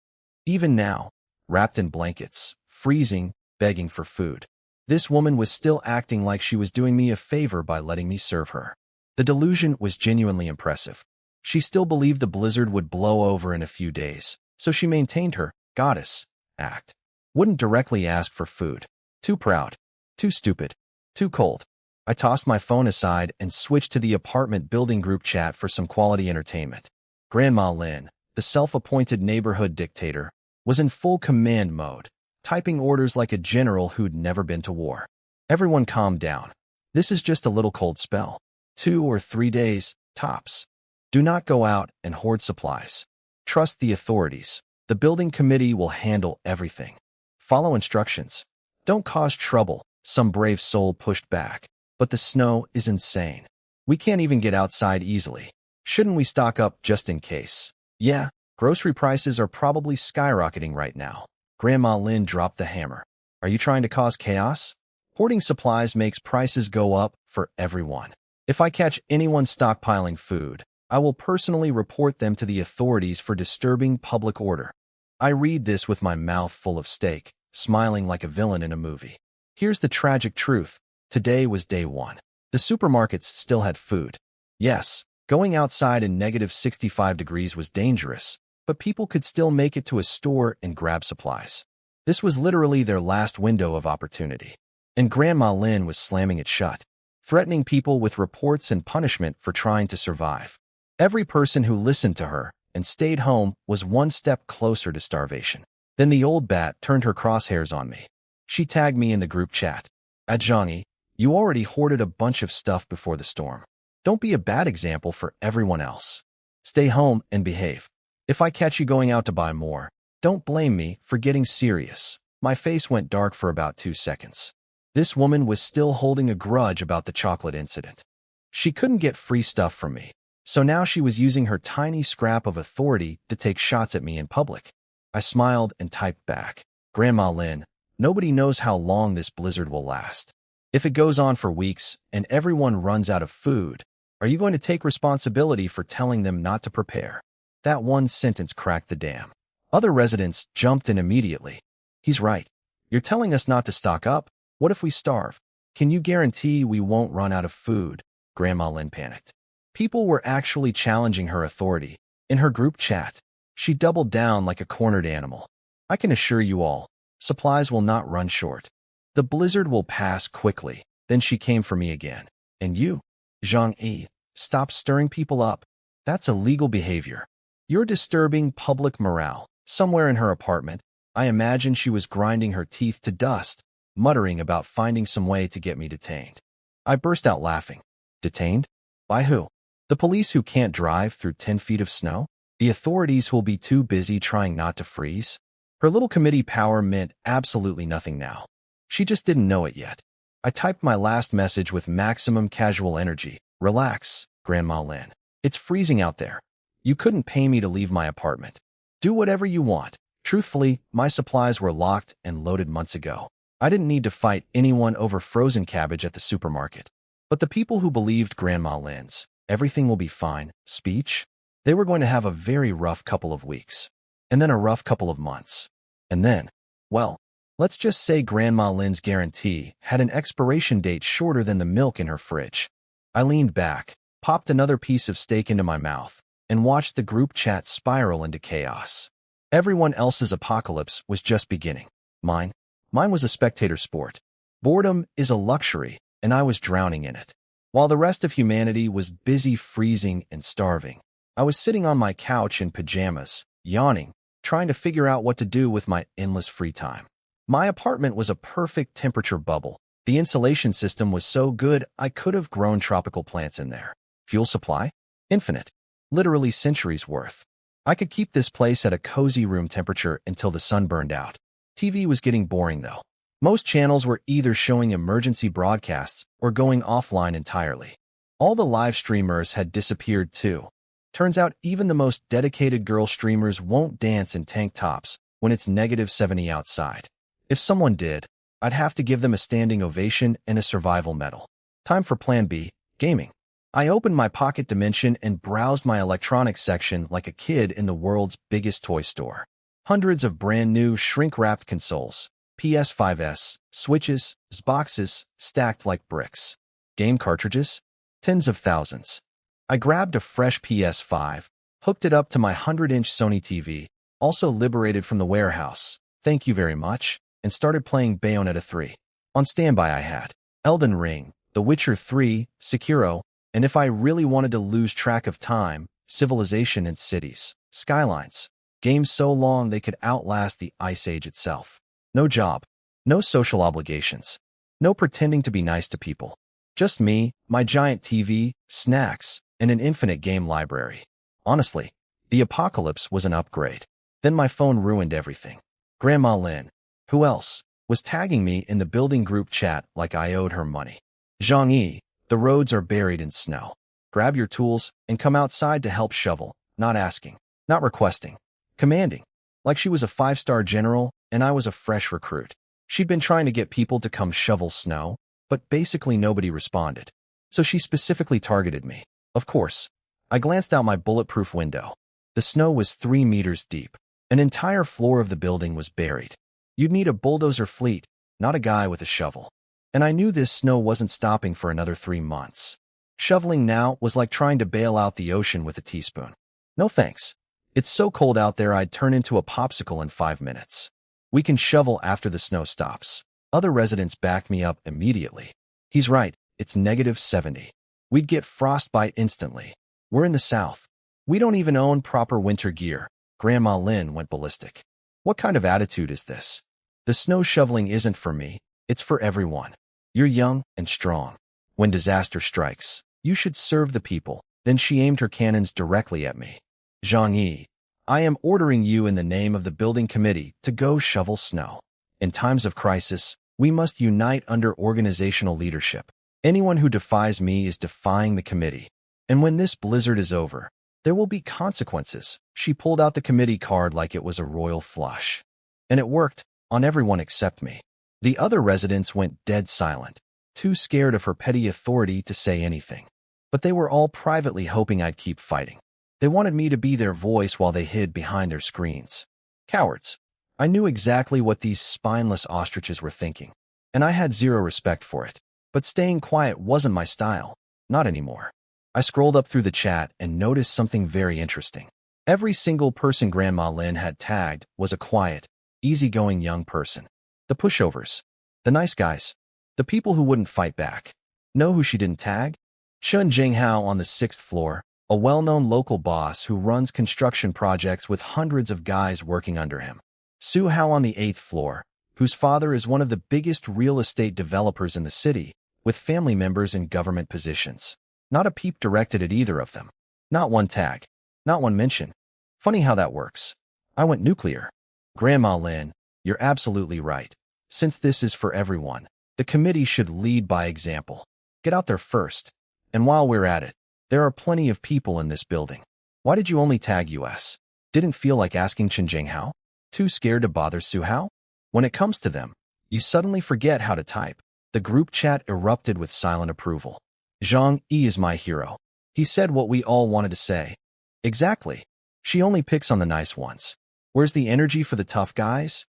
Even now, wrapped in blankets, freezing, begging for food, this woman was still acting like she was doing me a favor by letting me serve her. The delusion was genuinely impressive. She still believed the blizzard would blow over in a few days, so she maintained her goddess act. Wouldn't directly ask for food. Too proud. Too stupid. Too cold. I tossed my phone aside and switched to the apartment building group chat for some quality entertainment. Grandma Lin, the self-appointed neighborhood dictator, was in full command mode, typing orders like a general who'd never been to war. "Everyone calm down. This is just a little cold spell. 2 or 3 days, tops. Do not go out and hoard supplies. Trust the authorities. The building committee will handle everything. Follow instructions. Don't cause trouble," some brave soul pushed back. "But the snow is insane. We can't even get outside easily. Shouldn't we stock up just in case?" "Yeah, grocery prices are probably skyrocketing right now." Grandma Lin dropped the hammer. "Are you trying to cause chaos? Hoarding supplies makes prices go up for everyone. If I catch anyone stockpiling food, I will personally report them to the authorities for disturbing public order." I read this with my mouth full of steak, smiling like a villain in a movie. Here's the tragic truth. Today was day 1. The supermarkets still had food. Yes, going outside in negative 65 degrees was dangerous, but people could still make it to a store and grab supplies. This was literally their last window of opportunity. And Grandma Lin was slamming it shut, threatening people with reports and punishment for trying to survive. Every person who listened to her and stayed home was one step closer to starvation. Then the old bat turned her crosshairs on me. She tagged me in the group chat. "At Zhang Yi, you already hoarded a bunch of stuff before the storm. Don't be a bad example for everyone else. Stay home and behave. If I catch you going out to buy more, Don't blame me for getting serious. My face went dark for about 2 seconds. This woman was still holding a grudge about the chocolate incident. She couldn't get free stuff from me, so now she was using her tiny scrap of authority to take shots at me in public. I smiled and typed back, Grandma Lynn, nobody knows how long this blizzard will last. If it goes on for weeks and everyone runs out of food, are you going to take responsibility for telling them not to prepare? That one sentence cracked the dam. Other residents jumped in immediately. He's right. You're telling us not to stock up? What if we starve? Can you guarantee we won't run out of food? Grandma Lynn panicked. People were actually challenging her authority. In her group chat, she doubled down like a cornered animal. I can assure you all, supplies will not run short. The blizzard will pass quickly. Then she came for me again. And you, Zhang Yi, stop stirring people up. That's illegal behavior. You're disturbing public morale. Somewhere in her apartment, I imagine she was grinding her teeth to dust, muttering about finding some way to get me detained. I burst out laughing. Detained? By who? The police who can't drive through 10 feet of snow? The authorities who'll be too busy trying not to freeze? Her little committee power meant absolutely nothing now. She just didn't know it yet. I typed my last message with maximum casual energy. Relax, Grandma Lynn. It's freezing out there. You couldn't pay me to leave my apartment. Do whatever you want. Truthfully, my supplies were locked and loaded months ago. I didn't need to fight anyone over frozen cabbage at the supermarket. But the people who believed Grandma Lynn's "everything will be fine" speech, they were going to have a very rough couple of weeks. And then a rough couple of months. And then, well, let's just say Grandma Lynn's guarantee had an expiration date shorter than the milk in her fridge. I leaned back, popped another piece of steak into my mouth, and watched the group chat spiral into chaos. Everyone else's apocalypse was just beginning. Mine was a spectator sport. Boredom is a luxury, and I was drowning in it. While the rest of humanity was busy freezing and starving, I was sitting on my couch in pajamas, yawning, trying to figure out what to do with my endless free time. My apartment was a perfect temperature bubble. The insulation system was so good I could have grown tropical plants in there. Fuel supply? Infinite. Literally centuries worth. I could keep this place at a cozy room temperature until the sun burned out. TV was getting boring though. Most channels were either showing emergency broadcasts or going offline entirely. All the live streamers had disappeared too. Turns out even the most dedicated girl streamers won't dance in tank tops when it's -70 outside. If someone did, I'd have to give them a standing ovation and a survival medal. Time for Plan B, gaming. I opened my pocket dimension and browsed my electronics section like a kid in the world's biggest toy store. Hundreds of brand new shrink-wrapped consoles, PS5s, Switches, Xboxes, stacked like bricks. Game cartridges? Tens of thousands. I grabbed a fresh PS5, hooked it up to my 100-inch Sony TV, also liberated from the warehouse, thank you very much, and started playing Bayonetta 3. On standby I had Elden Ring, The Witcher 3, Sekiro, and if I really wanted to lose track of time, Civilization and Cities, Skylines. Games so long they could outlast the Ice Age itself. No job, no social obligations, no pretending to be nice to people. Just me, my giant TV, snacks, and an infinite game library. Honestly, the apocalypse was an upgrade. Then my phone ruined everything. Grandma Lynn, who else, was tagging me in the building group chat like I owed her money. Zhang Yi, the roads are buried in snow. Grab your tools and come outside to help shovel, not asking, not requesting, commanding. Like she was a 5-star general and I was a fresh recruit. She'd been trying to get people to come shovel snow, but basically nobody responded. So she specifically targeted me. Of course, I glanced out my bulletproof window. The snow was 3 meters deep. An entire floor of the building was buried. You'd need a bulldozer fleet, not a guy with a shovel. And I knew this snow wasn't stopping for another 3 months. Shoveling now was like trying to bail out the ocean with a teaspoon. No thanks. It's so cold out there I'd turn into a popsicle in 5 minutes. We can shovel after the snow stops. Other residents backed me up immediately. He's right, it's -70. We'd get frostbite instantly. We're in the South. We don't even own proper winter gear. Grandma Lynn went ballistic. What kind of attitude is this? The snow shoveling isn't for me, it's for everyone. You're young and strong. When disaster strikes, you should serve the people. Then she aimed her cannons directly at me. Zhang Yi, I am ordering you in the name of the building committee to go shovel snow. In times of crisis, we must unite under organizational leadership. Anyone who defies me is defying the committee. And when this blizzard is over, there will be consequences. She pulled out the committee card like it was a royal flush. And it worked, on everyone except me. The other residents went dead silent, too scared of her petty authority to say anything. But they were all privately hoping I'd keep fighting. They wanted me to be their voice while they hid behind their screens. Cowards. I knew exactly what these spineless ostriches were thinking, and I had zero respect for it. But staying quiet wasn't my style. Not anymore. I scrolled up through the chat and noticed something very interesting. Every single person Grandma Lin had tagged was a quiet, easygoing young person. The pushovers. The nice guys. The people who wouldn't fight back. Know who she didn't tag? Chun Jinghao on the 6th floor, a well-known local boss who runs construction projects with hundreds of guys working under him. Su Hao on the 8th floor, whose father is one of the biggest real estate developers in the city, with family members in government positions. Not a peep directed at either of them. Not one tag. Not one mention. Funny how that works. I went nuclear. Grandma Lin, you're absolutely right. Since this is for everyone, the committee should lead by example. Get out there first. And while we're at it, there are plenty of people in this building. Why did you only tag US? Didn't feel like asking Chen Jinghao? Too scared to bother Su Hao? When it comes to them, you suddenly forget how to type. The group chat erupted with silent approval. Zhang Yi is my hero. He said what we all wanted to say. Exactly. She only picks on the nice ones. Where's the energy for the tough guys?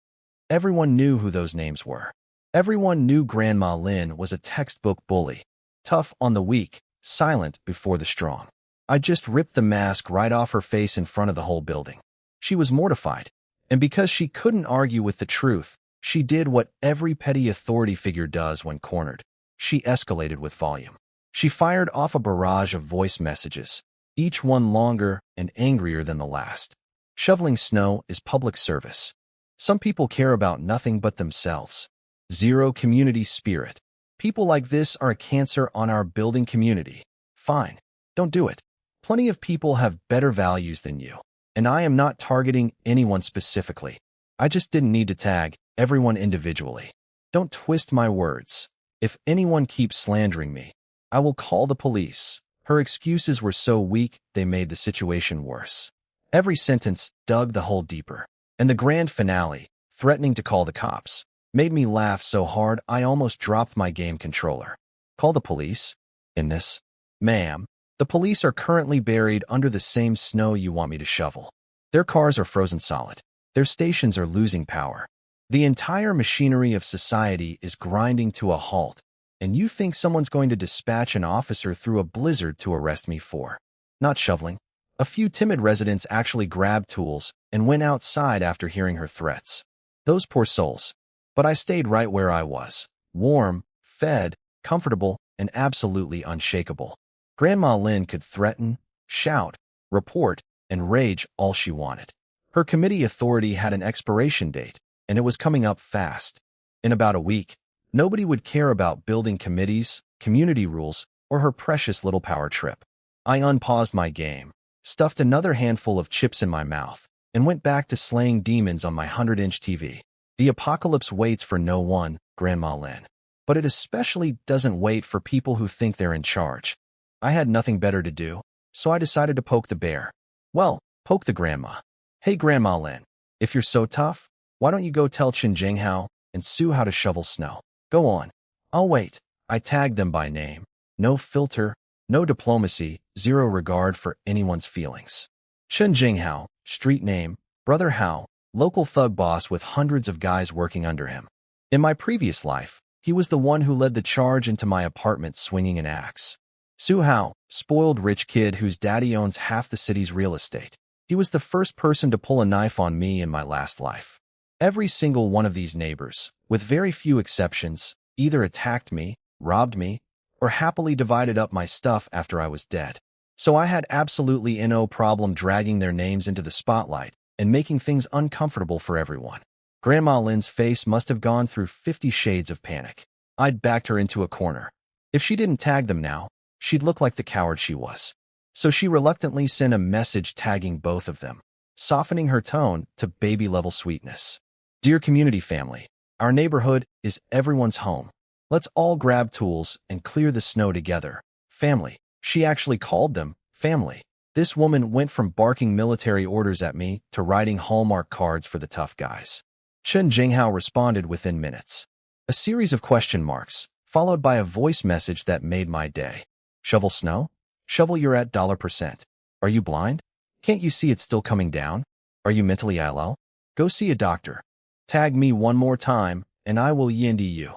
Everyone knew who those names were. Everyone knew Grandma Lin was a textbook bully. Tough on the weak, silent before the strong. I just ripped the mask right off her face in front of the whole building. She was mortified. And because she couldn't argue with the truth, she did what every petty authority figure does when cornered. She escalated with volume. She fired off a barrage of voice messages, each one longer and angrier than the last. Shoveling snow is public service. Some people care about nothing but themselves. Zero community spirit. People like this are a cancer on our building community. Fine, don't do it. Plenty of people have better values than you. And I am not targeting anyone specifically. I just didn't need to tag everyone individually. Don't twist my words. If anyone keeps slandering me, I will call the police. Her excuses were so weak, they made the situation worse. Every sentence dug the hole deeper. And the grand finale, threatening to call the cops, made me laugh so hard I almost dropped my game controller. Call the police? In this? Ma'am, the police are currently buried under the same snow you want me to shovel. Their cars are frozen solid. Their stations are losing power. The entire machinery of society is grinding to a halt, and you think someone's going to dispatch an officer through a blizzard to arrest me for? Not shoveling. A few timid residents actually grabbed tools and went outside after hearing her threats. Those poor souls. But I stayed right where I was. Warm, fed, comfortable, and absolutely unshakable. Grandma Lin could threaten, shout, report, and rage all she wanted. Her committee authority had an expiration date, and it was coming up fast. In about a week, nobody would care about building committees, community rules, or her precious little power trip. I unpaused my game, stuffed another handful of chips in my mouth, and went back to slaying demons on my 100-inch TV. The apocalypse waits for no one, Grandma Lin. But it especially doesn't wait for people who think they're in charge. I had nothing better to do, so I decided to poke the bear. Well, poke the grandma. Hey, Grandma Lin, if you're so tough, why don't you go tell Chen Jinghao and Su how to shovel snow? Go on. I'll wait. I tagged them by name. No filter, no diplomacy, zero regard for anyone's feelings. Chen Jinghao, street name, Brother Hao, local thug boss with hundreds of guys working under him. In my previous life, he was the one who led the charge into my apartment swinging an axe. Su Hao, spoiled rich kid whose daddy owns half the city's real estate. He was the first person to pull a knife on me in my last life. Every single one of these neighbors, with very few exceptions, either attacked me, robbed me, or happily divided up my stuff after I was dead. So I had absolutely no problem dragging their names into the spotlight and making things uncomfortable for everyone. Grandma Lin's face must have gone through 50 shades of panic. I'd backed her into a corner. If she didn't tag them now, she'd look like the coward she was. So she reluctantly sent a message tagging both of them. softening her tone to baby-level sweetness. Dear community family, our neighborhood is everyone's home. Let's all grab tools and clear the snow together. Family. She actually called them family. This woman went from barking military orders at me to writing Hallmark cards for the tough guys. Chen Jinghao responded within minutes. A series of question marks, followed by a voice message that made my day. Shovel snow? Shovel you're at $%. Are you blind? Can't you see it's still coming down? Are you mentally ill? Go see a doctor. Tag me one more time, and I will yindi you.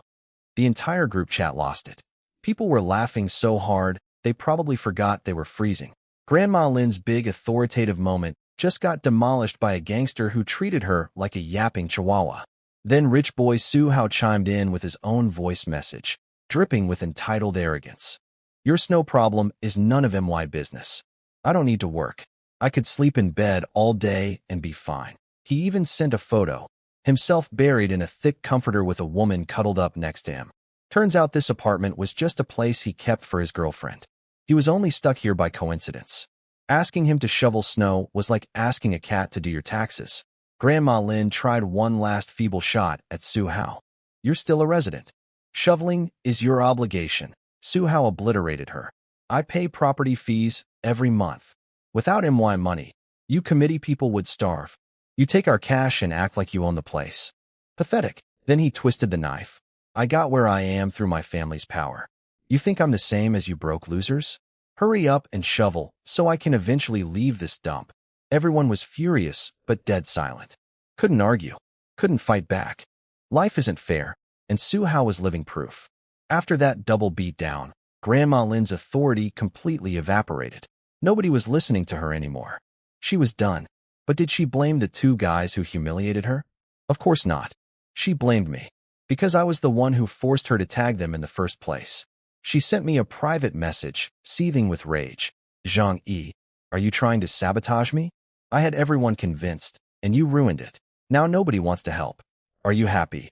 The entire group chat lost it. People were laughing so hard, they probably forgot they were freezing. Grandma Lin's big authoritative moment just got demolished by a gangster who treated her like a yapping chihuahua. Then rich boy Su Hao chimed in with his own voice message, dripping with entitled arrogance. Your snow problem is none of my business. I don't need to work. I could sleep in bed all day and be fine. He even sent a photo, himself buried in a thick comforter with a woman cuddled up next to him. Turns out this apartment was just a place he kept for his girlfriend. He was only stuck here by coincidence. Asking him to shovel snow was like asking a cat to do your taxes. Grandma Lin tried one last feeble shot at Su Hao. You're still a resident. Shoveling is your obligation. Su Hao obliterated her. I pay property fees every month. Without my money, you committee people would starve. You take our cash and act like you own the place. Pathetic. Then he twisted the knife. I got where I am through my family's power. You think I'm the same as you broke losers? Hurry up and shovel so I can eventually leave this dump. Everyone was furious, but dead silent. Couldn't argue. Couldn't fight back. Life isn't fair, and Su Hao was living proof. After that double beatdown, Grandma Lin's authority completely evaporated. Nobody was listening to her anymore. She was done. But did she blame the two guys who humiliated her? Of course not. She blamed me, because I was the one who forced her to tag them in the first place. She sent me a private message, seething with rage. Zhang Yi, are you trying to sabotage me? I had everyone convinced, and you ruined it. Now nobody wants to help. Are you happy?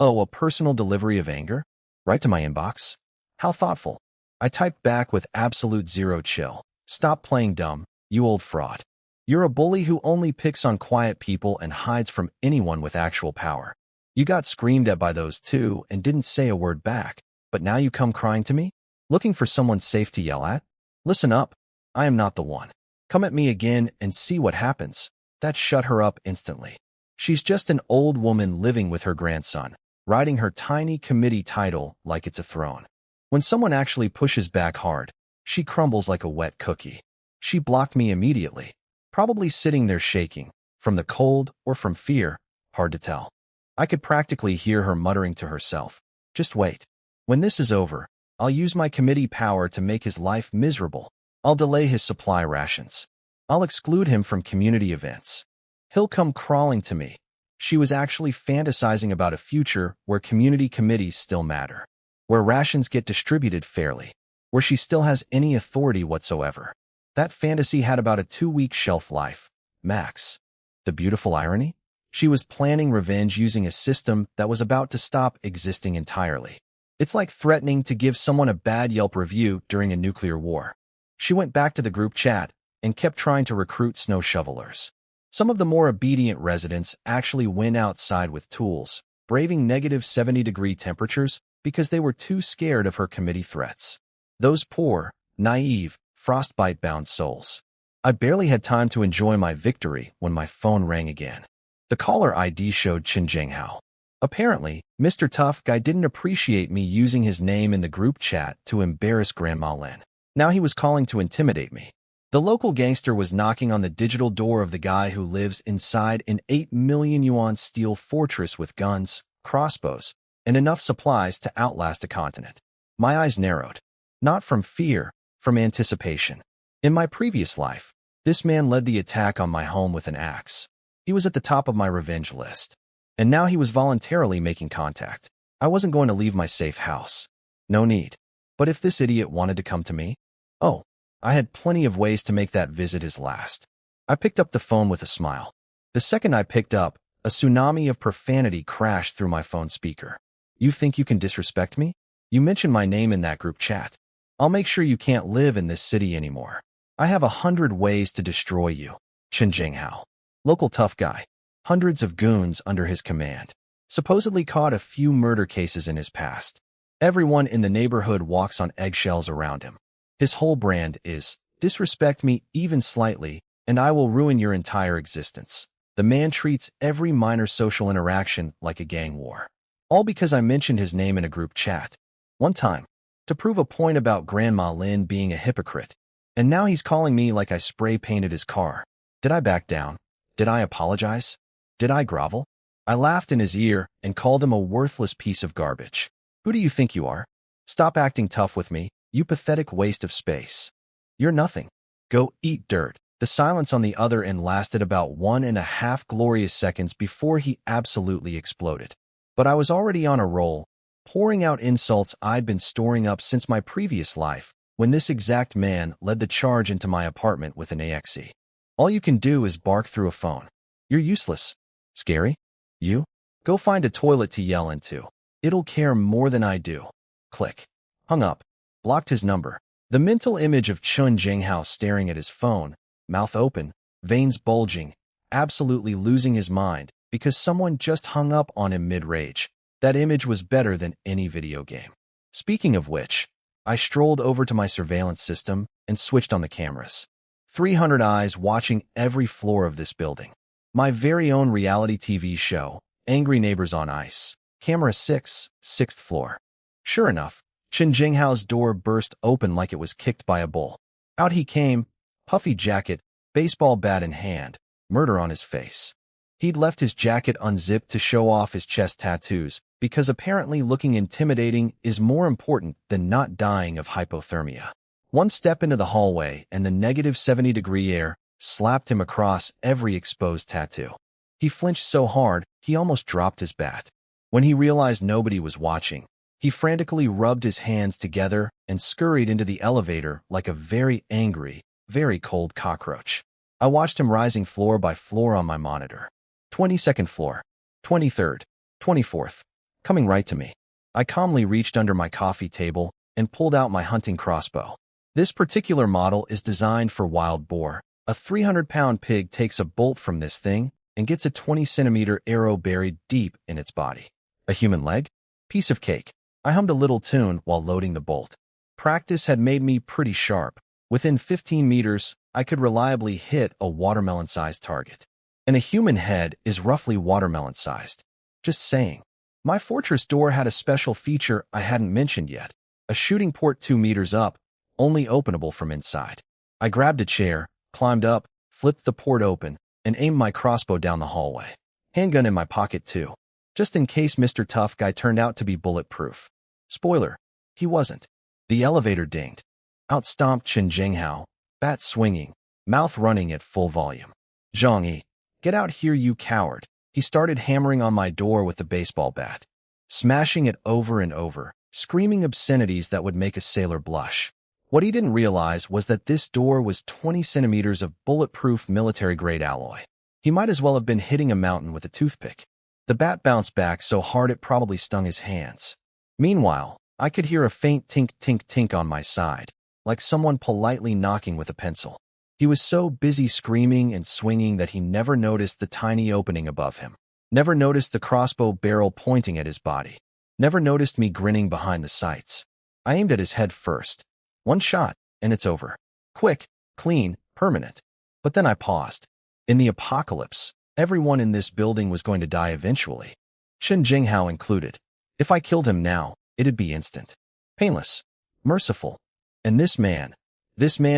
Oh, a personal delivery of anger? Right to my inbox? How thoughtful. I typed back with absolute zero chill. Stop playing dumb, you old fraud. You're a bully who only picks on quiet people and hides from anyone with actual power. You got screamed at by those two and didn't say a word back, but now you come crying to me? Looking for someone safe to yell at? Listen up. I am not the one. Come at me again and see what happens. That shut her up instantly. She's just an old woman living with her grandson, riding her tiny committee title like it's a throne. When someone actually pushes back hard, she crumbles like a wet cookie. She blocked me immediately, probably sitting there shaking, from the cold or from fear, hard to tell. I could practically hear her muttering to herself, just wait. When this is over, I'll use my committee power to make his life miserable. I'll delay his supply rations. I'll exclude him from community events. He'll come crawling to me. She was actually fantasizing about a future where community committees still matter, where rations get distributed fairly, where she still has any authority whatsoever. That fantasy had about a 2-week shelf life, max. The beautiful irony? She was planning revenge using a system that was about to stop existing entirely. It's like threatening to give someone a bad Yelp review during a nuclear war. She went back to the group chat and kept trying to recruit snow shovelers. Some of the more obedient residents actually went outside with tools, braving negative 70-degree temperatures because they were too scared of her committee threats. Those poor, naive, frostbite-bound souls. I barely had time to enjoy my victory when my phone rang again. The caller ID showed Chen Jinghao. Apparently, Mr. Tough Guy didn't appreciate me using his name in the group chat to embarrass Grandma Lin. Now he was calling to intimidate me. The local gangster was knocking on the digital door of the guy who lives inside an 8 million yuan steel fortress with guns, crossbows, and enough supplies to outlast a continent. My eyes narrowed. Not from fear, from anticipation. In my previous life, this man led the attack on my home with an axe. He was at the top of my revenge list. And now he was voluntarily making contact. I wasn't going to leave my safe house. No need. But if this idiot wanted to come to me? Oh, I had plenty of ways to make that visit his last. I picked up the phone with a smile. The second I picked up, a tsunami of profanity crashed through my phone speaker. You think you can disrespect me? You mentioned my name in that group chat. I'll make sure you can't live in this city anymore. I have 100 ways to destroy you. Chen Jinghao. Local tough guy. Hundreds of goons under his command. Supposedly caught a few murder cases in his past. Everyone in the neighborhood walks on eggshells around him. His whole brand is, disrespect me even slightly, and I will ruin your entire existence. The man treats every minor social interaction like a gang war. All because I mentioned his name in a group chat. One time. To prove a point about Grandma Lynn being a hypocrite. And now he's calling me like I spray-painted his car. Did I back down? Did I apologize? Did I grovel? I laughed in his ear and called him a worthless piece of garbage. Who do you think you are? Stop acting tough with me, you pathetic waste of space. You're nothing. Go eat dirt. The silence on the other end lasted about 1.5 glorious seconds before he absolutely exploded. But I was already on a roll, pouring out insults I'd been storing up since my previous life, when this exact man led the charge into my apartment with an AXE. All you can do is bark through a phone. You're useless. Scary? You? Go find a toilet to yell into. It'll care more than I do. Click. Hung up. Blocked his number. The mental image of Chun Jinghao staring at his phone, mouth open, veins bulging, absolutely losing his mind because someone just hung up on him mid-rage. That image was better than any video game. Speaking of which, I strolled over to my surveillance system and switched on the cameras. 300 eyes watching every floor of this building. My very own reality TV show, Angry Neighbors on Ice. Camera 6, 6th floor. Sure enough, Chen Jinghao's door burst open like it was kicked by a bull. Out he came, puffy jacket, baseball bat in hand, murder on his face. He'd left his jacket unzipped to show off his chest tattoos, because apparently looking intimidating is more important than not dying of hypothermia. One step into the hallway and the -70-degree air slapped him across every exposed tattoo. He flinched so hard, he almost dropped his bat. When he realized nobody was watching, he frantically rubbed his hands together and scurried into the elevator like a very angry, very cold cockroach. I watched him rising floor by floor on my monitor. 22nd floor, 23rd, 24th, coming right to me. I calmly reached under my coffee table and pulled out my hunting crossbow. This particular model is designed for wild boar. A 300-pound pig takes a bolt from this thing and gets a 20-centimeter arrow buried deep in its body. A human leg? Piece of cake. I hummed a little tune while loading the bolt. Practice had made me pretty sharp. Within 15 meters, I could reliably hit a watermelon-sized target. And a human head is roughly watermelon-sized. Just saying. My fortress door had a special feature I hadn't mentioned yet. A shooting port 2 meters up, only openable from inside. I grabbed a chair, climbed up, flipped the port open, and aimed my crossbow down the hallway. Handgun in my pocket too, just in case Mr. Tough Guy turned out to be bulletproof. Spoiler, he wasn't. The elevator dinged. Out stomped Chen Jinghao, bat swinging, mouth running at full volume. Zhang Yi, get out here, you coward. He started hammering on my door with the baseball bat, smashing it over and over, screaming obscenities that would make a sailor blush. What he didn't realize was that this door was 20 centimeters of bulletproof military-grade alloy. He might as well have been hitting a mountain with a toothpick. The bat bounced back so hard it probably stung his hands. Meanwhile, I could hear a faint tink-tink-tink on my side, like someone politely knocking with a pencil. He was so busy screaming and swinging that he never noticed the tiny opening above him, never noticed the crossbow barrel pointing at his body, never noticed me grinning behind the sights. I aimed at his head first. One shot, and it's over. Quick, clean, permanent. But then I paused. In the apocalypse, everyone in this building was going to die eventually. Chen Jinghao included. If I killed him now, it'd be instant. Painless. Merciful. And this man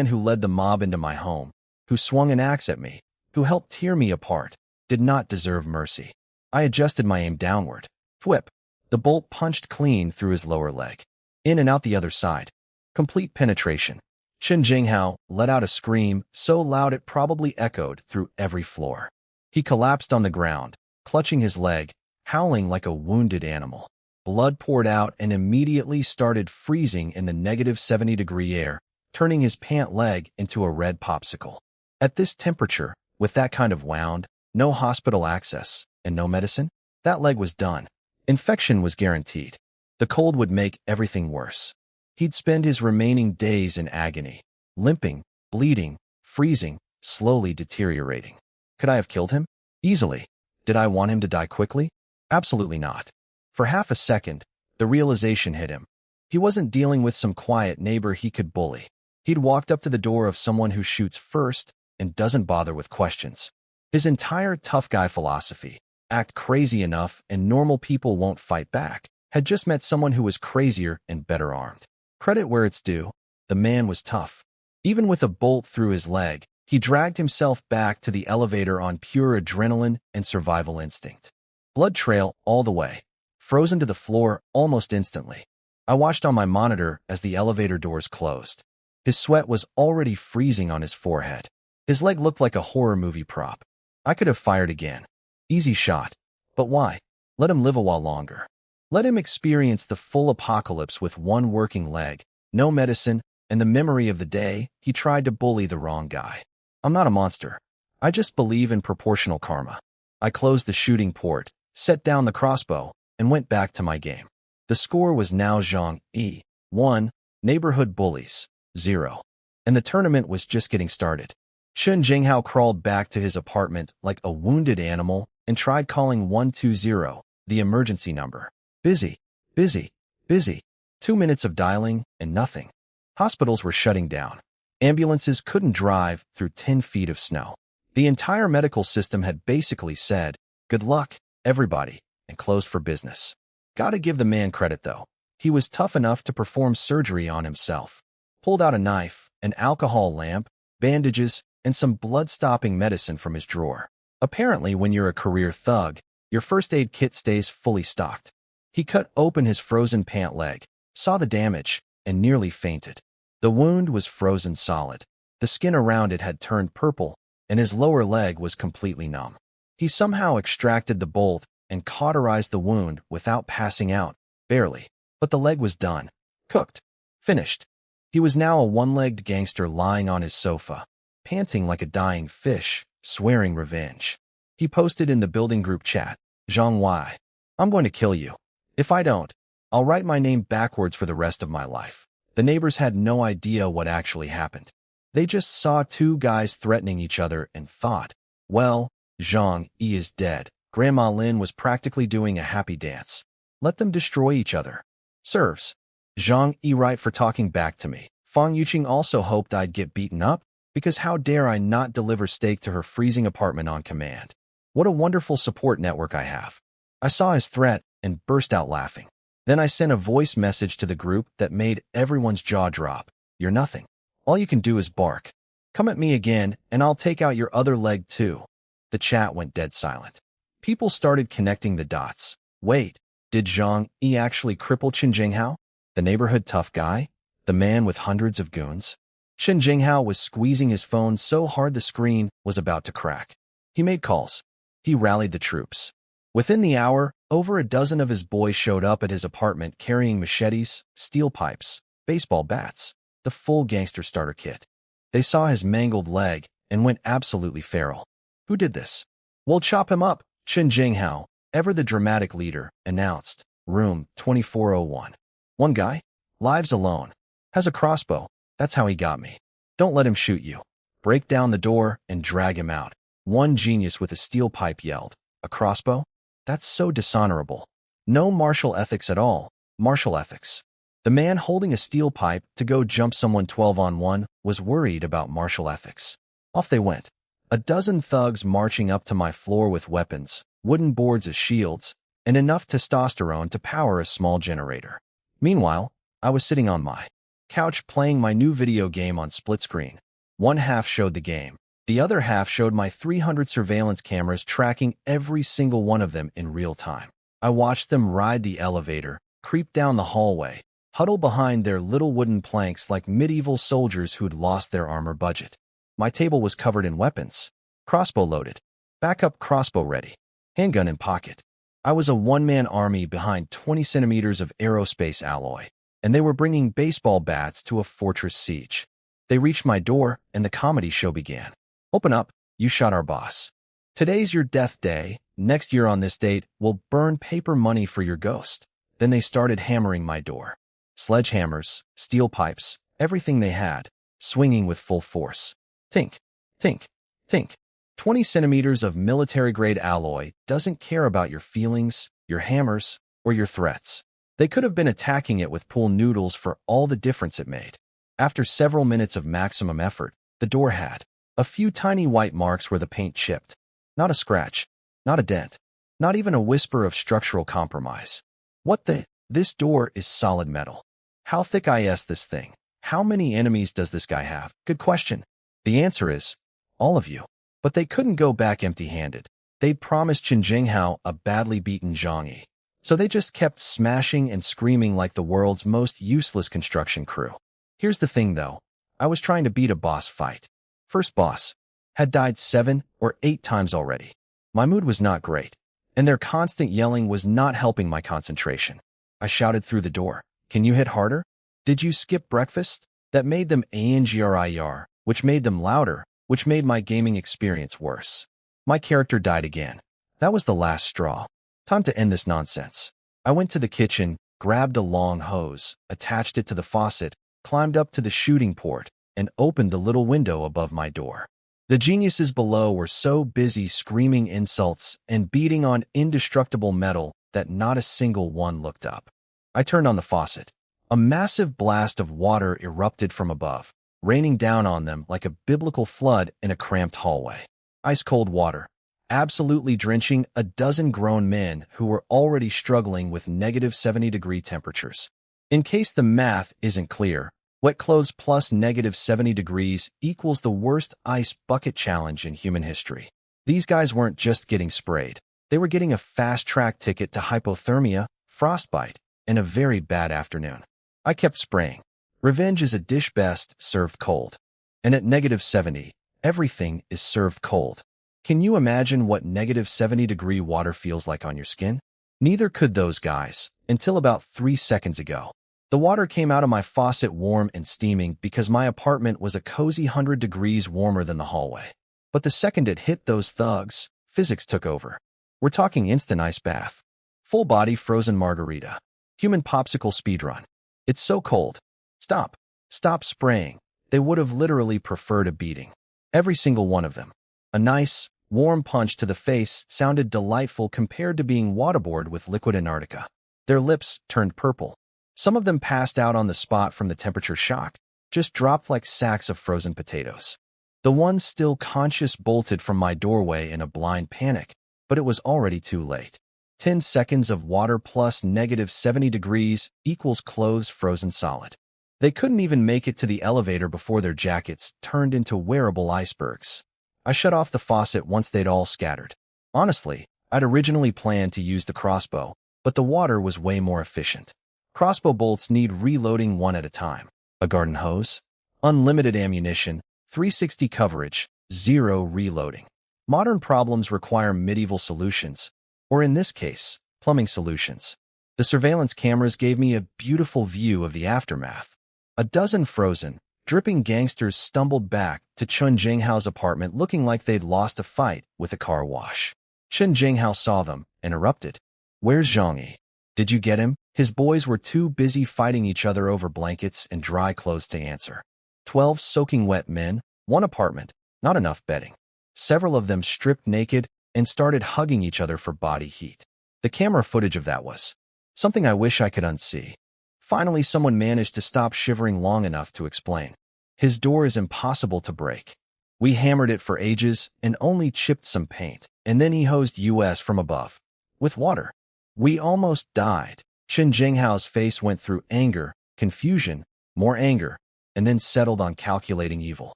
who led the mob into my home, who swung an axe at me, who helped tear me apart, did not deserve mercy. I adjusted my aim downward. Thwip. The bolt punched clean through his lower leg. In and out the other side. Complete penetration. Chen Jinghao let out a scream so loud it probably echoed through every floor. He collapsed on the ground, clutching his leg, howling like a wounded animal. Blood poured out and immediately started freezing in the -70-degree air, turning his pant leg into a red popsicle. At this temperature, with that kind of wound, no hospital access, and no medicine, that leg was done. Infection was guaranteed. The cold would make everything worse. He'd spend his remaining days in agony, limping, bleeding, freezing, slowly deteriorating. Could I have killed him? Easily. Did I want him to die quickly? Absolutely not. For half a second, the realization hit him. He wasn't dealing with some quiet neighbor he could bully. He'd walked up to the door of someone who shoots first and doesn't bother with questions. His entire tough guy philosophy, act crazy enough and normal people won't fight back, had just met someone who was crazier and better armed. Credit where it's due, the man was tough. Even with a bolt through his leg, he dragged himself back to the elevator on pure adrenaline and survival instinct. Blood trail all the way, frozen to the floor almost instantly. I watched on my monitor as the elevator doors closed. His sweat was already freezing on his forehead. His leg looked like a horror movie prop. I could have fired again. Easy shot. But why? Let him live a while longer. Let him experience the full apocalypse with one working leg, no medicine, and the memory of the day he tried to bully the wrong guy. I'm not a monster. I just believe in proportional karma. I closed the shooting port, set down the crossbow, and went back to my game. The score was now Zhang Yi 1, Neighborhood Bullies 0. And the tournament was just getting started. Chen Jinghao crawled back to his apartment like a wounded animal and tried calling 120, the emergency number. Busy, busy, busy. 2 minutes of dialing and nothing. Hospitals were shutting down. Ambulances couldn't drive through 10 feet of snow. The entire medical system had basically said, good luck, everybody, and closed for business. Gotta give the man credit though. He was tough enough to perform surgery on himself. Pulled out a knife, an alcohol lamp, bandages, and some blood-stopping medicine from his drawer. Apparently, when you're a career thug, your first aid kit stays fully stocked. He cut open his frozen pant leg, saw the damage, and nearly fainted. The wound was frozen solid. The skin around it had turned purple, and his lower leg was completely numb. He somehow extracted the bolt and cauterized the wound without passing out, barely. But the leg was done. Cooked. Finished. He was now a one-legged gangster lying on his sofa, panting like a dying fish, swearing revenge. He posted in the building group chat, Zhang Wei, I'm going to kill you. If I don't, I'll write my name backwards for the rest of my life. The neighbors had no idea what actually happened. They just saw two guys threatening each other and thought, well, Zhang Yi is dead. Grandma Lin was practically doing a happy dance. Let them destroy each other. Serves. Zhang Yi right for talking back to me. Fang Yuqing also hoped I'd get beaten up, because how dare I not deliver steak to her freezing apartment on command. What a wonderful support network I have. I saw his threat and burst out laughing. Then I sent a voice message to the group that made everyone's jaw drop. You're nothing. All you can do is bark. Come at me again, and I'll take out your other leg too. The chat went dead silent. People started connecting the dots. Wait, did Zhang Yi actually cripple Chen Jinghao? The neighborhood tough guy? The man with hundreds of goons? Chen Jinghao was squeezing his phone so hard the screen was about to crack. He made calls. He rallied the troops. Within the hour, over a dozen of his boys showed up at his apartment carrying machetes, steel pipes, baseball bats, the full gangster starter kit. They saw his mangled leg and went absolutely feral. Who did this? We'll chop him up, Chen Jinghao, ever the dramatic leader, announced. Room 2401. One guy? Lives alone. Has a crossbow. That's how he got me. Don't let him shoot you. Break down the door and drag him out. One genius with a steel pipe yelled. A crossbow? That's so dishonorable. No martial ethics at all. Martial ethics. The man holding a steel pipe to go jump someone 12-on-1 was worried about martial ethics. Off they went. A dozen thugs marching up to my floor with weapons, wooden boards as shields, and enough testosterone to power a small generator. Meanwhile, I was sitting on my couch playing my new video game on split screen. One half showed the game. The other half showed my 300 surveillance cameras tracking every single one of them in real time. I watched them ride the elevator, creep down the hallway, huddle behind their little wooden planks like medieval soldiers who'd lost their armor budget. My table was covered in weapons. Crossbow loaded. Backup crossbow ready. Handgun in pocket. I was a one-man army behind 20 centimeters of aerospace alloy, and they were bringing baseball bats to a fortress siege. They reached my door, and the comedy show began. Open up, you shot our boss. Today's your death day. Next year on this date, we'll burn paper money for your ghost. Then they started hammering my door. Sledgehammers, steel pipes, everything they had, swinging with full force. Tink, tink, tink. 20 centimeters of military-grade alloy doesn't care about your feelings, your hammers, or your threats. They could have been attacking it with pool noodles for all the difference it made. After several minutes of maximum effort, the door had a few tiny white marks where the paint chipped. Not a scratch, not a dent, not even a whisper of structural compromise. What the? This door is solid metal. How thick is this thing? How many enemies does this guy have? Good question. The answer is, all of you. But they couldn't go back empty-handed. They'd promised Chen Jinghao a badly beaten Zhang Yi. So they just kept smashing and screaming like the world's most useless construction crew. Here's the thing, though. I was trying to beat a boss fight. First boss had died 7 or 8 times already. My mood was not great, and their constant yelling was not helping my concentration. I shouted through the door, "Can you hit harder? Did you skip breakfast?" That made them angrier, which made them louder, which made my gaming experience worse. My character died again. That was the last straw. Time to end this nonsense. I went to the kitchen, grabbed a long hose, attached it to the faucet, climbed up to the shooting port, and opened the little window above my door. The geniuses below were so busy screaming insults and beating on indestructible metal that not a single one looked up. I turned on the faucet. A massive blast of water erupted from above, raining down on them like a biblical flood in a cramped hallway. Ice-cold water, absolutely drenching a dozen grown men who were already struggling with negative 70-degree temperatures. In case the math isn't clear, wet clothes plus negative 70 degrees equals the worst ice bucket challenge in human history. These guys weren't just getting sprayed. They were getting a fast-track ticket to hypothermia, frostbite, and a very bad afternoon. I kept spraying. Revenge is a dish best served cold. And at negative 70, everything is served cold. Can you imagine what negative 70-degree water feels like on your skin? Neither could those guys, until about 3 seconds ago. The water came out of my faucet warm and steaming because my apartment was a cozy 100 degrees warmer than the hallway. But the second it hit those thugs, physics took over. We're talking instant ice bath. Full body frozen margarita. Human popsicle speedrun. It's so cold. Stop. Stop spraying. They would have literally preferred a beating. Every single one of them. A nice, warm punch to the face sounded delightful compared to being waterboarded with liquid Antarctica. Their lips turned purple. Some of them passed out on the spot from the temperature shock, just dropped like sacks of frozen potatoes. The ones still conscious bolted from my doorway in a blind panic, but it was already too late. 10 seconds of water plus negative 70 degrees equals clothes frozen solid. They couldn't even make it to the elevator before their jackets turned into wearable icebergs. I shut off the faucet once they'd all scattered. Honestly, I'd originally planned to use the crossbow, but the water was way more efficient. Crossbow bolts need reloading one at a time. A garden hose? Unlimited ammunition, 360 coverage, 0 reloading. Modern problems require medieval solutions, or in this case, plumbing solutions. The surveillance cameras gave me a beautiful view of the aftermath. A dozen frozen, dripping gangsters stumbled back to Chen Jinghao's apartment looking like they'd lost a fight with a car wash. Chen Jinghao saw them and erupted. "Where's Zhang Yi? Did you get him?" His boys were too busy fighting each other over blankets and dry clothes to answer. 12 soaking wet men, one apartment, not enough bedding. Several of them stripped naked and started hugging each other for body heat. The camera footage of that was something I wish I could unsee. Finally, someone managed to stop shivering long enough to explain. His door is impossible to break. We hammered it for ages and only chipped some paint, and then he hosed us from above. With water. We almost died. Chen Jinghao's face went through anger, confusion, more anger, and then settled on calculating evil.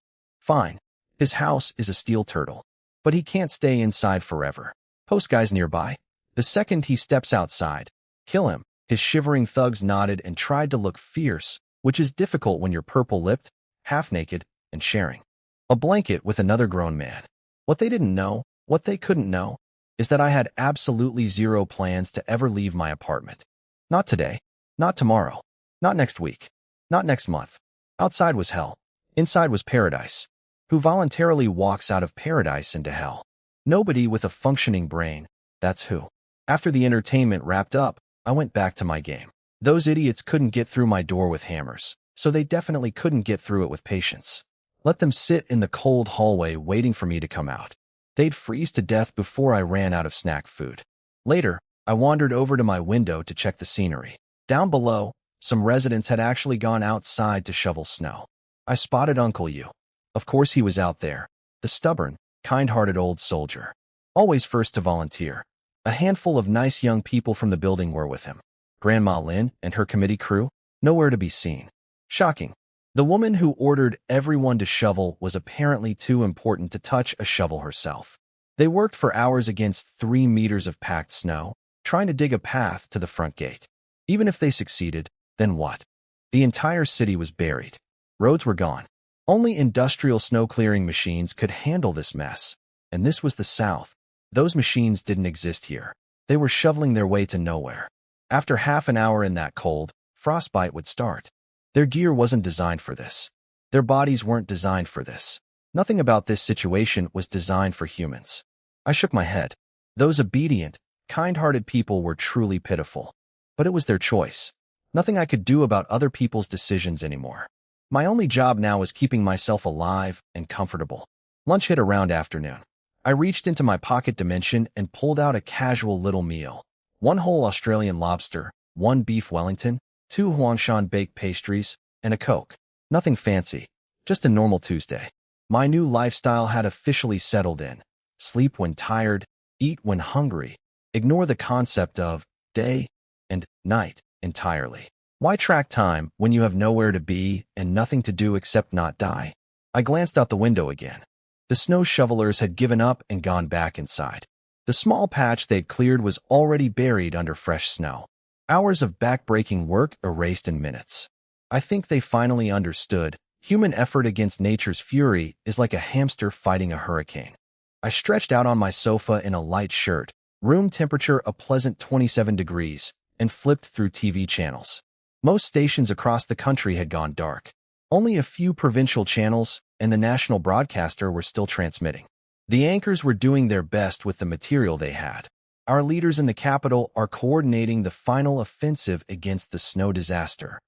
Fine. His house is a steel turtle. But he can't stay inside forever. Post guys nearby. The second he steps outside, kill him. His shivering thugs nodded and tried to look fierce, which is difficult when you're purple-lipped, half-naked, and sharing a blanket with another grown man. What they didn't know, what they couldn't know, is that I had absolutely 0 plans to ever leave my apartment. Not today, not tomorrow, not next week, not next month. Outside was hell. Inside was paradise. Who voluntarily walks out of paradise into hell? Nobody with a functioning brain, that's who. After the entertainment wrapped up, I went back to my game. Those idiots couldn't get through my door with hammers, so they definitely couldn't get through it with patience. Let them sit in the cold hallway waiting for me to come out. They'd freeze to death before I ran out of snack food. Later, I wandered over to my window to check the scenery. Down below, some residents had actually gone outside to shovel snow. I spotted Uncle Yu. Of course he was out there, the stubborn, kind-hearted old soldier. Always first to volunteer. A handful of nice young people from the building were with him. Grandma Lin and her committee crew, nowhere to be seen. Shocking. The woman who ordered everyone to shovel was apparently too important to touch a shovel herself. They worked for hours against 3 meters of packed snow, trying to dig a path to the front gate. Even if they succeeded, then what? The entire city was buried. Roads were gone. Only industrial snow-clearing machines could handle this mess. And this was the South. Those machines didn't exist here. They were shoveling their way to nowhere. After half an hour in that cold, frostbite would start. Their gear wasn't designed for this. Their bodies weren't designed for this. Nothing about this situation was designed for humans. I shook my head. Those obedient, kind-hearted people were truly pitiful. But it was their choice. Nothing I could do about other people's decisions anymore. My only job now was keeping myself alive and comfortable. Lunch hit around afternoon. I reached into my pocket dimension and pulled out a casual little meal. 1 whole Australian lobster, 1 beef Wellington, 2 Huangshan baked pastries, and a Coke. Nothing fancy, just a normal Tuesday. My new lifestyle had officially settled in. Sleep when tired, eat when hungry. Ignore the concept of day and night entirely. Why track time when you have nowhere to be and nothing to do except not die? I glanced out the window again. The snow shovelers had given up and gone back inside. The small patch they'd cleared was already buried under fresh snow. Hours of back-breaking work erased in minutes. I think they finally understood. Human effort against nature's fury is like a hamster fighting a hurricane. I stretched out on my sofa in a light shirt, room temperature a pleasant 27 degrees, and flipped through TV channels. Most stations across the country had gone dark. Only a few provincial channels and the national broadcaster were still transmitting. The anchors were doing their best with the material they had. Our leaders in the capital are coordinating the final offensive against the snow disaster.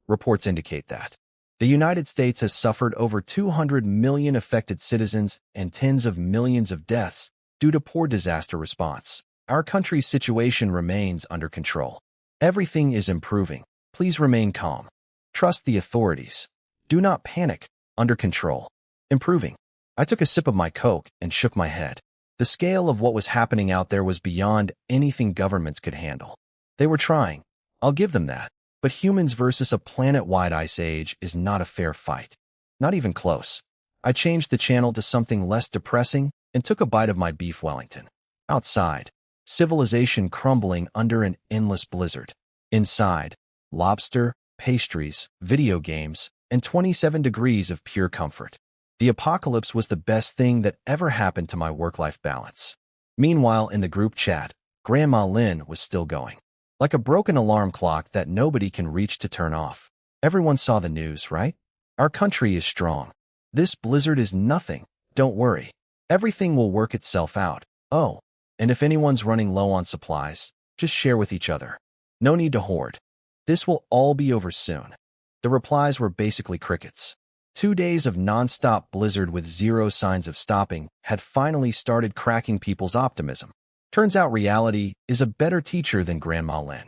Reports indicate that. The United States has suffered over 200 million affected citizens and tens of millions of deaths due to poor disaster response. Our country's situation remains under control. Everything is improving. Please remain calm. Trust the authorities. Do not panic. Under control. Improving. I took a sip of my Coke and shook my head. The scale of what was happening out there was beyond anything governments could handle. They were trying. I'll give them that. But humans versus a planet-wide ice age is not a fair fight. Not even close. I changed the channel to something less depressing and took a bite of my beef Wellington. Outside, civilization crumbling under an endless blizzard. Inside, lobster, pastries, video games, and 27 degrees of pure comfort. The apocalypse was the best thing that ever happened to my work-life balance. Meanwhile, in the group chat, Grandma Lin was still going. Like a broken alarm clock that nobody can reach to turn off. Everyone saw the news, right? Our country is strong. This blizzard is nothing. Don't worry. Everything will work itself out. Oh, and if anyone's running low on supplies, just share with each other. No need to hoard. This will all be over soon. The replies were basically crickets. 2 days of non-stop blizzard with zero signs of stopping had finally started cracking people's optimism. Turns out reality is a better teacher than Grandma Lin.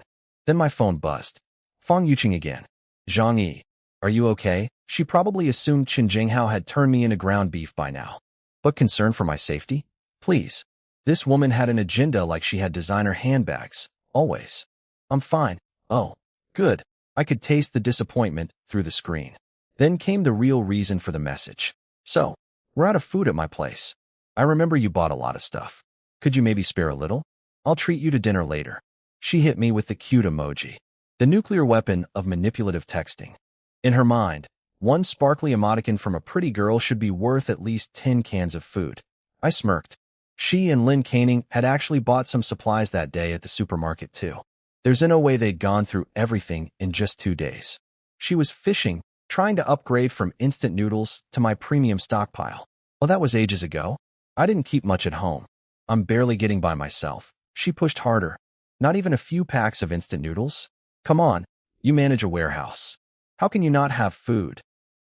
Then my phone buzzed. Fong Yuqing again. Zhang Yi, are you okay? She probably assumed Qin Jinghao had turned me into ground beef by now. But concern for my safety? Please. This woman had an agenda like she had designer handbags. Always. I'm fine. Oh, good. I could taste the disappointment through the screen. Then came the real reason for the message. So, we're out of food at my place. I remember you bought a lot of stuff. Could you maybe spare a little? I'll treat you to dinner later. She hit me with the cute emoji. The nuclear weapon of manipulative texting. In her mind, one sparkly emoticon from a pretty girl should be worth at least 10 cans of food. I smirked. She and Lin Canning had actually bought some supplies that day at the supermarket too. There's no way they'd gone through everything in just 2 days. She was fishing, trying to upgrade from instant noodles to my premium stockpile. Well, that was ages ago. I didn't keep much at home. I'm barely getting by myself. She pushed harder. Not even a few packs of instant noodles? Come on, you manage a warehouse. How can you not have food?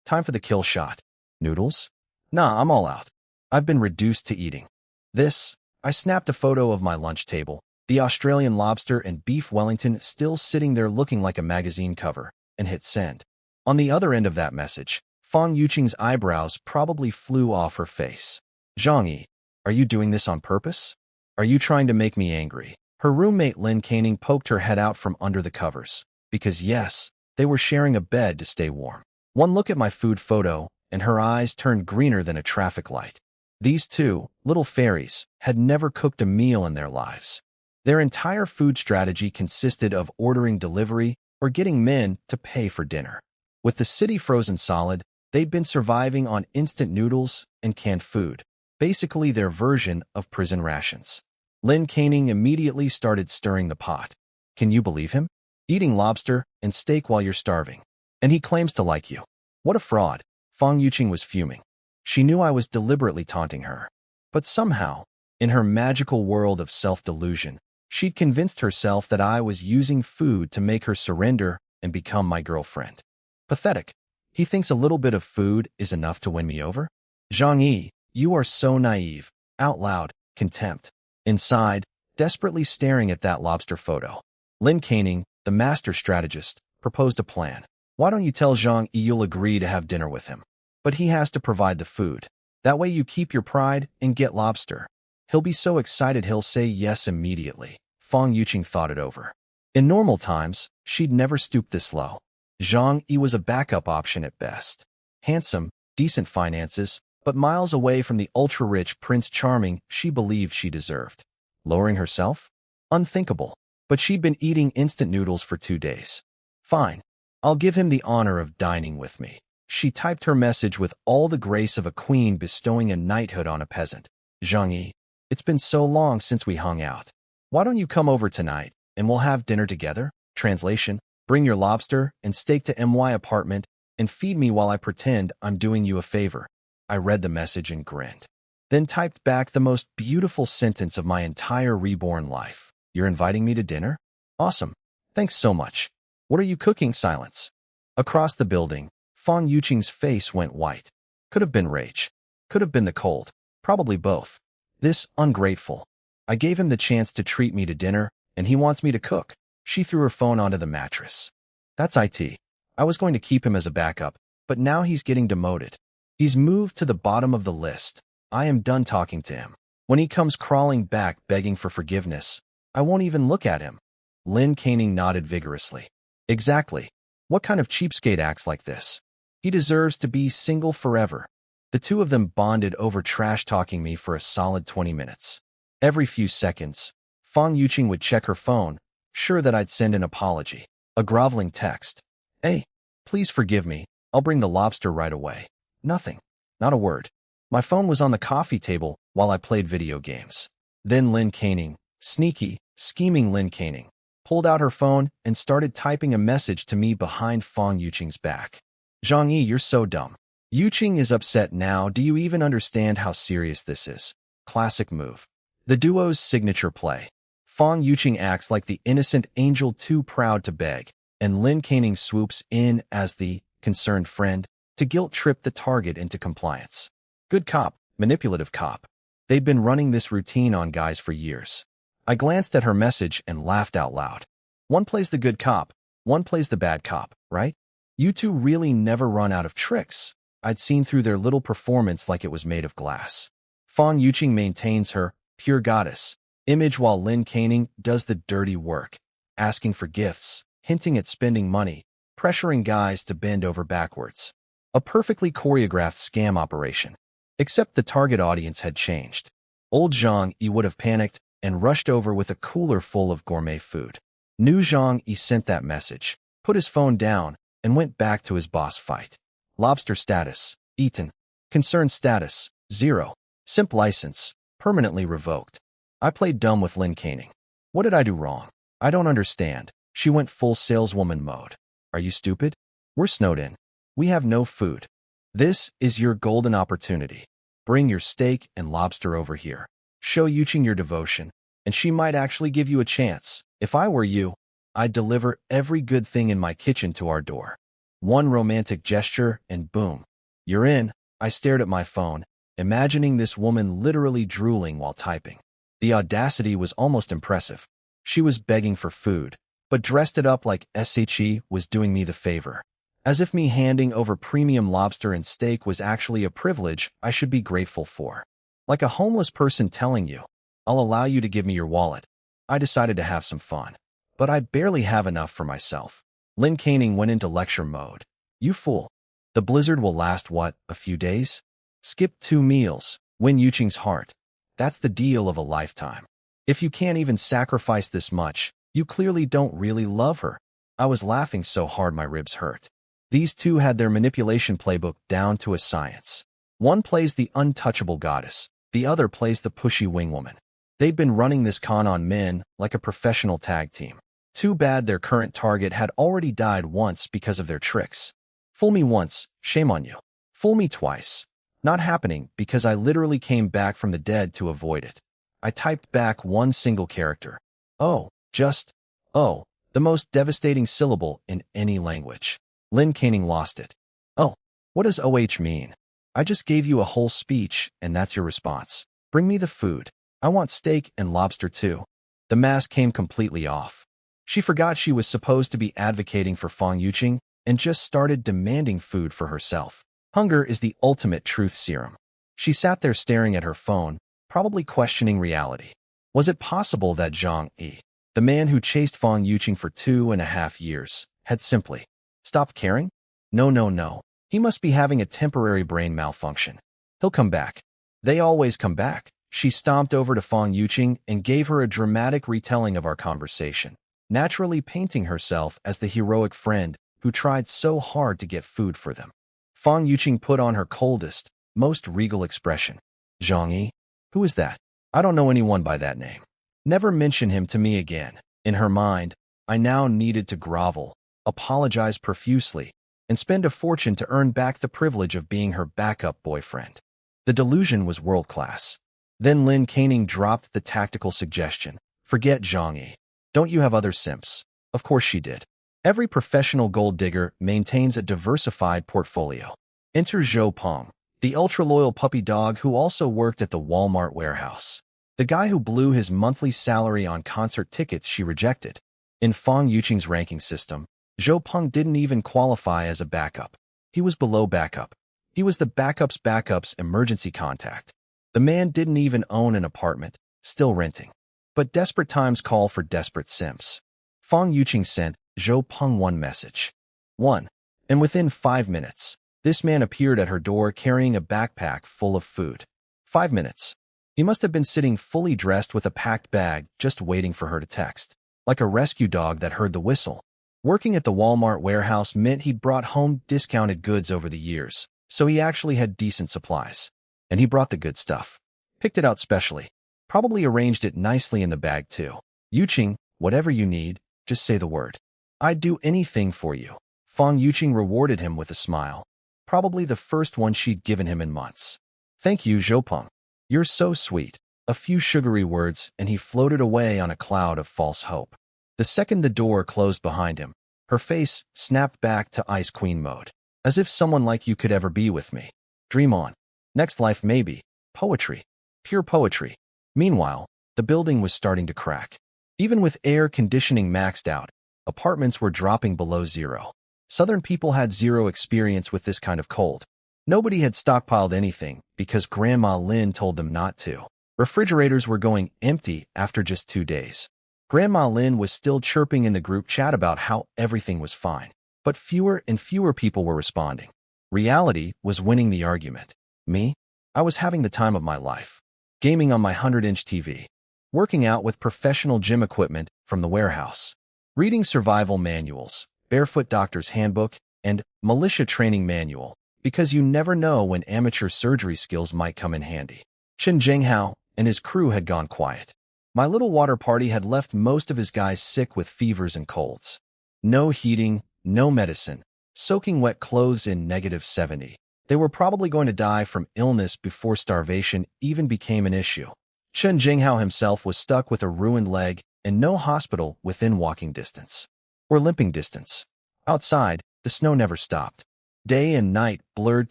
Time for the kill shot. Noodles? Nah, I'm all out. I've been reduced to eating. I snapped a photo of my lunch table, the Australian lobster and beef Wellington still sitting there looking like a magazine cover, and hit send. On the other end of that message, Fong Yuqing's eyebrows probably flew off her face. Zhang Yi, are you doing this on purpose? Are you trying to make me angry? Her roommate Lin Caning poked her head out from under the covers, because yes, they were sharing a bed to stay warm. One look at my food photo, and her eyes turned greener than a traffic light. These two, little fairies, had never cooked a meal in their lives. Their entire food strategy consisted of ordering delivery or getting men to pay for dinner. With the city frozen solid, they'd been surviving on instant noodles and canned food, basically their version of prison rations. Lin Caning immediately started stirring the pot. Can you believe him? Eating lobster and steak while you're starving. And he claims to like you. What a fraud. Fong Yuqing was fuming. She knew I was deliberately taunting her. But somehow, in her magical world of self-delusion, she'd convinced herself that I was using food to make her surrender and become my girlfriend. Pathetic. He thinks a little bit of food is enough to win me over? Zhang Yi, you are so naive. Out loud, contempt. Inside, desperately staring at that lobster photo. Lin Caning, the master strategist, proposed a plan. Why don't you tell Zhang Yi you'll agree to have dinner with him? But he has to provide the food. That way you keep your pride and get lobster. He'll be so excited he'll say yes immediately. Fong Yuqing thought it over. In normal times, she'd never stoop this low. Zhang Yi was a backup option at best. Handsome, decent finances, but miles away from the ultra-rich Prince Charming she believed she deserved. Lowering herself? Unthinkable. But she'd been eating instant noodles for 2 days. Fine. I'll give him the honor of dining with me. She typed her message with all the grace of a queen bestowing a knighthood on a peasant. Zhang Yi, it's been so long since we hung out. Why don't you come over tonight, and we'll have dinner together? Translation, bring your lobster and steak to my apartment and feed me while I pretend I'm doing you a favor. I read the message and grinned. Then typed back the most beautiful sentence of my entire reborn life. You're inviting me to dinner? Awesome. Thanks so much. What are you cooking? Silence. Across the building, Fong Yuqing's face went white. Could have been rage. Could have been the cold. Probably both. This ungrateful. I gave him the chance to treat me to dinner, and he wants me to cook. She threw her phone onto the mattress. That's IT. I was going to keep him as a backup, but now he's getting demoted. He's moved to the bottom of the list. I am done talking to him. When he comes crawling back begging for forgiveness, I won't even look at him. Lin Caning nodded vigorously. Exactly. What kind of cheapskate acts like this? He deserves to be single forever. The two of them bonded over trash-talking me for a solid 20 minutes. Every few seconds, Fong Yuqing would check her phone, sure that I'd send an apology. A groveling text. Hey, please forgive me. I'll bring the lobster right away. Nothing. Not a word. My phone was on the coffee table while I played video games. Then Lin Caning, sneaky, scheming Lin Caning, pulled out her phone and started typing a message to me behind Fong Yuqing's back. Zhang Yi, you're so dumb. Yuqing is upset now. Do you even understand how serious this is? Classic move. The duo's signature play. Fong Yuqing acts like the innocent angel too proud to beg, and Lin Caning swoops in as the concerned friend to guilt-trip the target into compliance. Good cop, manipulative cop. They'd been running this routine on guys for years. I glanced at her message and laughed out loud. One plays the good cop, one plays the bad cop, right? You two really never run out of tricks. I'd seen through their little performance like it was made of glass. Fong Yuqing maintains her pure goddess image while Lin Caning does the dirty work, asking for gifts, hinting at spending money, pressuring guys to bend over backwards. A perfectly choreographed scam operation. Except the target audience had changed. Old Zhang Yi would have panicked and rushed over with a cooler full of gourmet food. New Zhang Yi sent that message, put his phone down, and went back to his boss fight. Lobster status, eaten. Concern status, 0. Simp license, permanently revoked. I played dumb with Lin Caning. What did I do wrong? I don't understand. She went full saleswoman mode. Are you stupid? We're snowed in. We have no food. This is your golden opportunity. Bring your steak and lobster over here. Show Yuqing your devotion, and she might actually give you a chance. If I were you, I'd deliver every good thing in my kitchen to our door. One romantic gesture, and boom. You're in. I stared at my phone, imagining this woman literally drooling while typing. The audacity was almost impressive. She was begging for food, but dressed it up like she was doing me the favor. As if me handing over premium lobster and steak was actually a privilege I should be grateful for. Like a homeless person telling you, "I'll allow you to give me your wallet." I decided to have some fun. But I barely have enough for myself. Lin Canning went into lecture mode. "You fool. The blizzard will last, what, a few days? Skip 2 meals, win Yuqing's heart. That's the deal of a lifetime. If you can't even sacrifice this much, you clearly don't really love her." I was laughing so hard my ribs hurt. These two had their manipulation playbook down to a science. One plays the untouchable goddess, the other plays the pushy wingwoman. They'd been running this con on men like a professional tag team. Too bad their current target had already died once because of their tricks. Fool me once, shame on you. Fool me twice. Not happening because I literally came back from the dead to avoid it. I typed back one single character. Oh, just, oh, the most devastating syllable in any language. Lin Canning lost it. "Oh, what does OH mean? I just gave you a whole speech and that's your response. Bring me the food. I want steak and lobster too." The mask came completely off. She forgot she was supposed to be advocating for Fang Yuqing and just started demanding food for herself. Hunger is the ultimate truth serum. She sat there staring at her phone, probably questioning reality. Was it possible that Zhang Yi, the man who chased Fang Yuqing for 2.5 years, had simply stopped caring? No. He must be having a temporary brain malfunction. He'll come back. They always come back. She stomped over to Fang Yuqing and gave her a dramatic retelling of our conversation, naturally painting herself as the heroic friend who tried so hard to get food for them. Fang Yuqing put on her coldest, most regal expression. "Zhang Yi? Who is that? I don't know anyone by that name. Never mention him to me again." In her mind, I now needed to grovel, apologize profusely, and spend a fortune to earn back the privilege of being her backup boyfriend. The delusion was world-class. Then Lin Canning dropped the tactical suggestion. "Forget Zhang Yi. Don't you have other simps?" Of course she did. Every professional gold digger maintains a diversified portfolio. Enter Zhou Peng, the ultra-loyal puppy dog who also worked at the Walmart warehouse. The guy who blew his monthly salary on concert tickets she rejected. In Fang Yuqing's ranking system, Zhou Peng didn't even qualify as a backup. He was below backup. He was the backup's emergency contact. The man didn't even own an apartment, still renting. But desperate times call for desperate simps. Fang Yuqing sent Zhou Peng one message. 1. And within 5 minutes, this man appeared at her door carrying a backpack full of food. 5 minutes. He must have been sitting fully dressed with a packed bag just waiting for her to text. Like a rescue dog that heard the whistle. Working at the Walmart warehouse meant he'd brought home discounted goods over the years, so he actually had decent supplies. And he brought the good stuff. Picked it out specially. Probably arranged it nicely in the bag too. "Yuqing, whatever you need, just say the word. I'd do anything for you." Fang Yuqing rewarded him with a smile. Probably the first one she'd given him in months. "Thank you, Zhou Peng. You're so sweet." A few sugary words and he floated away on a cloud of false hope. The second the door closed behind him, her face snapped back to Ice Queen mode. "As if someone like you could ever be with me. Dream on. Next life maybe. Poetry. Pure poetry." Meanwhile, the building was starting to crack. Even with air conditioning maxed out, apartments were dropping below zero. Southern people had zero experience with this kind of cold. Nobody had stockpiled anything because Grandma Lin told them not to. Refrigerators were going empty after just 2 days. Grandma Lin was still chirping in the group chat about how everything was fine, but fewer and fewer people were responding. Reality was winning the argument. Me? I was having the time of my life. Gaming on my 100-inch TV. Working out with professional gym equipment from the warehouse. Reading survival manuals, Barefoot Doctor's Handbook, and Militia Training Manual, because you never know when amateur surgery skills might come in handy. Chen Jinghao and his crew had gone quiet. My little water party had left most of his guys sick with fevers and colds. No heating, no medicine, soaking wet clothes in -70. They were probably going to die from illness before starvation even became an issue. Chen Jinghao himself was stuck with a ruined leg and no hospital within walking distance. Or limping distance. Outside, the snow never stopped. Day and night blurred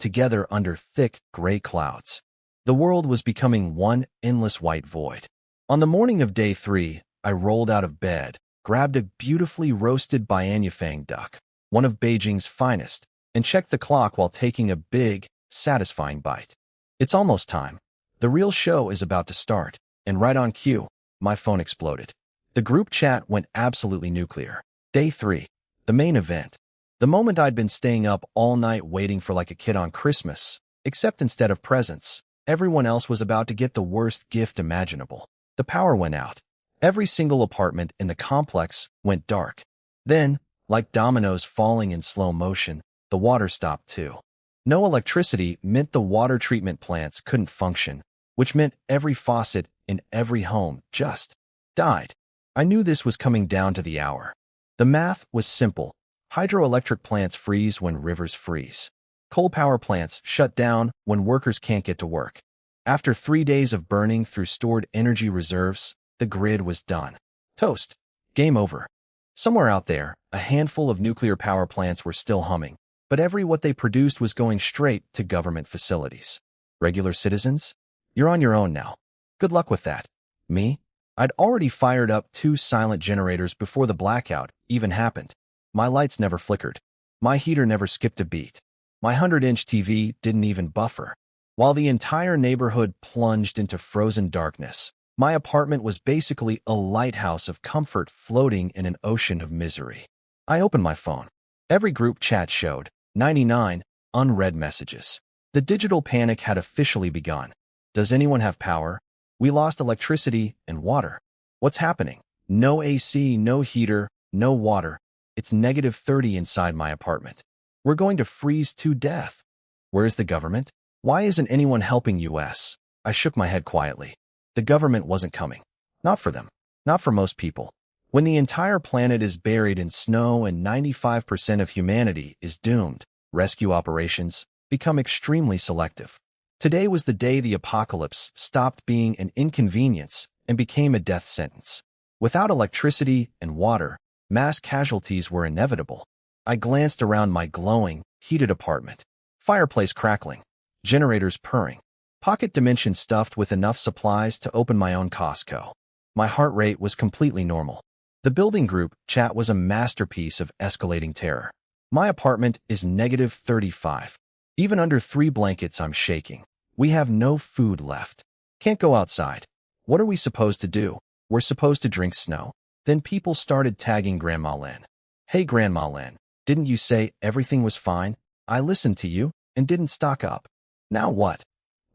together under thick, gray clouds. The world was becoming one endless white void. On the morning of day 3, I rolled out of bed, grabbed a beautifully roasted Bianyafang duck, one of Beijing's finest, and checked the clock while taking a big, satisfying bite. It's almost time. The real show is about to start, and right on cue, my phone exploded. The group chat went absolutely nuclear. Day 3, the main event. The moment I'd been staying up all night waiting for like a kid on Christmas, except instead of presents, everyone else was about to get the worst gift imaginable. The power went out. Every single apartment in the complex went dark. Then, like dominoes falling in slow motion, the water stopped too. No electricity meant the water treatment plants couldn't function, which meant every faucet in every home just died. I knew this was coming down to the hour. The math was simple. Hydroelectric plants freeze when rivers freeze. Coal power plants shut down when workers can't get to work. After 3 days of burning through stored energy reserves, the grid was done. Toast. Game over. Somewhere out there, a handful of nuclear power plants were still humming, but what they produced was going straight to government facilities. Regular citizens? You're on your own now. Good luck with that. Me? I'd already fired up 2 silent generators before the blackout even happened. My lights never flickered. My heater never skipped a beat. My 100-inch TV didn't even buffer. While the entire neighborhood plunged into frozen darkness, my apartment was basically a lighthouse of comfort floating in an ocean of misery. I opened my phone. Every group chat showed 99 unread messages. The digital panic had officially begun. Does anyone have power? We lost electricity and water. What's happening? No AC, no heater, no water. It's -30 inside my apartment. We're going to freeze to death. Where's the government? Why isn't anyone helping us? I shook my head quietly. The government wasn't coming. Not for them. Not for most people. When the entire planet is buried in snow and 95% of humanity is doomed, rescue operations become extremely selective. Today was the day the apocalypse stopped being an inconvenience and became a death sentence. Without electricity and water, mass casualties were inevitable. I glanced around my glowing, heated apartment. Fireplace crackling. Generators purring. Pocket dimension stuffed with enough supplies to open my own Costco. My heart rate was completely normal. The building group chat was a masterpiece of escalating terror. My apartment is -35. Even under 3 blankets, I'm shaking. We have no food left. Can't go outside. What are we supposed to do? We're supposed to drink snow. Then people started tagging Grandma Lynn. Hey, Grandma Lynn, didn't you say everything was fine? I listened to you and didn't stock up. Now what?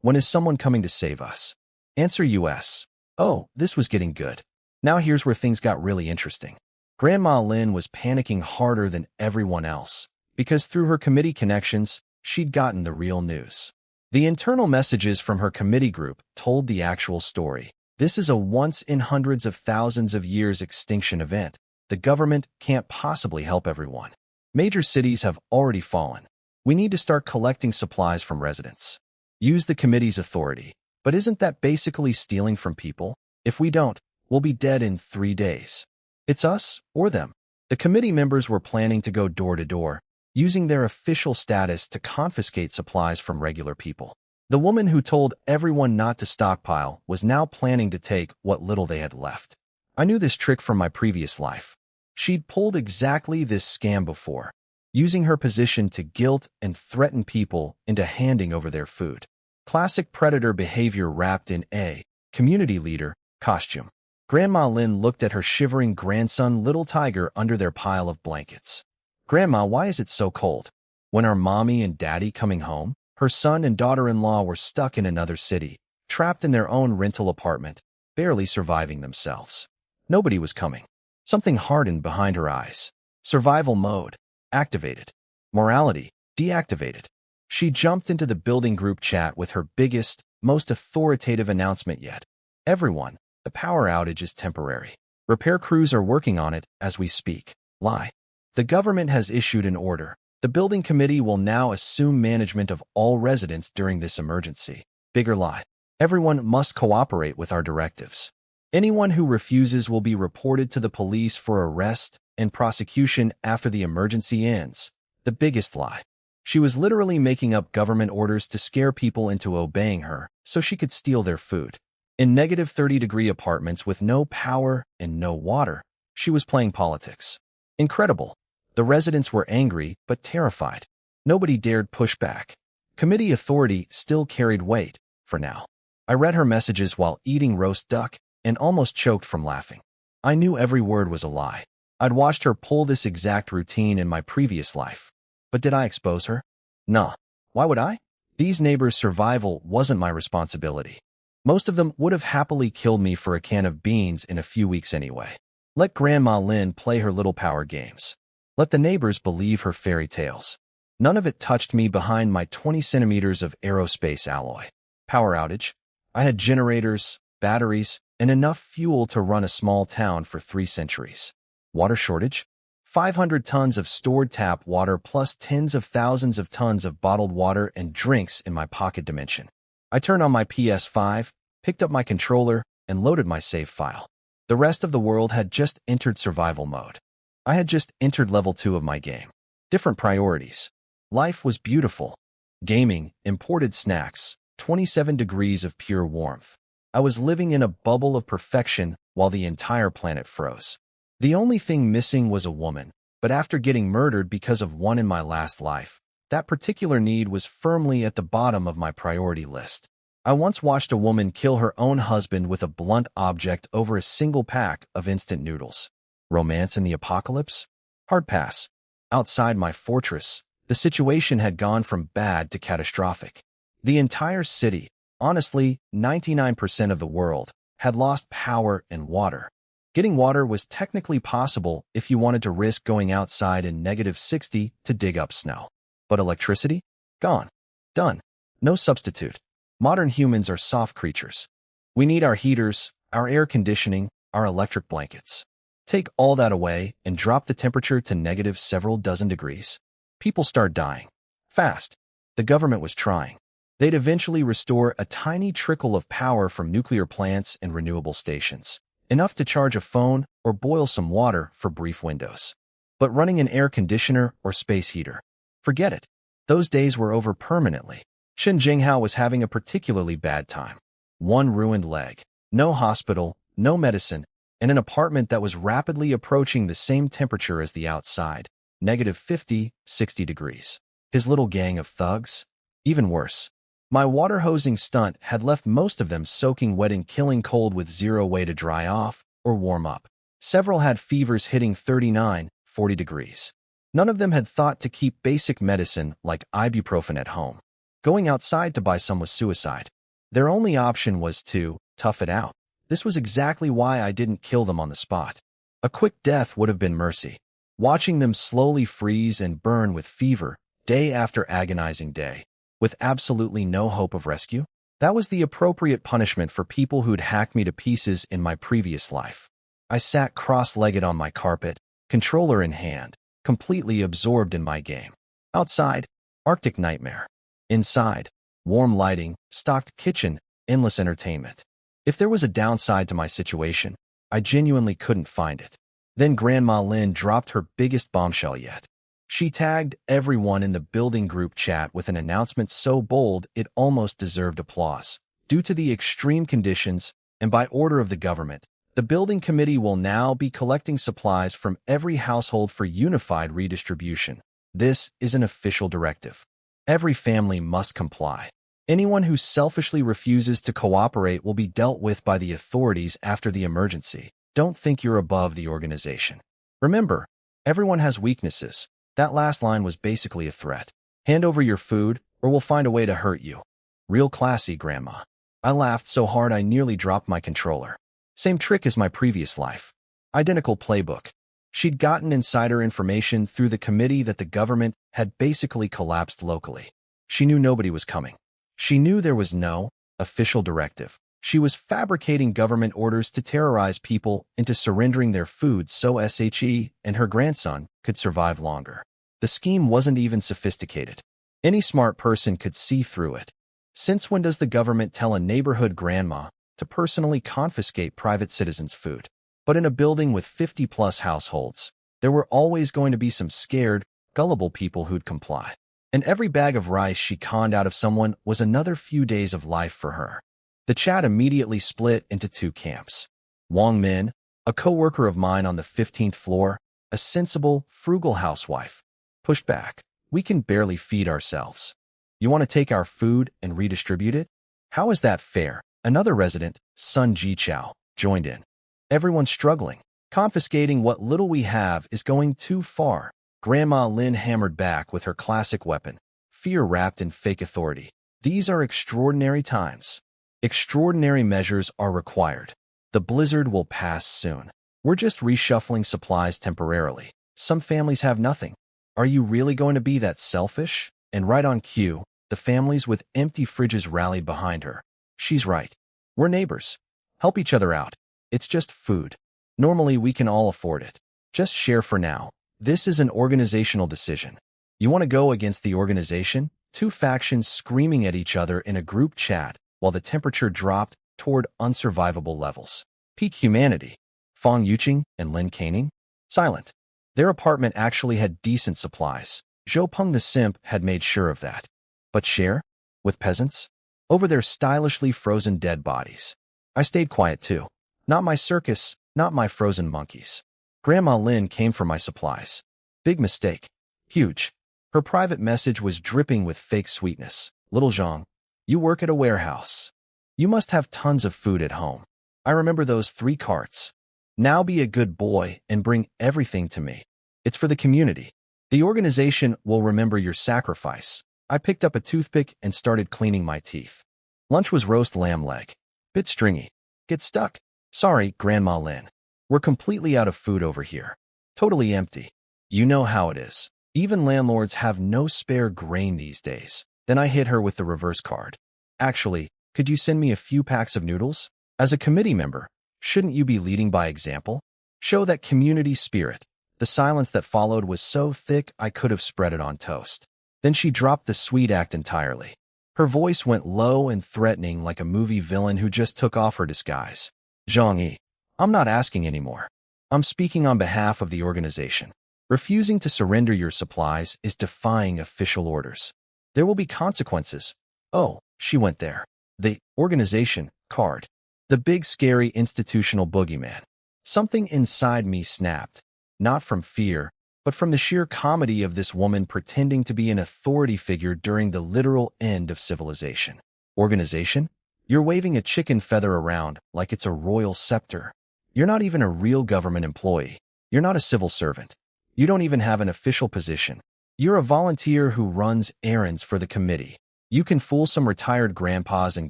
When is someone coming to save us? Answer US. Oh, this was getting good. Now here's where things got really interesting. Grandma Lynn was panicking harder than everyone else, because through her committee connections, she'd gotten the real news. The internal messages from her committee group told the actual story. This is a once in hundreds of thousands of years extinction event. The government can't possibly help everyone. Major cities have already fallen. We need to start collecting supplies from residents. Use the committee's authority. But isn't that basically stealing from people? If we don't, we'll be dead in 3 days. It's us or them. The committee members were planning to go door to door, using their official status to confiscate supplies from regular people. The woman who told everyone not to stockpile was now planning to take what little they had left. I knew this trick from my previous life. She'd pulled exactly this scam before, using her position to guilt and threaten people into handing over their food. Classic predator behavior wrapped in a community leader costume. Grandma Lynn looked at her shivering grandson Little Tiger under their pile of blankets. Grandma, why is it so cold? When are Mommy and Daddy coming home? Her son and daughter-in-law were stuck in another city, trapped in their own rental apartment, barely surviving themselves. Nobody was coming. Something hardened behind her eyes. Survival mode activated. Morality deactivated. She jumped into the building group chat with her biggest, most authoritative announcement yet. Everyone, the power outage is temporary. Repair crews are working on it as we speak. Lie. The government has issued an order. The building committee will now assume management of all residents during this emergency. Bigger lie. Everyone must cooperate with our directives. Anyone who refuses will be reported to the police for arrest and prosecution after the emergency ends. The biggest lie. She was literally making up government orders to scare people into obeying her so she could steal their food. In negative 30-degree apartments with no power and no water, she was playing politics. Incredible. The residents were angry but terrified. Nobody dared push back. Committee authority still carried weight, for now. I read her messages while eating roast duck and almost choked from laughing. I knew every word was a lie. I'd watched her pull this exact routine in my previous life. But did I expose her? Nah. Why would I? These neighbors' survival wasn't my responsibility. Most of them would have happily killed me for a can of beans in a few weeks anyway. Let Grandma Lynn play her little power games. Let the neighbors believe her fairy tales. None of it touched me behind my 20 centimeters of aerospace alloy. Power outage. I had generators, batteries, and enough fuel to run a small town for 3 centuries. Water shortage? 500 tons of stored tap water plus tens of thousands of tons of bottled water and drinks in my pocket dimension. I turned on my PS5, picked up my controller, and loaded my save file. The rest of the world had just entered survival mode. I had just entered level 2 of my game. Different priorities. Life was beautiful. Gaming, imported snacks, 27 degrees of pure warmth. I was living in a bubble of perfection while the entire planet froze. The only thing missing was a woman, but after getting murdered because of one in my last life, that particular need was firmly at the bottom of my priority list. I once watched a woman kill her own husband with a blunt object over a single pack of instant noodles. Romance in the apocalypse? Hard pass. Outside my fortress, the situation had gone from bad to catastrophic. The entire city, honestly, 99% of the world, had lost power and water. Getting water was technically possible if you wanted to risk going outside in negative 60 to dig up snow. But electricity? Gone. Done. No substitute. Modern humans are soft creatures. We need our heaters, our air conditioning, our electric blankets. Take all that away and drop the temperature to negative several dozen degrees. People start dying. Fast. The government was trying. They'd eventually restore a tiny trickle of power from nuclear plants and renewable stations. Enough to charge a phone or boil some water for brief windows. But running an air conditioner or space heater? Forget it. Those days were over permanently. Chen Jinghao was having a particularly bad time. One ruined leg, no hospital, no medicine, and an apartment that was rapidly approaching the same temperature as the outside, negative 50, 60 degrees. His little gang of thugs? Even worse. My water hosing stunt had left most of them soaking wet and killing cold with zero way to dry off or warm up. Several had fevers hitting 39, 40 degrees. None of them had thought to keep basic medicine like ibuprofen at home. Going outside to buy some was suicide. Their only option was to tough it out. This was exactly why I didn't kill them on the spot. A quick death would have been mercy. Watching them slowly freeze and burn with fever, day after agonizing day, with absolutely no hope of rescue? That was the appropriate punishment for people who'd hacked me to pieces in my previous life. I sat cross-legged on my carpet, controller in hand, completely absorbed in my game. Outside, Arctic nightmare. Inside, warm lighting, stocked kitchen, endless entertainment. If there was a downside to my situation, I genuinely couldn't find it. Then Grandma Lynn dropped her biggest bombshell yet. She tagged everyone in the building group chat with an announcement so bold it almost deserved applause. Due to the extreme conditions, and by order of the government, the building committee will now be collecting supplies from every household for unified redistribution. This is an official directive. Every family must comply. Anyone who selfishly refuses to cooperate will be dealt with by the authorities after the emergency. Don't think you're above the organization. Remember, everyone has weaknesses. That last line was basically a threat. Hand over your food, or we'll find a way to hurt you. Real classy, Grandma. I laughed so hard I nearly dropped my controller. Same trick as my previous life. Identical playbook. She'd gotten insider information through the committee that the government had basically collapsed locally. She knew nobody was coming. She knew there was no official directive. She was fabricating government orders to terrorize people into surrendering their food so SHE and her grandson could survive longer. The scheme wasn't even sophisticated. Any smart person could see through it. Since when does the government tell a neighborhood grandma to personally confiscate private citizens' food? But in a building with 50-plus households, there were always going to be some scared, gullible people who'd comply. And every bag of rice she conned out of someone was another few days of life for her. The chat immediately split into two camps. Wang Min, a co-worker of mine on the 15th floor, a sensible, frugal housewife, pushed back. We can barely feed ourselves. You want to take our food and redistribute it? How is that fair? Another resident, Sun Jichao, joined in. Everyone's struggling. Confiscating what little we have is going too far. Grandma Lin hammered back with her classic weapon, fear wrapped in fake authority. These are extraordinary times. Extraordinary measures are required. The blizzard will pass soon. We're just reshuffling supplies temporarily. Some families have nothing. Are you really going to be that selfish? And right on cue, the families with empty fridges rallied behind her. She's right. We're neighbors. Help each other out. It's just food. Normally we can all afford it. Just share for now. This is an organizational decision. You want to go against the organization? Two factions screaming at each other in a group chat while the temperature dropped toward unsurvivable levels. Peak humanity. Fang Yuqing and Lin Caning? Silent. Their apartment actually had decent supplies. Zhou Peng the simp had made sure of that. But share? With peasants? Over their stylishly frozen dead bodies. I stayed quiet too. Not my circus, not my frozen monkeys. Grandma Lin came for my supplies. Big mistake. Huge. Her private message was dripping with fake sweetness. Little Zhang, you work at a warehouse. You must have tons of food at home. I remember those 3 carts. Now be a good boy and bring everything to me. It's for the community. The organization will remember your sacrifice. I picked up a toothpick and started cleaning my teeth. Lunch was roast lamb leg. Bit stringy. Get stuck. Sorry, Grandma Lin. We're completely out of food over here. Totally empty. You know how it is. Even landlords have no spare grain these days. Then I hit her with the reverse card. Actually, could you send me a few packs of noodles? As a committee member, shouldn't you be leading by example? Show that community spirit. The silence that followed was so thick I could have spread it on toast. Then she dropped the sweet act entirely. Her voice went low and threatening like a movie villain who just took off her disguise. Zhang Yi, I'm not asking anymore. I'm speaking on behalf of the organization. Refusing to surrender your supplies is defying official orders. There will be consequences. Oh, she went there. The organization card. The big scary institutional boogeyman. Something inside me snapped. Not from fear, but from the sheer comedy of this woman pretending to be an authority figure during the literal end of civilization. Organization? You're waving a chicken feather around like it's a royal scepter. You're not even a real government employee. You're not a civil servant. You don't even have an official position. You're a volunteer who runs errands for the committee. You can fool some retired grandpas and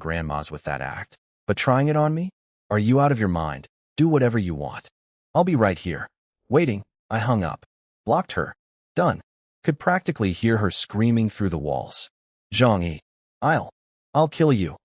grandmas with that act. But trying it on me? Are you out of your mind? Do whatever you want. I'll be right here. Waiting. I hung up. Blocked her. Done. Could practically hear her screaming through the walls. Zhang Yi, I'll kill you.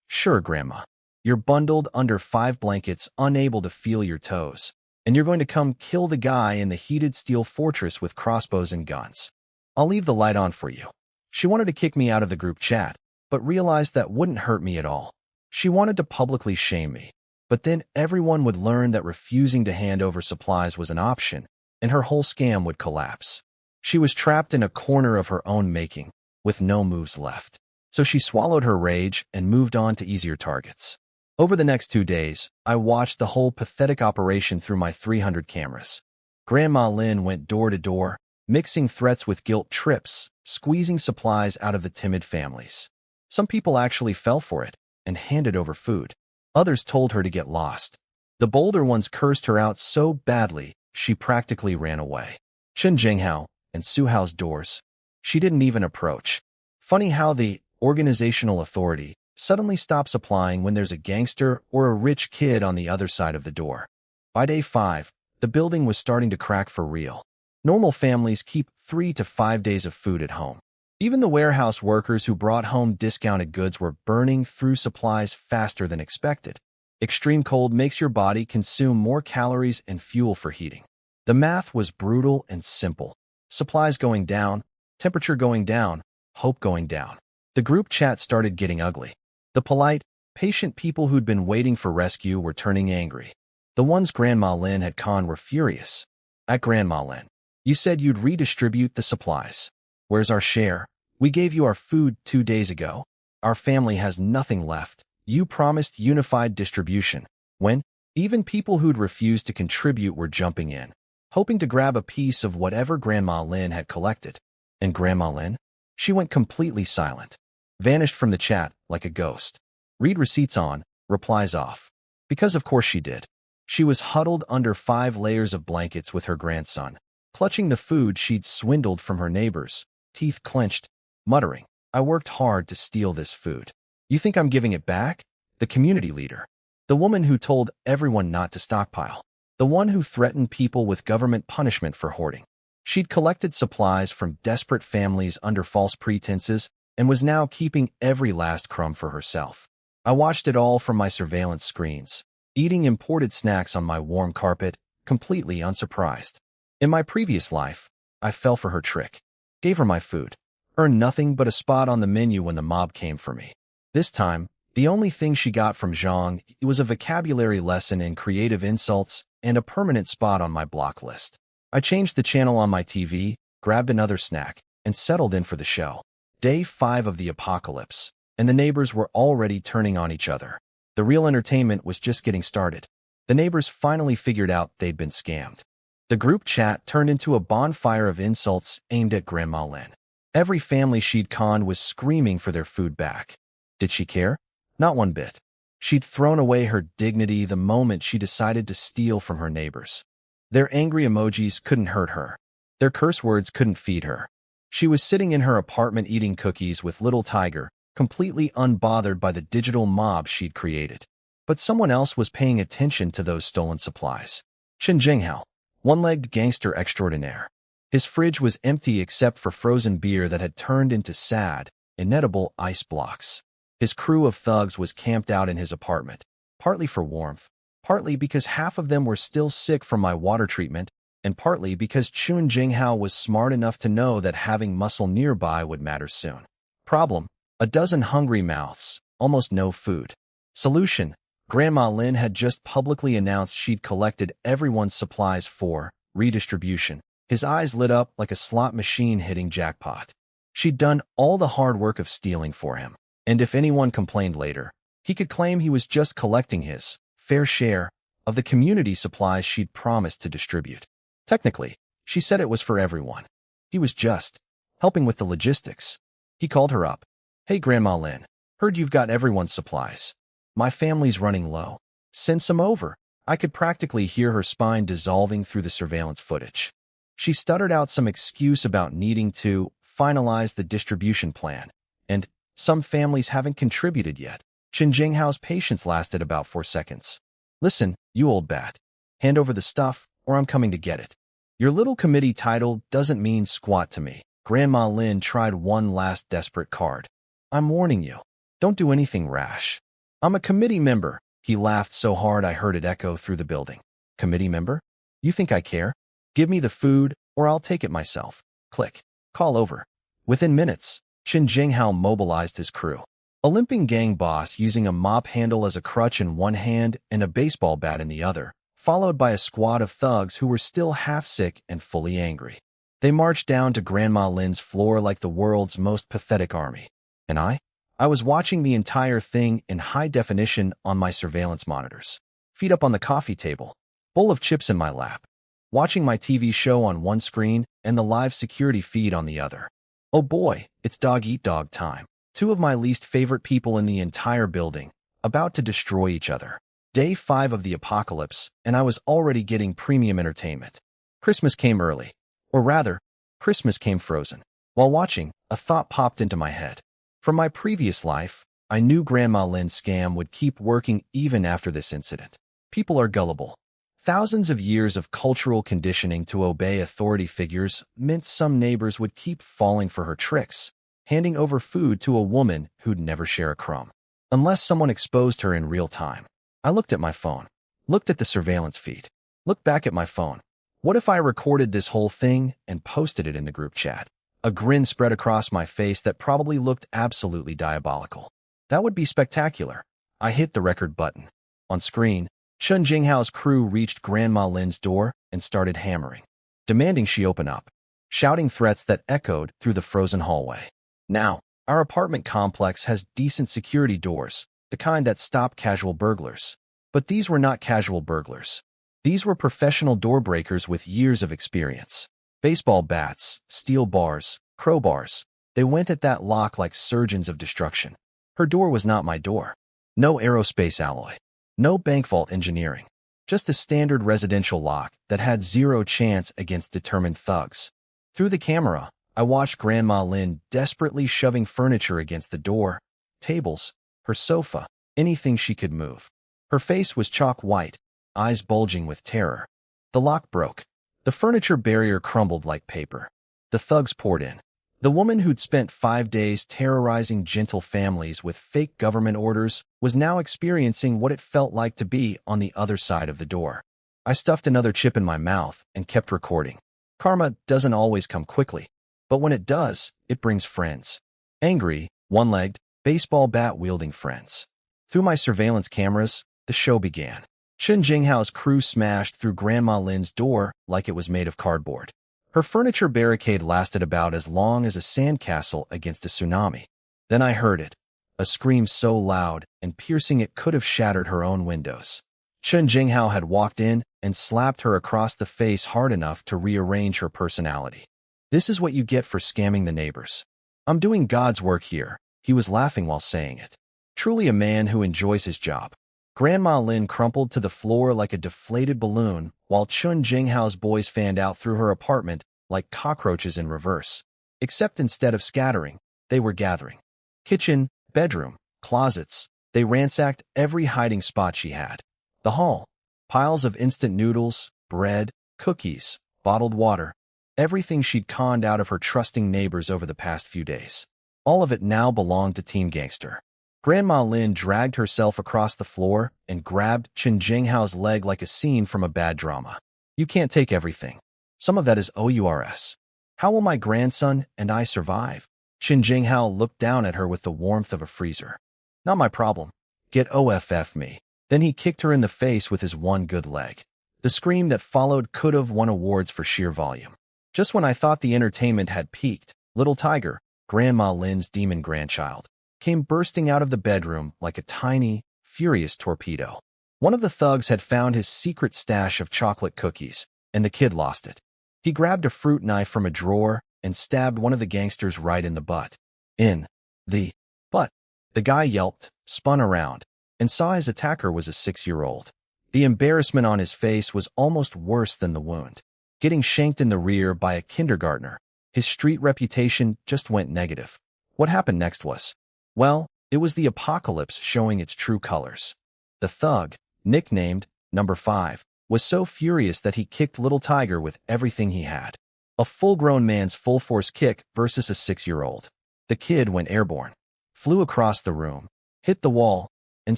Sure, Grandma. You're bundled under 5 blankets, unable to feel your toes. And you're going to come kill the guy in the heated steel fortress with crossbows and guns. I'll leave the light on for you. She wanted to kick me out of the group chat, but realized that wouldn't hurt me at all. She wanted to publicly shame me. But then everyone would learn that refusing to hand over supplies was an option, and her whole scam would collapse. She was trapped in a corner of her own making, with no moves left. So she swallowed her rage and moved on to easier targets. Over the next 2 days, I watched the whole pathetic operation through my 300 cameras. Grandma Lin went door to door, mixing threats with guilt trips, squeezing supplies out of the timid families. Some people actually fell for it and handed over food. Others told her to get lost. The bolder ones cursed her out so badly, she practically ran away. Chen Jinghao and Su Hao's doors. She didn't even approach. Funny how the organizational authority suddenly stops applying when there's a gangster or a rich kid on the other side of the door. By day 5, the building was starting to crack for real. Normal families keep 3 to 5 days of food at home. Even the warehouse workers who brought home discounted goods were burning through supplies faster than expected. Extreme cold makes your body consume more calories and fuel for heating. The math was brutal and simple. Supplies going down, temperature going down, hope going down. The group chat started getting ugly. The polite, patient people who'd been waiting for rescue were turning angry. The ones Grandma Lin had conned were furious. At Grandma Lin, you said you'd redistribute the supplies. Where's our share? We gave you our food 2 days ago. Our family has nothing left. You promised unified distribution. When even people who'd refused to contribute were jumping in, hoping to grab a piece of whatever Grandma Lynn had collected. And Grandma Lynn? She went completely silent, vanished from the chat like a ghost. Read receipts on, replies off. Because of course she did. She was huddled under 5 layers of blankets with her grandson, clutching the food she'd swindled from her neighbors, teeth clenched, muttering, "I worked hard to steal this food. You think I'm giving it back?" The community leader. The woman who told everyone not to stockpile. The one who threatened people with government punishment for hoarding. She'd collected supplies from desperate families under false pretenses and was now keeping every last crumb for herself. I watched it all from my surveillance screens, eating imported snacks on my warm carpet, completely unsurprised. In my previous life, I fell for her trick. Gave her my food. Earned nothing but a spot on the menu when the mob came for me. This time, the only thing she got from Zhang was a vocabulary lesson in creative insults and a permanent spot on my block list. I changed the channel on my TV, grabbed another snack, and settled in for the show. Day 5 of the apocalypse, and the neighbors were already turning on each other. The real entertainment was just getting started. The neighbors finally figured out they'd been scammed. The group chat turned into a bonfire of insults aimed at Grandma Lynn. Every family she'd conned was screaming for their food back. Did she care? Not one bit. She'd thrown away her dignity the moment she decided to steal from her neighbors. Their angry emojis couldn't hurt her. Their curse words couldn't feed her. She was sitting in her apartment eating cookies with little Tiger, completely unbothered by the digital mob she'd created. But someone else was paying attention to those stolen supplies. Chen Jinghao, one-legged gangster extraordinaire. His fridge was empty except for frozen beer that had turned into sad, inedible ice blocks. His crew of thugs was camped out in his apartment, partly for warmth, partly because half of them were still sick from my water treatment, and partly because Chun Jinghao was smart enough to know that having muscle nearby would matter soon. Problem: a dozen hungry mouths, almost no food. Solution: Grandma Lynn had just publicly announced she'd collected everyone's supplies for redistribution. His eyes lit up like a slot machine hitting jackpot. She'd done all the hard work of stealing for him. And if anyone complained later, he could claim he was just collecting his fair share of the community supplies she'd promised to distribute. Technically, she said it was for everyone. He was just helping with the logistics. He called her up. "Hey, Grandma Lynn, heard you've got everyone's supplies. My family's running low. Send some over." I could practically hear her spine dissolving through the surveillance footage. She stuttered out some excuse about needing to finalize the distribution plan, and some families haven't contributed yet. Chen Jinghao's patience lasted about 4 seconds. "Listen, you old bat. Hand over the stuff, or I'm coming to get it. Your little committee title doesn't mean squat to me." Grandma Lynn tried one last desperate card. "I'm warning you. Don't do anything rash. I'm a committee member." He laughed so hard I heard it echo through the building. "Committee member? You think I care? Give me the food, or I'll take it myself." Click. Call over. Within minutes, Chen Jinghao mobilized his crew. A limping gang boss using a mop handle as a crutch in one hand and a baseball bat in the other, followed by a squad of thugs who were still half-sick and fully angry. They marched down to Grandma Lynn's floor like the world's most pathetic army. And I was watching the entire thing in high definition on my surveillance monitors. Feet up on the coffee table, bowl of chips in my lap, watching my TV show on one screen and the live security feed on the other. Oh boy, it's dog-eat-dog time. 2 of my least favorite people in the entire building, about to destroy each other. Day 5 of the apocalypse, and I was already getting premium entertainment. Christmas came early. Or rather, Christmas came frozen. While watching, a thought popped into my head. From my previous life, I knew Grandma Lynn's scam would keep working even after this incident. People are gullible. Thousands of years of cultural conditioning to obey authority figures meant some neighbors would keep falling for her tricks, handing over food to a woman who'd never share a crumb, unless someone exposed her in real time. I looked at my phone, looked at the surveillance feed, looked back at my phone. What if I recorded this whole thing and posted it in the group chat? A grin spread across my face that probably looked absolutely diabolical. That would be spectacular. I hit the record button. On screen, Chun Jinghao's crew reached Grandma Lynn's door and started hammering, demanding she open up, shouting threats that echoed through the frozen hallway. Now, our apartment complex has decent security doors, the kind that stop casual burglars. But these were not casual burglars. These were professional door breakers with years of experience. Baseball bats, steel bars, crowbars. They went at that lock like surgeons of destruction. Her door was not my door. No aerospace alloy. No bank vault engineering. Just a standard residential lock that had zero chance against determined thugs. Through the camera, I watched Grandma Lynn desperately shoving furniture against the door, tables, her sofa, anything she could move. Her face was chalk white, eyes bulging with terror. The lock broke. The furniture barrier crumbled like paper. The thugs poured in. The woman who'd spent 5 days terrorizing gentle families with fake government orders was now experiencing what it felt like to be on the other side of the door. I stuffed another chip in my mouth and kept recording. Karma doesn't always come quickly, but when it does, it brings friends. Angry, one-legged, baseball bat-wielding friends. Through my surveillance cameras, the show began. Chen Jinghao's crew smashed through Grandma Lin's door like it was made of cardboard. Her furniture barricade lasted about as long as a sandcastle against a tsunami. Then I heard it, a scream so loud and piercing it could have shattered her own windows. Chen Jinghao had walked in and slapped her across the face hard enough to rearrange her personality. This is what you get for scamming the neighbors. I'm doing God's work here, he was laughing while saying it. Truly a man who enjoys his job. Grandma Lin crumpled to the floor like a deflated balloon, while Chun Jinghao's boys fanned out through her apartment like cockroaches in reverse. Except instead of scattering, they were gathering. Kitchen, bedroom, closets, they ransacked every hiding spot she had. The hall, piles of instant noodles, bread, cookies, bottled water, everything she'd conned out of her trusting neighbors over the past few days. All of it now belonged to Team Gangster. Grandma Lin dragged herself across the floor and grabbed Chen Jinghao's leg like a scene from a bad drama. You can't take everything. Some of that is OURS. How will my grandson and I survive? Chen Jinghao looked down at her with the warmth of a freezer. Not my problem. Get OFF me. Then he kicked her in the face with his one good leg. The scream that followed could have won awards for sheer volume. Just when I thought the entertainment had peaked, Little Tiger, Grandma Lin's demon grandchild, came bursting out of the bedroom like a tiny, furious torpedo. One of the thugs had found his secret stash of chocolate cookies, and the kid lost it. He grabbed a fruit knife from a drawer and stabbed one of the gangsters right in the butt. In the butt. The guy yelped, spun around, and saw his attacker was a 6-year-old. The embarrassment on his face was almost worse than the wound. Getting shanked in the rear by a kindergartner, his street reputation just went negative. What happened next was, well, it was the apocalypse showing its true colors. The thug, nicknamed Number 5, was so furious that he kicked Little Tiger with everything he had. A full-grown man's full-force kick versus a 6-year-old. The kid went airborne, flew across the room, hit the wall, and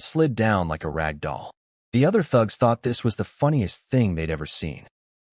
slid down like a rag doll. The other thugs thought this was the funniest thing they'd ever seen.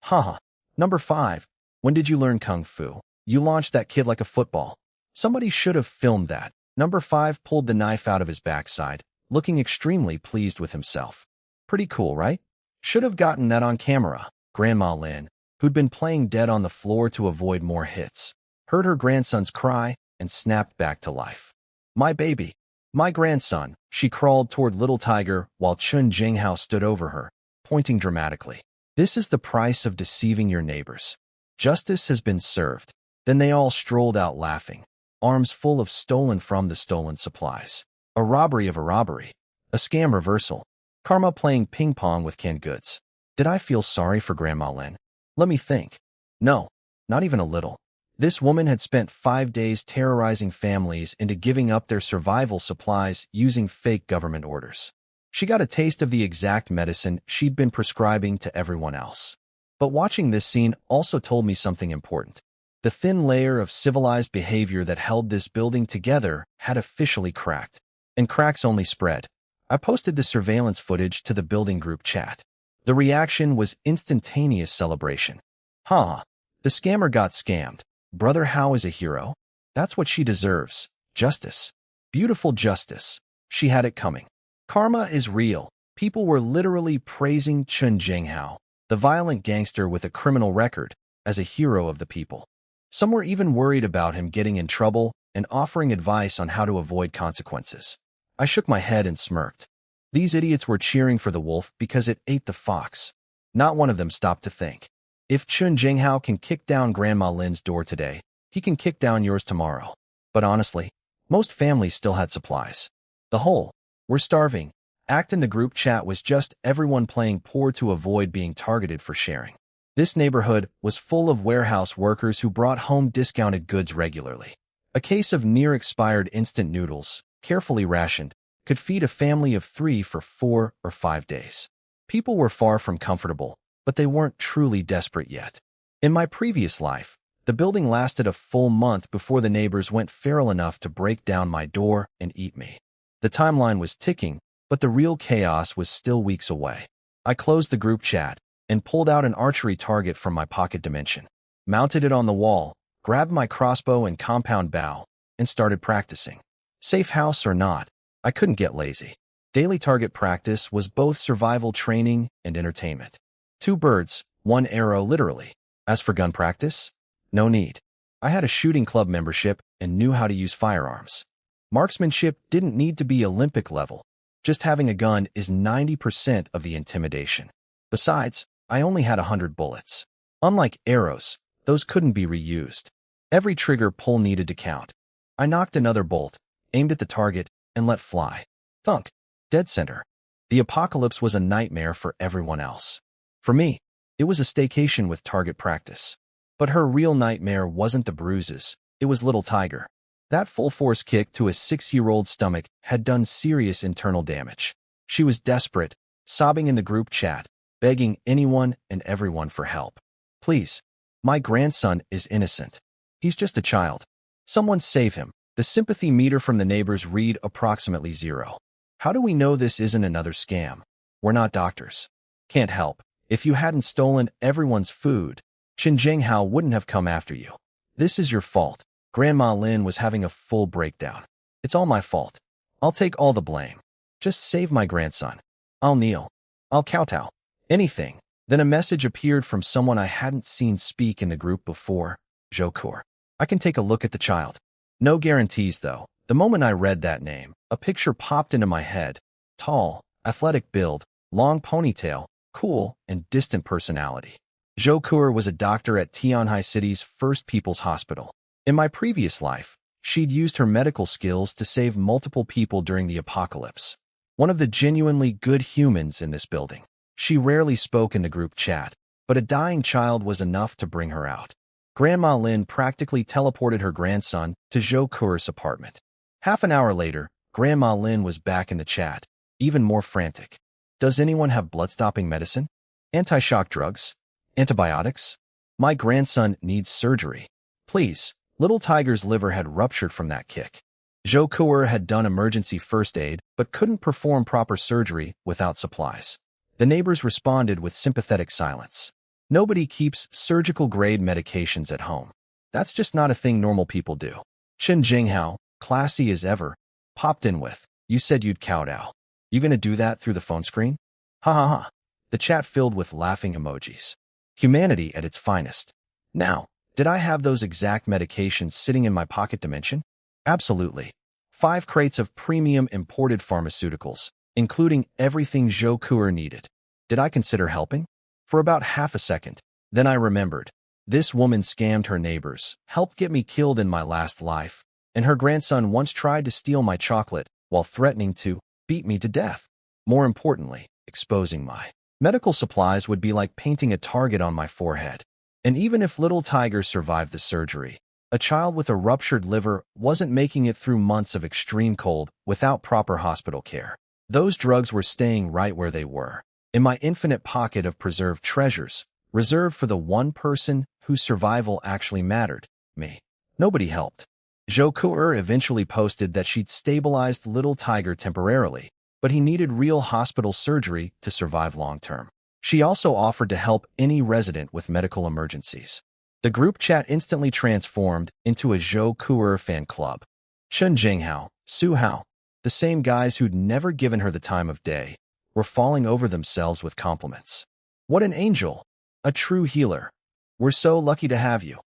Haha. Number 5, when did you learn Kung Fu? You launched that kid like a football. Somebody should have filmed that. Number 5 pulled the knife out of his backside, looking extremely pleased with himself. Pretty cool, right? Should have gotten that on camera. Grandma Lin, who'd been playing dead on the floor to avoid more hits, heard her grandson's cry and snapped back to life. My baby. My grandson. She crawled toward Little Tiger while Chun Jinghao stood over her, pointing dramatically. This is the price of deceiving your neighbors. Justice has been served. Then they all strolled out laughing, arms full of stolen from the stolen supplies. A robbery of a robbery. A scam reversal. Karma playing ping pong with canned goods. Did I feel sorry for Grandma Lin? Let me think. No, not even a little. This woman had spent 5 days terrorizing families into giving up their survival supplies using fake government orders. She got a taste of the exact medicine she'd been prescribing to everyone else. But watching this scene also told me something important. The thin layer of civilized behavior that held this building together had officially cracked. And cracks only spread. I posted the surveillance footage to the building group chat. The reaction was instantaneous celebration. Huh, the scammer got scammed. Brother Hao is a hero. That's what she deserves. Justice. Beautiful justice. She had it coming. Karma is real. People were literally praising Chun Jinghao, the violent gangster with a criminal record, as a hero of the people. Some were even worried about him getting in trouble and offering advice on how to avoid consequences. I shook my head and smirked. These idiots were cheering for the wolf because it ate the fox. Not one of them stopped to think. If Chun Jinghao can kick down Grandma Lin's door today, he can kick down yours tomorrow. But honestly, most families still had supplies. The whole, "we're starving" act in the group chat was just everyone playing poor to avoid being targeted for sharing. This neighborhood was full of warehouse workers who brought home discounted goods regularly. A case of near-expired instant noodles, carefully rationed, could feed a family of 3 for 4 or 5 days. People were far from comfortable, but they weren't truly desperate yet. In my previous life, the building lasted a full month before the neighbors went feral enough to break down my door and eat me. The timeline was ticking, but the real chaos was still weeks away. I closed the group chat and pulled out an archery target from my pocket dimension, mounted it on the wall, grabbed my crossbow and compound bow, and started practicing. Safe house or not, I couldn't get lazy. Daily target practice was both survival training and entertainment. 2 birds, 1 arrow literally. As for gun practice, no need. I had a shooting club membership and knew how to use firearms. Marksmanship didn't need to be Olympic level. Just having a gun is 90% of the intimidation. Besides, I only had 100 bullets. Unlike arrows, those couldn't be reused. Every trigger pull needed to count. I knocked another bolt, aimed at the target, and let fly. Thunk. Dead center. The apocalypse was a nightmare for everyone else. For me, it was a staycation with target practice. But her real nightmare wasn't the bruises, it was Little Tiger. That full-force kick to a 6-year-old stomach had done serious internal damage. She was desperate, sobbing in the group chat, begging anyone and everyone for help. "Please, my grandson is innocent. He's just a child. Someone save him." The sympathy meter from the neighbors read approximately 0. How do we know this isn't another scam? We're not doctors. Can't help. If you hadn't stolen everyone's food, Qin Jinghao wouldn't have come after you. This is your fault. Grandma Lin was having a full breakdown. It's all my fault. I'll take all the blame. Just save my grandson. I'll kneel. I'll kowtow. Anything. Then a message appeared from someone I hadn't seen speak in the group before. Jokur. I can take a look at the child. No guarantees, though. The moment I read that name, a picture popped into my head. Tall, athletic build, long ponytail, cool, and distant personality. Jokur was a doctor at Tianhai City's First People's Hospital. In my previous life, she'd used her medical skills to save multiple people during the apocalypse. One of the genuinely good humans in this building. She rarely spoke in the group chat, but a dying child was enough to bring her out. Grandma Lin practically teleported her grandson to Jokur's apartment. Half an hour later, Grandma Lin was back in the chat, even more frantic. "Does anyone have blood-stopping medicine? Anti-shock drugs? Antibiotics? My grandson needs surgery. Please." Little Tiger's liver had ruptured from that kick. Jokur had done emergency first aid, but couldn't perform proper surgery without supplies. The neighbors responded with sympathetic silence. Nobody keeps surgical-grade medications at home. That's just not a thing normal people do. Qin Jinghao, classy as ever, popped in with, "You said you'd kowtow. You gonna do that through the phone screen?" Ha ha ha. The chat filled with laughing emojis. Humanity at its finest. Now, did I have those exact medications sitting in my pocket dimension? Absolutely. 5 crates of premium imported pharmaceuticals, including everything Jokur needed. Did I consider helping? For about half a second. Then I remembered. This woman scammed her neighbors, helped get me killed in my last life, and her grandson once tried to steal my chocolate while threatening to beat me to death. More importantly, exposing my medical supplies would be like painting a target on my forehead. And even if Little Tiger survived the surgery, a child with a ruptured liver wasn't making it through months of extreme cold without proper hospital care. Those drugs were staying right where they were, in my infinite pocket of preserved treasures, reserved for the one person whose survival actually mattered, me. Nobody helped. Jokur eventually posted that she'd stabilized Little Tiger temporarily, but he needed real hospital surgery to survive long-term. She also offered to help any resident with medical emergencies. The group chat instantly transformed into a Jokur fan club. Chun Jinghao, Su Hao, the same guys who'd never given her the time of day, were falling over themselves with compliments. "What an angel! A true healer. We're so lucky to have you."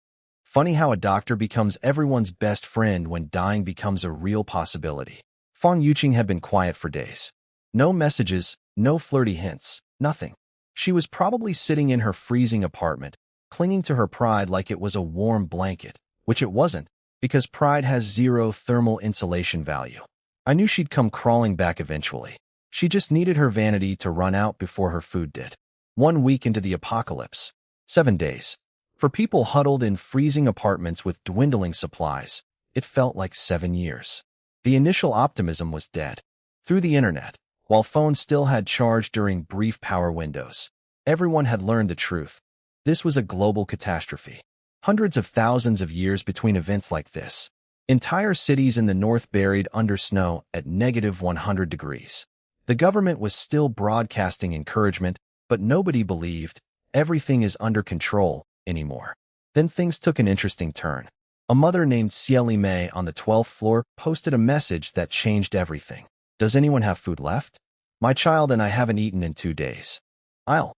Funny how a doctor becomes everyone's best friend when dying becomes a real possibility. Fang Yuqing had been quiet for days. No messages, no flirty hints, nothing. She was probably sitting in her freezing apartment, clinging to her pride like it was a warm blanket, which it wasn't, because pride has zero thermal insulation value. I knew she'd come crawling back eventually. She just needed her vanity to run out before her food did. 1 week into the apocalypse. 7 days. For people huddled in freezing apartments with dwindling supplies, it felt like 7 years. The initial optimism was dead. Through the internet, while phones still had charge during brief power windows, everyone had learned the truth. This was a global catastrophe. Hundreds of thousands of years between events like this. Entire cities in the north buried under snow at -100 degrees. The government was still broadcasting encouragement, but nobody believed everything is under control anymore. Then things took an interesting turn. A mother named Xieli Mei on the 12th floor posted a message that changed everything. Does anyone have food left? My child and I haven't eaten in 2 days. I'll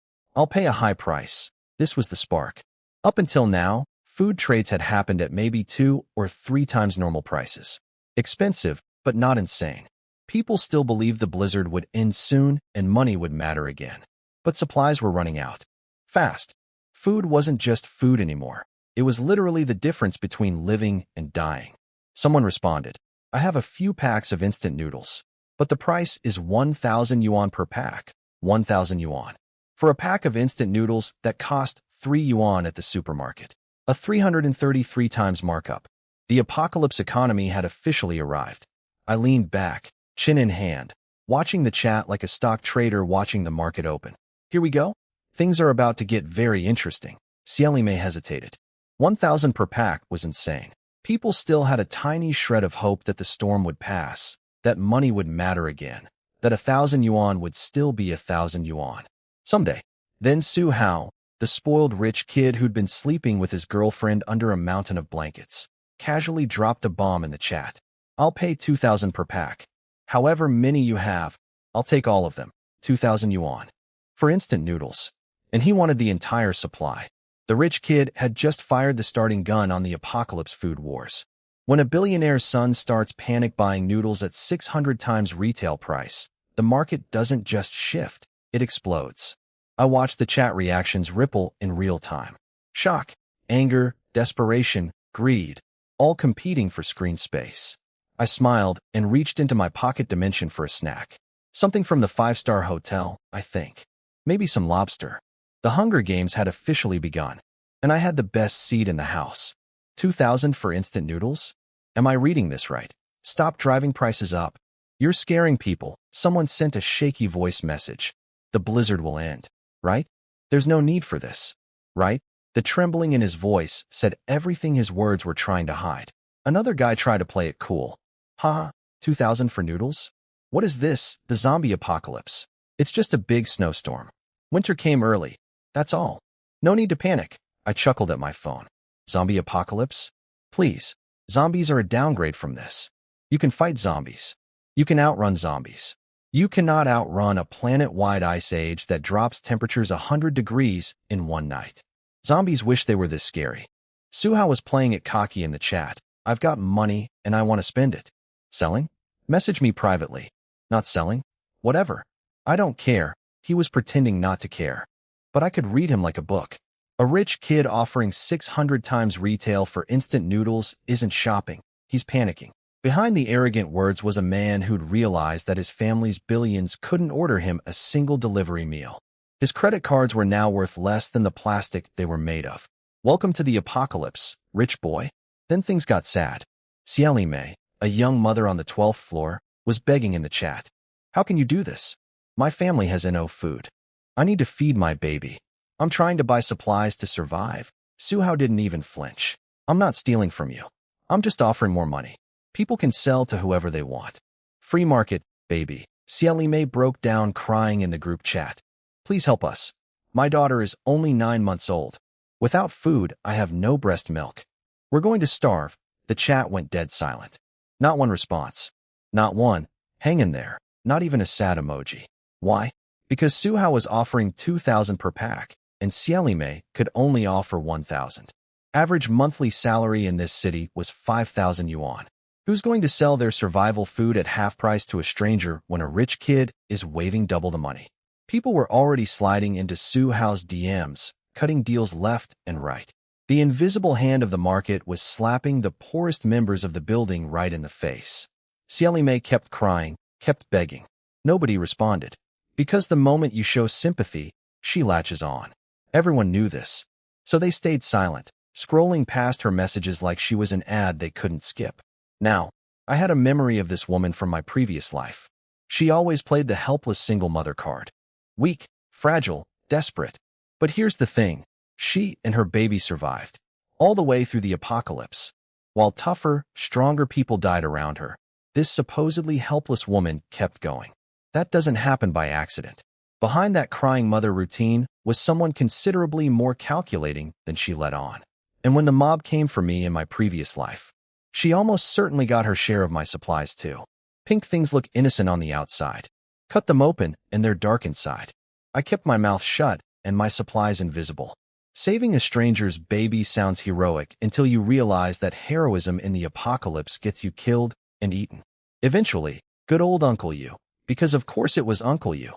pay a high price. This was the spark. Up until now, food trades had happened at maybe 2 or 3 times normal prices. Expensive, but not insane. People still believed the blizzard would end soon and money would matter again. But supplies were running out. Fast. Food wasn't just food anymore. It was literally the difference between living and dying. Someone responded, I have a few packs of instant noodles, but the price is 1,000 yuan per pack. 1,000 yuan. For a pack of instant noodles that cost 3 yuan at the supermarket. A 333 times markup. The apocalypse economy had officially arrived. I leaned back, chin in hand, watching the chat like a stock trader watching the market open. Here we go. Things are about to get very interesting. Xieli Mei hesitated. 1,000 per pack was insane. People still had a tiny shred of hope that the storm would pass, that money would matter again, that 1,000 yuan would still be 1,000 yuan. Someday. Then Su Hao, the spoiled rich kid who'd been sleeping with his girlfriend under a mountain of blankets, casually dropped a bomb in the chat. I'll pay 2,000 per pack. However many you have, I'll take all of them. 2,000 yuan. For instant noodles. And he wanted the entire supply. The rich kid had just fired the starting gun on the apocalypse food wars. When a billionaire's son starts panic buying noodles at 600 times retail price, the market doesn't just shift, it explodes. I watched the chat reactions ripple in real time. Shock, anger, desperation, greed, all competing for screen space. I smiled and reached into my pocket dimension for a snack. Something from the 5-star hotel, I think. Maybe some lobster. The Hunger Games had officially begun, and I had the best seat in the house. 2,000 for instant noodles? Am I reading this right? Stop driving prices up. You're scaring people. Someone sent a shaky voice message. The blizzard will end, right? There's no need for this, right? The trembling in his voice said everything his words were trying to hide. Another guy tried to play it cool. Haha, 2,000 for noodles? What is this, the zombie apocalypse? It's just a big snowstorm. Winter came early. That's all. No need to panic. I chuckled at my phone. Zombie apocalypse? Please. Zombies are a downgrade from this. You can fight zombies. You can outrun zombies. You cannot outrun a planet-wide ice age that drops temperatures 100 degrees in one night. Zombies wish they were this scary. Suhao was playing it cocky in the chat. I've got money and I want to spend it. Selling? Message me privately. Not selling? Whatever. I don't care. He was pretending not to care. But I could read him like a book. A rich kid offering 600 times retail for instant noodles isn't shopping. He's panicking. Behind the arrogant words was a man who'd realized that his family's billions couldn't order him a single delivery meal. His credit cards were now worth less than the plastic they were made of. Welcome to the apocalypse, rich boy. Then things got sad. Xieli Mei, a young mother on the 12th floor, was begging in the chat. How can you do this? My family has no food. I need to feed my baby. I'm trying to buy supplies to survive. Suhao didn't even flinch. I'm not stealing from you. I'm just offering more money. People can sell to whoever they want. Free market, baby. Xieli Mei broke down crying in the group chat. Please help us. My daughter is only 9 months old. Without food, I have no breast milk. We're going to starve. The chat went dead silent. Not one response. Not one. Hang in there. Not even a sad emoji. Why? Because Suhao was offering 2,000 per pack, and Xieli Mei could only offer 1,000. Average monthly salary in this city was 5,000 yuan. Who's going to sell their survival food at half price to a stranger when a rich kid is waving double the money? People were already sliding into Su Hao's DMs, cutting deals left and right. The invisible hand of the market was slapping the poorest members of the building right in the face. Xieli Mei kept crying, kept begging. Nobody responded. Because the moment you show sympathy, she latches on. Everyone knew this. So they stayed silent, scrolling past her messages like she was an ad they couldn't skip. Now, I had a memory of this woman from my previous life. She always played the helpless single mother card. Weak, fragile, desperate. But here's the thing. She and her baby survived. All the way through the apocalypse. While tougher, stronger people died around her, this supposedly helpless woman kept going. That doesn't happen by accident. Behind that crying mother routine was someone considerably more calculating than she let on. And when the mob came for me in my previous life, she almost certainly got her share of my supplies too. Pink things look innocent on the outside. Cut them open and they're dark inside. I kept my mouth shut and my supplies invisible. Saving a stranger's baby sounds heroic until you realize that heroism in the apocalypse gets you killed and eaten. Eventually, good old Uncle Yu, because of course it was Uncle Yu,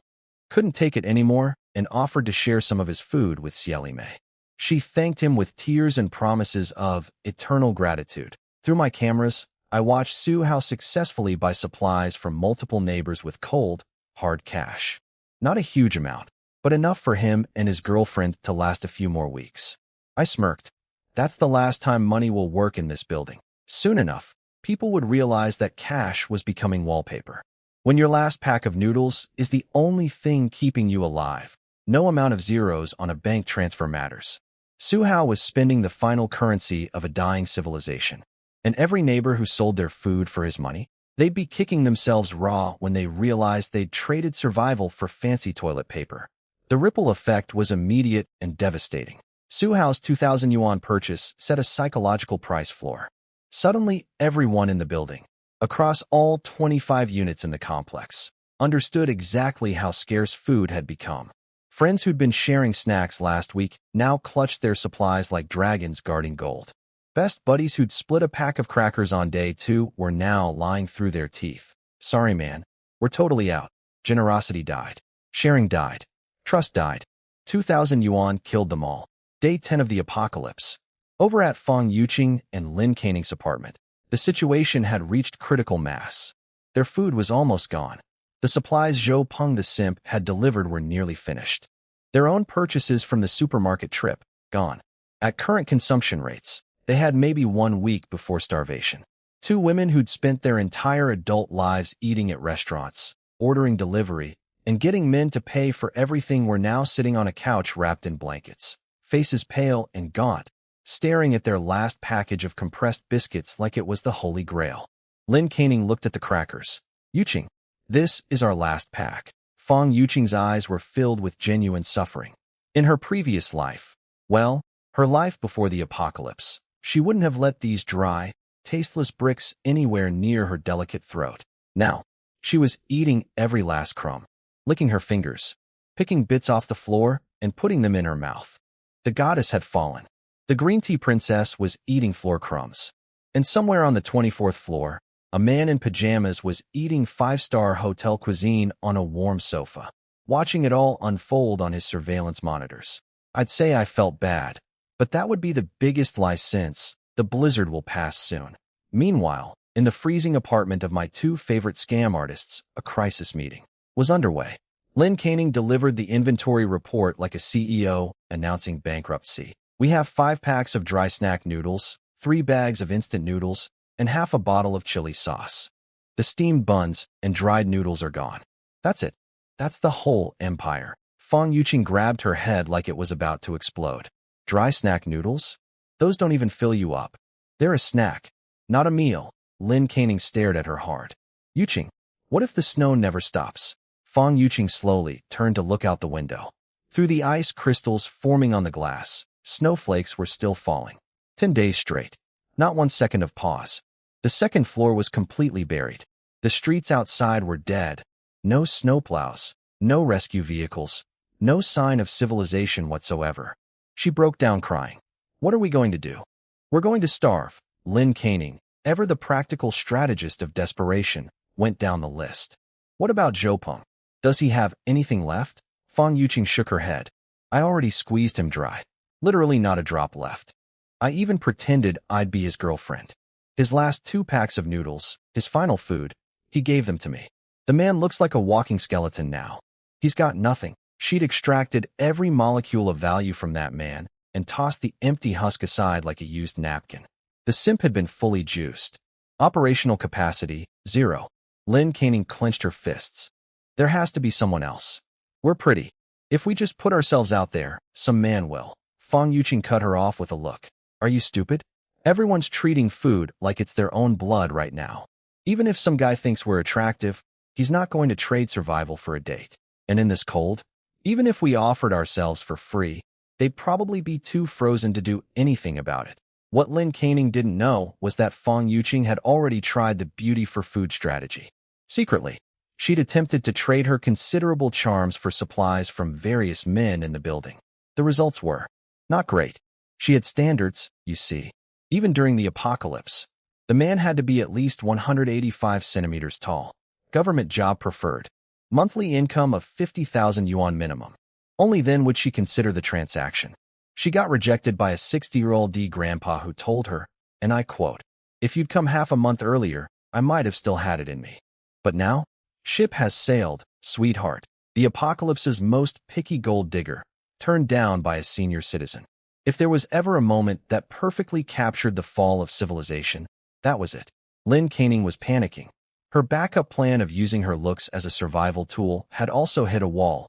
couldn't take it anymore and offered to share some of his food with Xieli Mei. She thanked him with tears and promises of eternal gratitude. Through my cameras, I watched Su Hao successfully buy supplies from multiple neighbors with cold, hard cash. Not a huge amount, but enough for him and his girlfriend to last a few more weeks. I smirked. That's the last time money will work in this building. Soon enough, people would realize that cash was becoming wallpaper. When your last pack of noodles is the only thing keeping you alive, no amount of zeros on a bank transfer matters. Su Hao was spending the final currency of a dying civilization. And every neighbor who sold their food for his money, they'd be kicking themselves raw when they realized they'd traded survival for fancy toilet paper. The ripple effect was immediate and devastating. Su Hao's 2,000 yuan purchase set a psychological price floor. Suddenly, everyone in the building, across all 25 units in the complex, understood exactly how scarce food had become. Friends who'd been sharing snacks last week now clutched their supplies like dragons guarding gold. Best buddies who'd split a pack of crackers on day 2 were now lying through their teeth. Sorry, man. We're totally out. Generosity died. Sharing died. Trust died. 2,000 yuan killed them all. Day 10 of the apocalypse. Over at Feng Yuqing and Lin Caning's apartment, the situation had reached critical mass. Their food was almost gone. The supplies Zhou Peng the simp had delivered were nearly finished. Their own purchases from the supermarket trip, gone. At current consumption rates, they had maybe 1 week before starvation. 2 women who'd spent their entire adult lives eating at restaurants, ordering delivery, and getting men to pay for everything were now sitting on a couch wrapped in blankets, faces pale and gaunt, staring at their last package of compressed biscuits like it was the Holy Grail. Lin Caning looked at the crackers. Yuqing, this is our last pack. Feng Yuqing's eyes were filled with genuine suffering. In her previous life, well, her life before the apocalypse, she wouldn't have let these dry, tasteless bricks anywhere near her delicate throat. Now, she was eating every last crumb, licking her fingers, picking bits off the floor, and putting them in her mouth. The goddess had fallen. The green tea princess was eating floor crumbs. And somewhere on the 24th floor, a man in pajamas was eating 5-star hotel cuisine on a warm sofa, watching it all unfold on his surveillance monitors. I'd say I felt bad, but that would be the biggest lie since the blizzard will pass soon. Meanwhile, in the freezing apartment of my 2 favorite scam artists, a crisis meeting was underway. Lin Caning delivered the inventory report like a CEO announcing bankruptcy. We have 5 packs of dry snack noodles, 3 bags of instant noodles, and half a bottle of chili sauce. The steamed buns and dried noodles are gone. That's it. That's the whole empire. Feng Yuqing grabbed her head like it was about to explode. Dry snack noodles? Those don't even fill you up. They're a snack, not a meal. Lin Caning stared at her hard. Yuqing, what if the snow never stops? Feng Yuqing slowly turned to look out the window. Through the ice crystals forming on the glass, snowflakes were still falling. 10 days straight. Not 1 second of pause. The second floor was completely buried. The streets outside were dead. No snowplows, no rescue vehicles, no sign of civilization whatsoever. She broke down crying. What are we going to do? We're going to starve. Lin Caning, ever the practical strategist of desperation, went down the list. What about Zhou Peng? Does he have anything left? Fang Yuqing shook her head. I already squeezed him dry. Literally not a drop left. I even pretended I'd be his girlfriend. His last 2 packs of noodles, his final food, he gave them to me. The man looks like a walking skeleton now. He's got nothing. She'd extracted every molecule of value from that man and tossed the empty husk aside like a used napkin. The simp had been fully juiced. Operational capacity, 0. Lin Caning clenched her fists. There has to be someone else. We're pretty. If we just put ourselves out there, some man will. Fang Yuqing cut her off with a look. Are you stupid? Everyone's treating food like it's their own blood right now. Even if some guy thinks we're attractive, he's not going to trade survival for a date. And in this cold, even if we offered ourselves for free, they'd probably be too frozen to do anything about it. What Lin Caning didn't know was that Fang Yuqing had already tried the beauty for food strategy. Secretly, she'd attempted to trade her considerable charms for supplies from various men in the building. The results were not great. She had standards, you see. Even during the apocalypse, the man had to be at least 185 centimeters tall. Government job preferred. Monthly income of 50,000 yuan minimum. Only then would she consider the transaction. She got rejected by a 60-year-old grandpa who told her, and I quote, "If you'd come half a month earlier, I might have still had it in me. But now, ship has sailed, sweetheart." The apocalypse's most picky gold digger, turned down by a senior citizen. If there was ever a moment that perfectly captured the fall of civilization, that was it. Lin Caning was panicking. Her backup plan of using her looks as a survival tool had also hit a wall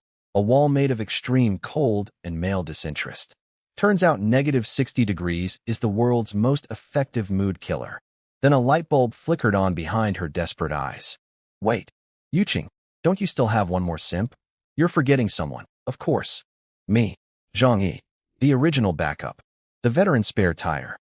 made of extreme cold and male disinterest. Turns out -60 degrees is the world's most effective mood killer. Then a light bulb flickered on behind her desperate eyes. Wait, Yuqing, don't you still have one more simp? You're forgetting someone, of course. Me, Zhang Yi, the original backup, the veteran spare tire,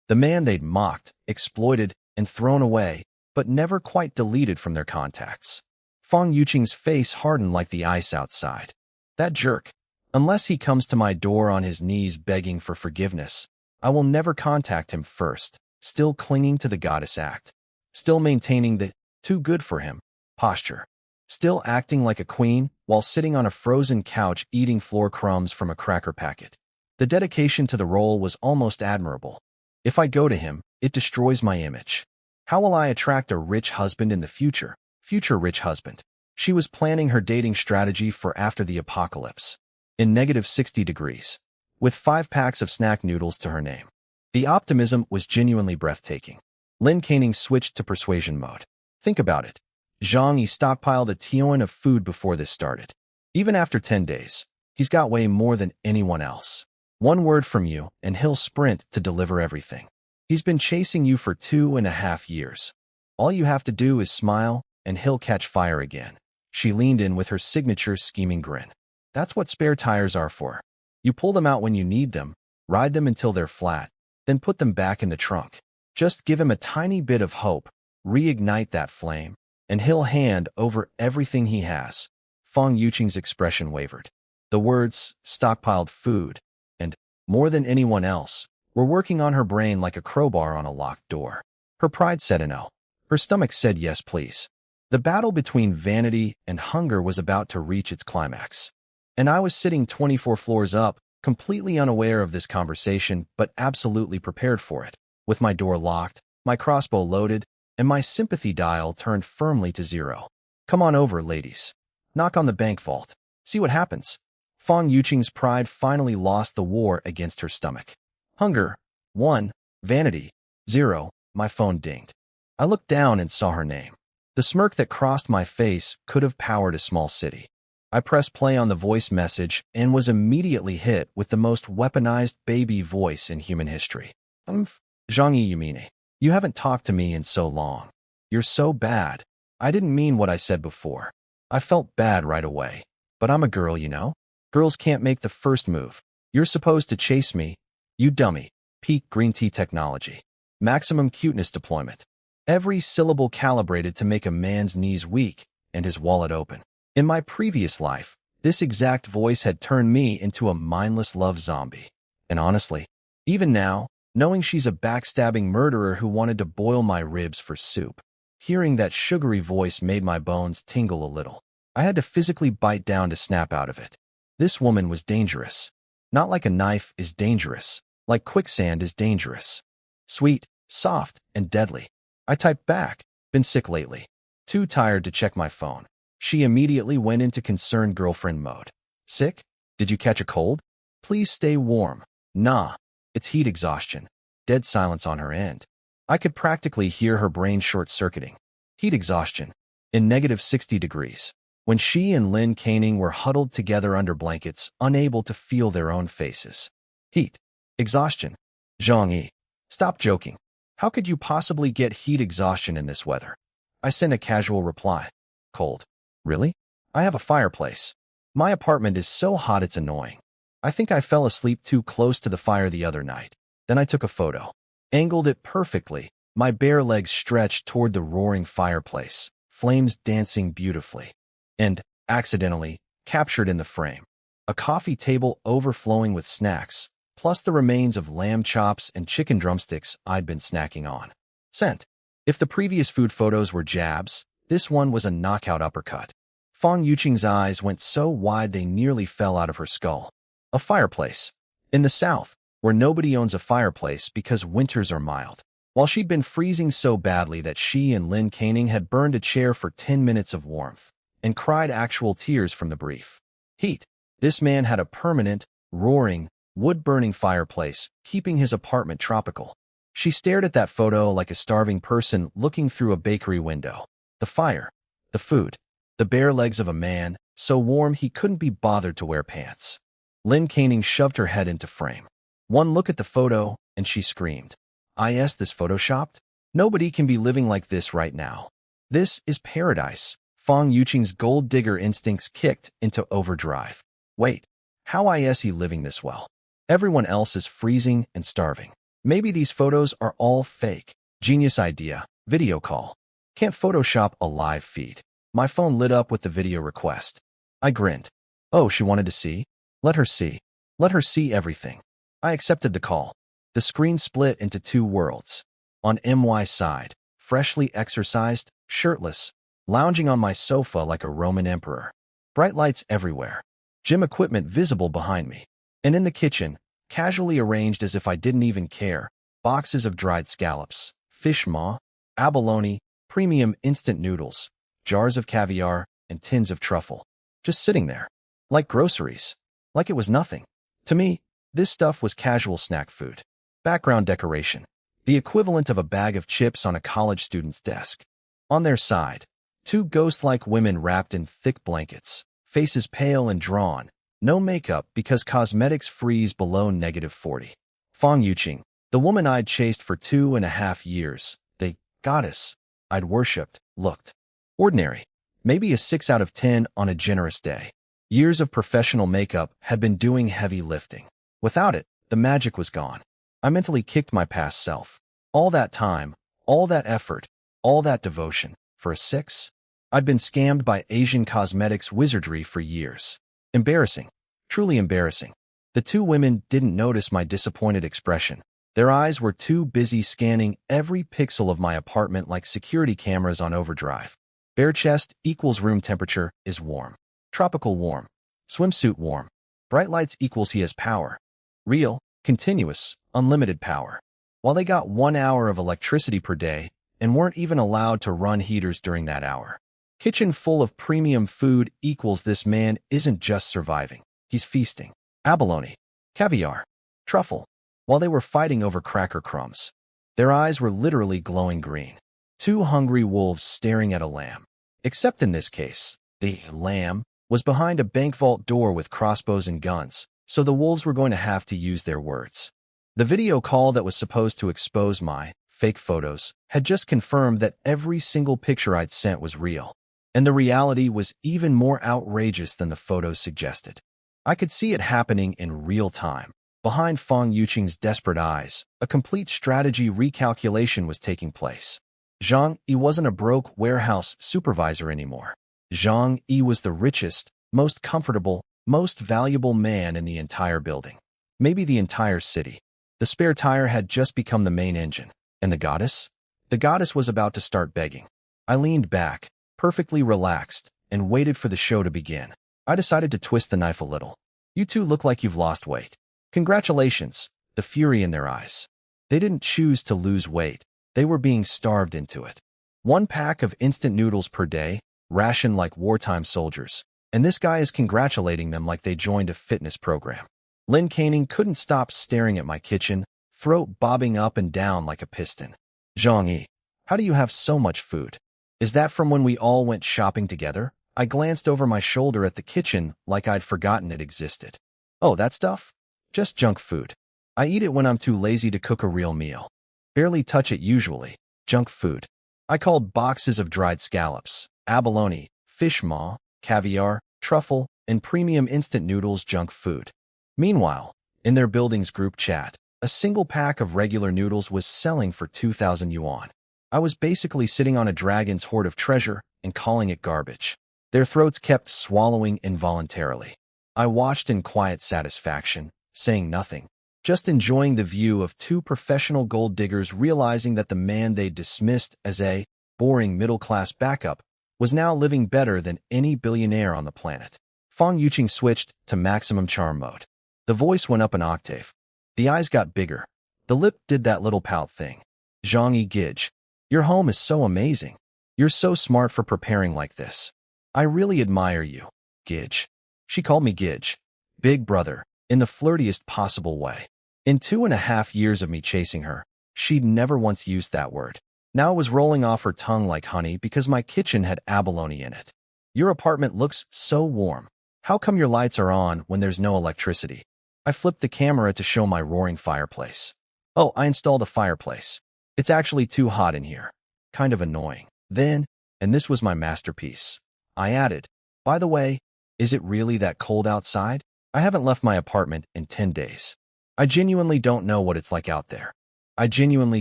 the man they'd mocked, exploited, and thrown away, but never quite deleted from their contacts. Fang Yuqing's face hardened like the ice outside. That jerk. Unless he comes to my door on his knees begging for forgiveness, I will never contact him first, still clinging to the goddess act, still maintaining the too good for him posture, still acting like a queen while sitting on a frozen couch eating floor crumbs from a cracker packet. The dedication to the role was almost admirable. If I go to him, it destroys my image. How will I attract a rich husband in the future? Future rich husband. She was planning her dating strategy for after the apocalypse. In -60 degrees, with 5 packs of snack noodles to her name. The optimism was genuinely breathtaking. Lin Caning switched to persuasion mode. Think about it. Zhang Yi stockpiled a tion of food before this started. Even after 10 days, he's got way more than anyone else. One word from you, and he'll sprint to deliver everything. He's been chasing you for 2.5 years. All you have to do is smile, and he'll catch fire again. She leaned in with her signature scheming grin. That's what spare tires are for. You pull them out when you need them, ride them until they're flat, then put them back in the trunk. Just give him a tiny bit of hope, reignite that flame, and he'll hand over everything he has. Fang Yuqing's expression wavered. The words, stockpiled food, and, more than anyone else, were working on her brain like a crowbar on a locked door. Her pride said no. Her stomach said yes, please. The battle between vanity and hunger was about to reach its climax. And I was sitting 24 floors up, completely unaware of this conversation, but absolutely prepared for it, with my door locked, my crossbow loaded, and my sympathy dial turned firmly to 0. Come on over, ladies. Knock on the bank vault. See what happens. Fang Yuqing's pride finally lost the war against her stomach. Hunger, 1. Vanity, 0. My phone dinged. I looked down and saw her name. The smirk that crossed my face could have powered a small city. I pressed play on the voice message and was immediately hit with the most weaponized baby voice in human history. Zhang Yi, Yumine, you haven't talked to me in so long. You're so bad. I didn't mean what I said before. I felt bad right away. But I'm a girl, you know? Girls can't make the first move. You're supposed to chase me. You dummy. Peak green tea technology. Maximum cuteness deployment. Every syllable calibrated to make a man's knees weak and his wallet open. In my previous life, this exact voice had turned me into a mindless love zombie. And honestly, Even now, knowing she's a backstabbing murderer who wanted to boil my ribs for soup, hearing that sugary voice made my bones tingle a little. I had to physically bite down to snap out of it. This woman was dangerous. Not like a knife is dangerous, like quicksand is dangerous. Sweet, soft, and deadly. I typed back, been sick lately. Too tired to check my phone. She immediately went into concerned girlfriend mode. Sick? Did you catch a cold? Please stay warm. Nah, it's heat exhaustion. Dead silence on her end. I could practically hear her brain short-circuiting. Heat exhaustion. In negative 60 degrees. When she and Lynn Canning were huddled together under blankets, unable to feel their own faces. Heat. Exhaustion. Zhang Yi. Stop joking. How could you possibly get heat exhaustion in this weather? I sent a casual reply. Cold. Really? I have a fireplace. My apartment is so hot it's annoying. I think I fell asleep too close to the fire the other night. Then I took a photo. Angled it perfectly, my bare legs stretched toward the roaring fireplace, flames dancing beautifully. And, accidentally, captured in the frame. A coffee table overflowing with snacks, plus the remains of lamb chops and chicken drumsticks I'd been snacking on. Sent. If the previous food photos were jabs, this one was a knockout uppercut. Fong Yuqing's eyes went so wide they nearly fell out of her skull. A fireplace. In the South, where nobody owns a fireplace because winters are mild. While she'd been freezing so badly that she and Lynn Canning had burned a chair for 10 minutes of warmth and cried actual tears from the brief heat. This man had a permanent, roaring, wood-burning fireplace, keeping his apartment tropical. She stared at that photo like a starving person looking through a bakery window. The fire, the food, the bare legs of a man, so warm he couldn't be bothered to wear pants. Lynn Canning shoved her head into frame. One look at the photo, and she screamed. Is this photoshopped? Nobody can be living like this right now. This is paradise. Fong Yuqing's gold digger instincts kicked into overdrive. Wait, how is he living this well? Everyone else is freezing and starving. Maybe these photos are all fake. Genius idea. Video call. Can't Photoshop a live feed. My phone lit up with the video request. I grinned. Oh, she wanted to see? Let her see. Let her see everything. I accepted the call. The screen split into two worlds. On MY's side, freshly exercised, shirtless, lounging on my sofa like a Roman emperor. Bright lights everywhere. Gym equipment visible behind me. And in the kitchen, casually arranged as if I didn't even care, boxes of dried scallops, fish maw, abalone, premium instant noodles, jars of caviar, and tins of truffle. Just sitting there. Like groceries. Like it was nothing. To me, this stuff was casual snack food. Background decoration. The equivalent of a bag of chips on a college student's desk. On their side, two ghost-like women wrapped in thick blankets, faces pale and drawn, no makeup because cosmetics freeze below -40. Fong Yuqing, the woman I'd chased for 2.5 years, the goddess I'd worshipped, looked ordinary. Maybe a 6 out of 10 on a generous day. Years of professional makeup had been doing heavy lifting. Without it, the magic was gone. I mentally kicked my past self. All that time, all that effort, all that devotion, for a 6? I'd been scammed by Asian cosmetics wizardry for years. Embarrassing. Truly embarrassing. The two women didn't notice my disappointed expression. Their eyes were too busy scanning every pixel of my apartment like security cameras on overdrive. Bare chest equals room temperature is warm. Tropical warm. Swimsuit warm. Bright lights equals he has power. Real, continuous, unlimited power. While they got 1 hour of electricity per day and weren't even allowed to run heaters during that hour. Kitchen full of premium food equals this man isn't just surviving. He's feasting. Abalone. Caviar. Truffle. While they were fighting over cracker crumbs. Their eyes were literally glowing green. Two hungry wolves staring at a lamb. Except in this case, the lamb was behind a bank vault door with crossbows and guns, so the wolves were going to have to use their words. The video call that was supposed to expose my fake photos had just confirmed that every single picture I'd sent was real. And the reality was even more outrageous than the photos suggested. I could see it happening in real time. Behind Fong Yuqing's desperate eyes, a complete strategy recalculation was taking place. Zhang Yi wasn't a broke warehouse supervisor anymore. Zhang Yi was the richest, most comfortable, most valuable man in the entire building. Maybe the entire city. The spare tire had just become the main engine. And the goddess? The goddess was about to start begging. I leaned back, perfectly relaxed, and waited for the show to begin. I decided to twist the knife a little. You two look like you've lost weight. Congratulations, the fury in their eyes. They didn't choose to lose weight. They were being starved into it. 1 pack of instant noodles per day, rationed like wartime soldiers. And this guy is congratulating them like they joined a fitness program. Lin Caning couldn't stop staring at my kitchen, throat bobbing up and down like a piston. Zhang, how do you have so much food? Is that from when we all went shopping together? I glanced over my shoulder at the kitchen like I'd forgotten it existed. Oh, that stuff? Just junk food. I eat it when I'm too lazy to cook a real meal. Barely touch it usually. Junk food. I called boxes of dried scallops, abalone, fish maw, caviar, truffle, and premium instant noodles junk food. Meanwhile, in their building's group chat, a single pack of regular noodles was selling for 2,000 yuan. I was basically sitting on a dragon's hoard of treasure and calling it garbage. Their throats kept swallowing involuntarily. I watched in quiet satisfaction, saying nothing, just enjoying the view of 2 professional gold diggers realizing that the man they dismissed as a boring middle-class backup was now living better than any billionaire on the planet. Fang Yuqing switched to maximum charm mode. The voice went up an octave. The eyes got bigger. The lip did that little pout thing. Zhang Gij, your home is so amazing. You're so smart for preparing like this. I really admire you, Gij. She called me Gij, big brother, in the flirtiest possible way. In 2.5 years of me chasing her, she'd never once used that word. Now it was rolling off her tongue like honey because my kitchen had abalone in it. Your apartment looks so warm. How come your lights are on when there's no electricity? I flipped the camera to show my roaring fireplace. Oh, I installed a fireplace. It's actually too hot in here. Kind of annoying. Then, and this was my masterpiece, I added, by the way, is it really that cold outside? I haven't left my apartment in 10 days. I genuinely don't know what it's like out there. I genuinely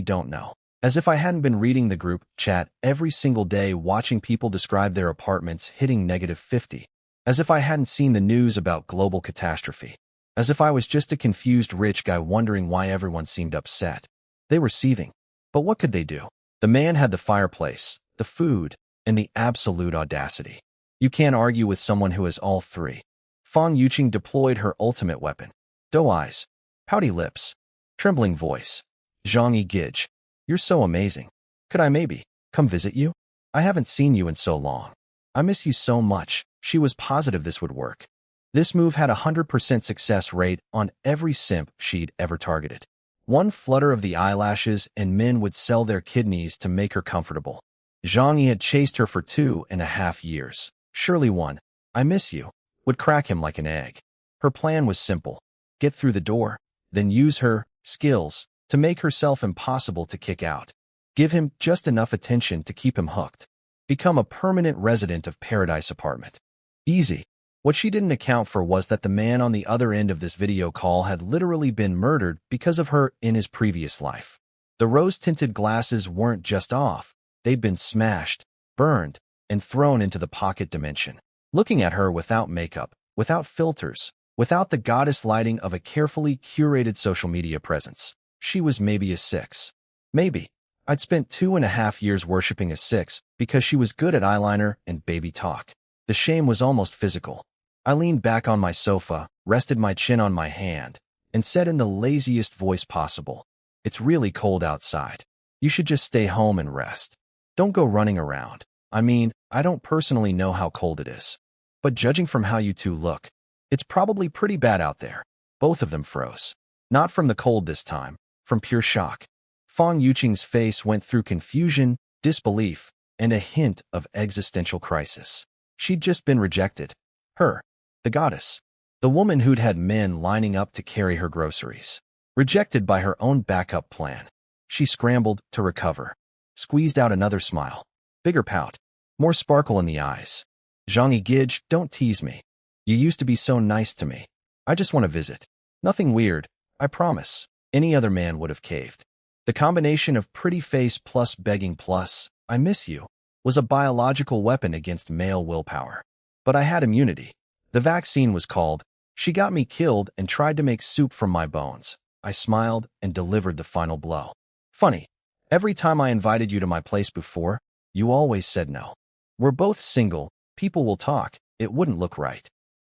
don't know. As if I hadn't been reading the group chat every single day watching people describe their apartments hitting -50. As if I hadn't seen the news about global catastrophe. As if I was just a confused rich guy wondering why everyone seemed upset. They were seething. But what could they do? The man had the fireplace, the food, and the absolute audacity. You can't argue with someone who has all 3. Fang Yuqing deployed her ultimate weapon. Doe eyes, pouty lips, trembling voice. Zhang Gij, you're so amazing. Could I maybe come visit you? I haven't seen you in so long. I miss you so much. She was positive this would work. This move had a 100% success rate on every simp she'd ever targeted. One flutter of the eyelashes and men would sell their kidneys to make her comfortable. Zhang had chased her for 2.5 years. Surely one, I miss you, would crack him like an egg. Her plan was simple. Get through the door, then use her skills to make herself impossible to kick out. Give him just enough attention to keep him hooked. Become a permanent resident of Paradise Apartment. Easy. What she didn't account for was that the man on the other end of this video call had literally been murdered because of her in his previous life. The rose-tinted glasses weren't just off. They'd been smashed, burned, and thrown into the pocket dimension. Looking at her without makeup, without filters, without the goddess lighting of a carefully curated social media presence, she was maybe a 6. Maybe. I'd spent 2.5 years worshipping a 6 because she was good at eyeliner and baby talk. The shame was almost physical. I leaned back on my sofa, rested my chin on my hand, and said in the laziest voice possible, "It's really cold outside. You should just stay home and rest. Don't go running around. I mean, I don't personally know how cold it is. But judging from how you two look, it's probably pretty bad out there." Both of them froze. Not from the cold this time, from pure shock. Fang Yuqing's face went through confusion, disbelief, and a hint of existential crisis. She'd just been rejected. Her, the goddess, the woman who'd had men lining up to carry her groceries. Rejected by her own backup plan. She scrambled to recover. Squeezed out another smile. Bigger pout. More sparkle in the eyes. Zhang Gij, don't tease me. You used to be so nice to me. I just want to visit. Nothing weird, I promise. Any other man would have caved. The combination of pretty face plus begging plus, I miss you, was a biological weapon against male willpower. But I had immunity. The vaccine was called. She got me killed and tried to make soup from my bones. I smiled and delivered the final blow. Funny. Every time I invited you to my place before, you always said no. We're both single. People will talk. It wouldn't look right.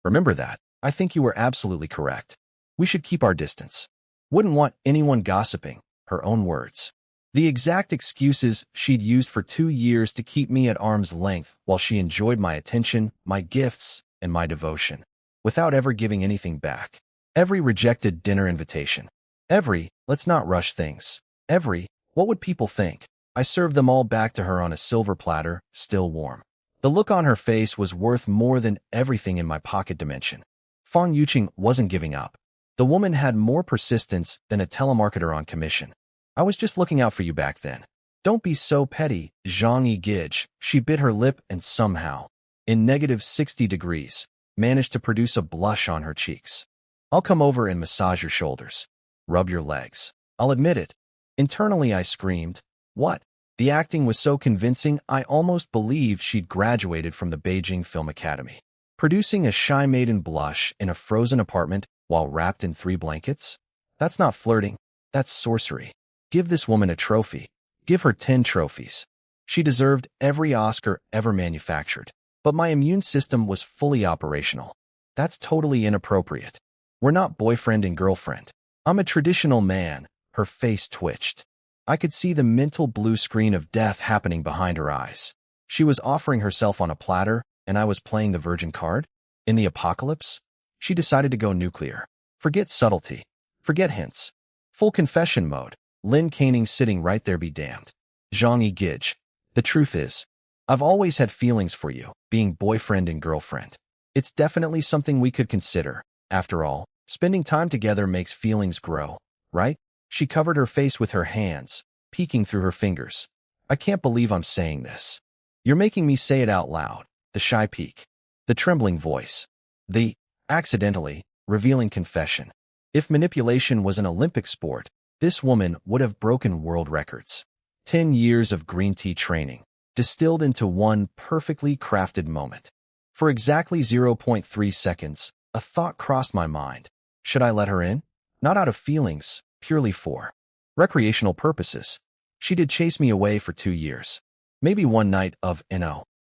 Remember that. I think you were absolutely correct. We should keep our distance. Wouldn't want anyone gossiping. Her own words. The exact excuses she'd used for 2 years to keep me at arm's length while she enjoyed my attention, my gifts, and my devotion, without ever giving anything back. Every rejected dinner invitation. Every, let's not rush things. Every, what would people think? I served them all back to her on a silver platter, still warm. The look on her face was worth more than everything in my pocket dimension. Fang Yuqing wasn't giving up. The woman had more persistence than a telemarketer on commission. I was just looking out for you back then. Don't be so petty, Zhang Yigij. She bit her lip and somehow, in -60 degrees, managed to produce a blush on her cheeks. I'll come over and massage your shoulders. Rub your legs. I'll admit it. Internally I screamed. What? The acting was so convincing I almost believed she'd graduated from the Beijing Film Academy. Producing a shy maiden blush in a frozen apartment while wrapped in 3 blankets? That's not flirting. That's sorcery. Give this woman a trophy. Give her 10 trophies. She deserved every Oscar ever manufactured. But my immune system was fully operational. That's totally inappropriate. We're not boyfriend and girlfriend. I'm a traditional man. Her face twitched. I could see the mental blue screen of death happening behind her eyes. She was offering herself on a platter, and I was playing the virgin card? In the apocalypse? She decided to go nuclear. Forget subtlety. Forget hints. Full confession mode. Lin Canning sitting right there be damned. Zhang Yigij. The truth is, I've always had feelings for you, being boyfriend and girlfriend. It's definitely something we could consider. After all, spending time together makes feelings grow, right? She covered her face with her hands, peeking through her fingers. I can't believe I'm saying this. You're making me say it out loud. The shy peek. The trembling voice. The, accidentally, revealing confession. If manipulation was an Olympic sport, this woman would have broken world records. 10 years of green tea training, distilled into one perfectly crafted moment. For exactly 0.3 seconds, a thought crossed my mind. Should I let her in? Not out of feelings, purely for recreational purposes. She did chase me away for 2 years. Maybe one night of,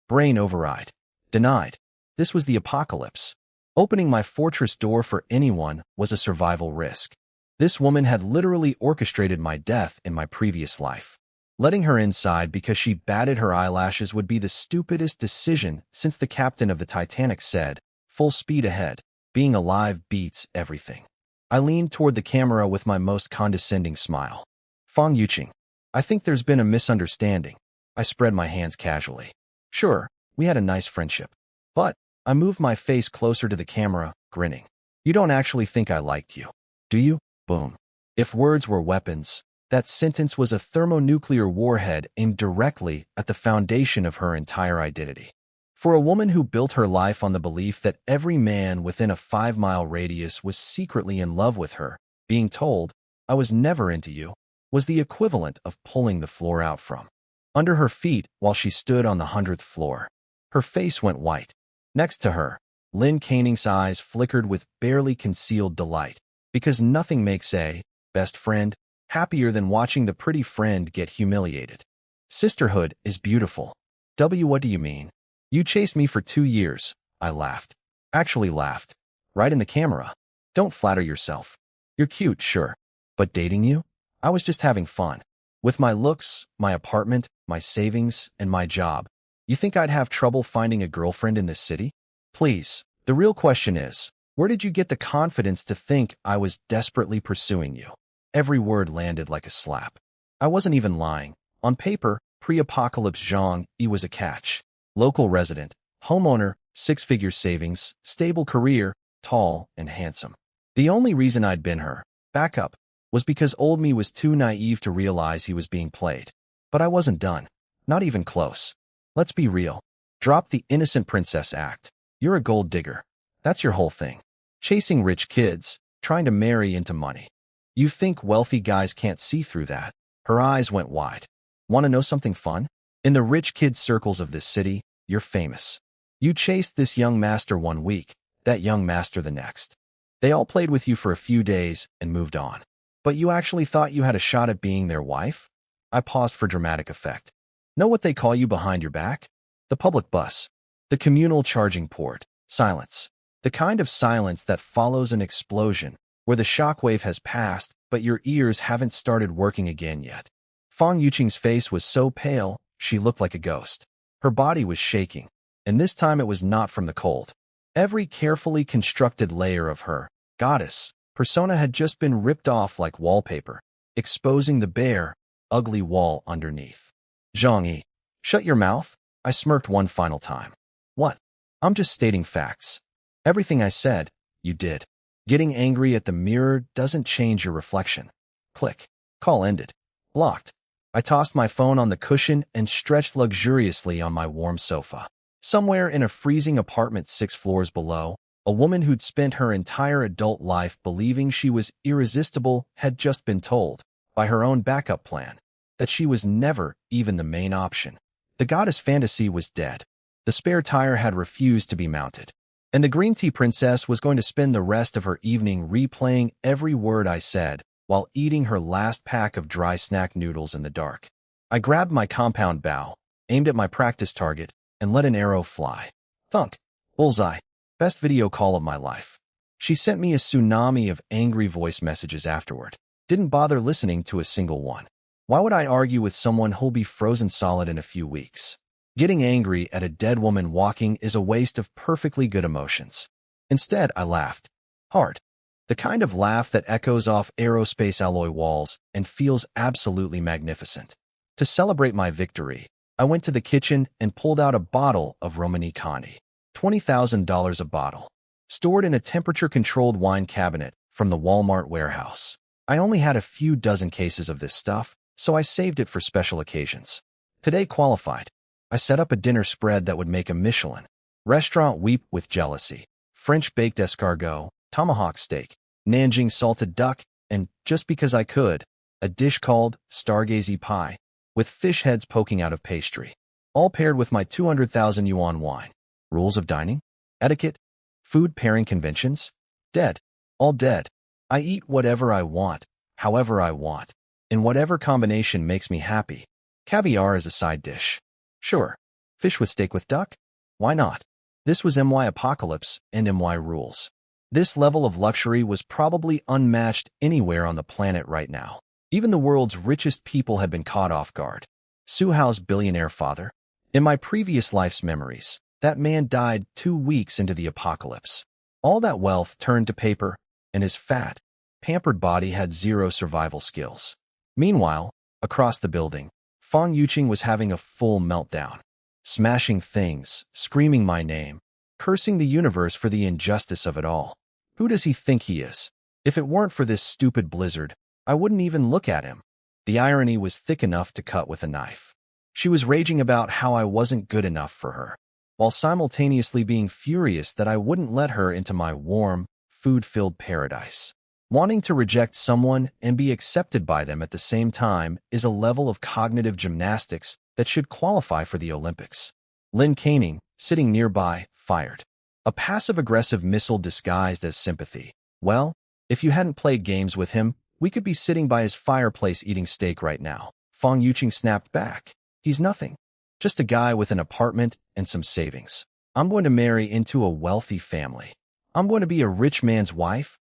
brain override. Denied. This was the apocalypse. Opening my fortress door for anyone was a survival risk. This woman had literally orchestrated my death in my previous life. Letting her inside because she batted her eyelashes would be the stupidest decision since the captain of the Titanic said, full speed ahead, being alive beats everything. I leaned toward the camera with my most condescending smile. Fang Yuqing, I think there's been a misunderstanding. I spread my hands casually. Sure, we had a nice friendship. But, I moved my face closer to the camera, grinning. You don't actually think I liked you, do you? Boom. If words were weapons, that sentence was a thermonuclear warhead aimed directly at the foundation of her entire identity. For a woman who built her life on the belief that every man within a 5-mile radius was secretly in love with her, being told, I was never into you, was the equivalent of pulling the floor out from under her feet while she stood on the 100th floor. Her face went white. Next to her, Lin Canning's eyes flickered with barely concealed delight, because nothing makes a best friend happier than watching the pretty friend get humiliated. Sisterhood is beautiful. What do you mean? You chased me for 2 years. I laughed. Actually laughed. Right in the camera. Don't flatter yourself. You're cute, sure. But dating you? I was just having fun. With my looks, my apartment, my savings, and my job. You think I'd have trouble finding a girlfriend in this city? Please, the real question is, where did you get the confidence to think I was desperately pursuing you? Every word landed like a slap. I wasn't even lying. On paper, pre-apocalypse Zhang Yi was a catch. Local resident, homeowner, 6-figure savings, stable career, tall and handsome. The only reason I'd been her backup was because old me was too naive to realize he was being played. But I wasn't done. Not even close. Let's be real. Drop the innocent princess act. You're a gold digger. That's your whole thing. Chasing rich kids, trying to marry into money. You think wealthy guys can't see through that? Her eyes went wide. Want to know something fun? In the rich kid circles of this city, you're famous. You chased this young master 1 week, that young master the next. They all played with you for a few days and moved on. But you actually thought you had a shot at being their wife? I paused for dramatic effect. Know what they call you behind your back? The public bus. The communal charging port. Silence. The kind of silence that follows an explosion, where the shockwave has passed, but your ears haven't started working again yet. Fong Yuqing's face was so pale, she looked like a ghost. Her body was shaking, and this time it was not from the cold. Every carefully constructed layer of her goddess persona had just been ripped off like wallpaper, exposing the bare, ugly wall underneath. Zhang Yi, shut your mouth, I smirked one final time. What? I'm just stating facts. Everything I said, you did. Getting angry at the mirror doesn't change your reflection. Click. Call ended. Blocked. I tossed my phone on the cushion and stretched luxuriously on my warm sofa. Somewhere in a freezing apartment 6 floors below, a woman who'd spent her entire adult life believing she was irresistible had just been told, by her own backup plan, that she was never even the main option. The goddess fantasy was dead. The spare tire had refused to be mounted. And the green tea princess was going to spend the rest of her evening replaying every word I said while eating her last pack of dry snack noodles in the dark. I grabbed my compound bow, aimed at my practice target, and let an arrow fly. Thunk. Bullseye. Best video call of my life. She sent me a tsunami of angry voice messages afterward. Didn't bother listening to a single one. Why would I argue with someone who'll be frozen solid in a few weeks? Getting angry at a dead woman walking is a waste of perfectly good emotions. Instead, I laughed. Hard. The kind of laugh that echoes off aerospace alloy walls and feels absolutely magnificent. To celebrate my victory, I went to the kitchen and pulled out a bottle of Romani Conti. $20,000 a bottle. Stored in a temperature-controlled wine cabinet from the Walmart warehouse. I only had a few dozen cases of this stuff, so I saved it for special occasions. Today qualified. I set up a dinner spread that would make a Michelin restaurant weep with jealousy. French baked escargot, tomahawk steak, Nanjing salted duck, and, just because I could, a dish called stargazy pie, with fish heads poking out of pastry, all paired with my 200,000 yuan wine. Rules of dining? Etiquette? Food pairing conventions? Dead. All dead. I eat whatever I want, however I want, in whatever combination makes me happy. Caviar is a side dish. Sure. Fish with steak with duck? Why not? This was MY Apocalypse and MY Rules. This level of luxury was probably unmatched anywhere on the planet right now. Even the world's richest people had been caught off guard. Su Hao's billionaire father? In my previous life's memories, that man died 2 weeks into the apocalypse. All that wealth turned to paper, and his fat, pampered body had zero survival skills. Meanwhile, across the building, Fong Yuqing was having a full meltdown, smashing things, screaming my name, cursing the universe for the injustice of it all. Who does he think he is? If it weren't for this stupid blizzard, I wouldn't even look at him. The irony was thick enough to cut with a knife. She was raging about how I wasn't good enough for her, while simultaneously being furious that I wouldn't let her into my warm, food-filled paradise. Wanting to reject someone and be accepted by them at the same time is a level of cognitive gymnastics that should qualify for the Olympics. Lin Canning, sitting nearby, fired. A passive-aggressive missile disguised as sympathy. Well, if you hadn't played games with him, we could be sitting by his fireplace eating steak right now. Fong Yuqing snapped back. He's nothing. Just a guy with an apartment and some savings. I'm going to marry into a wealthy family. I'm going to be a rich man's wife,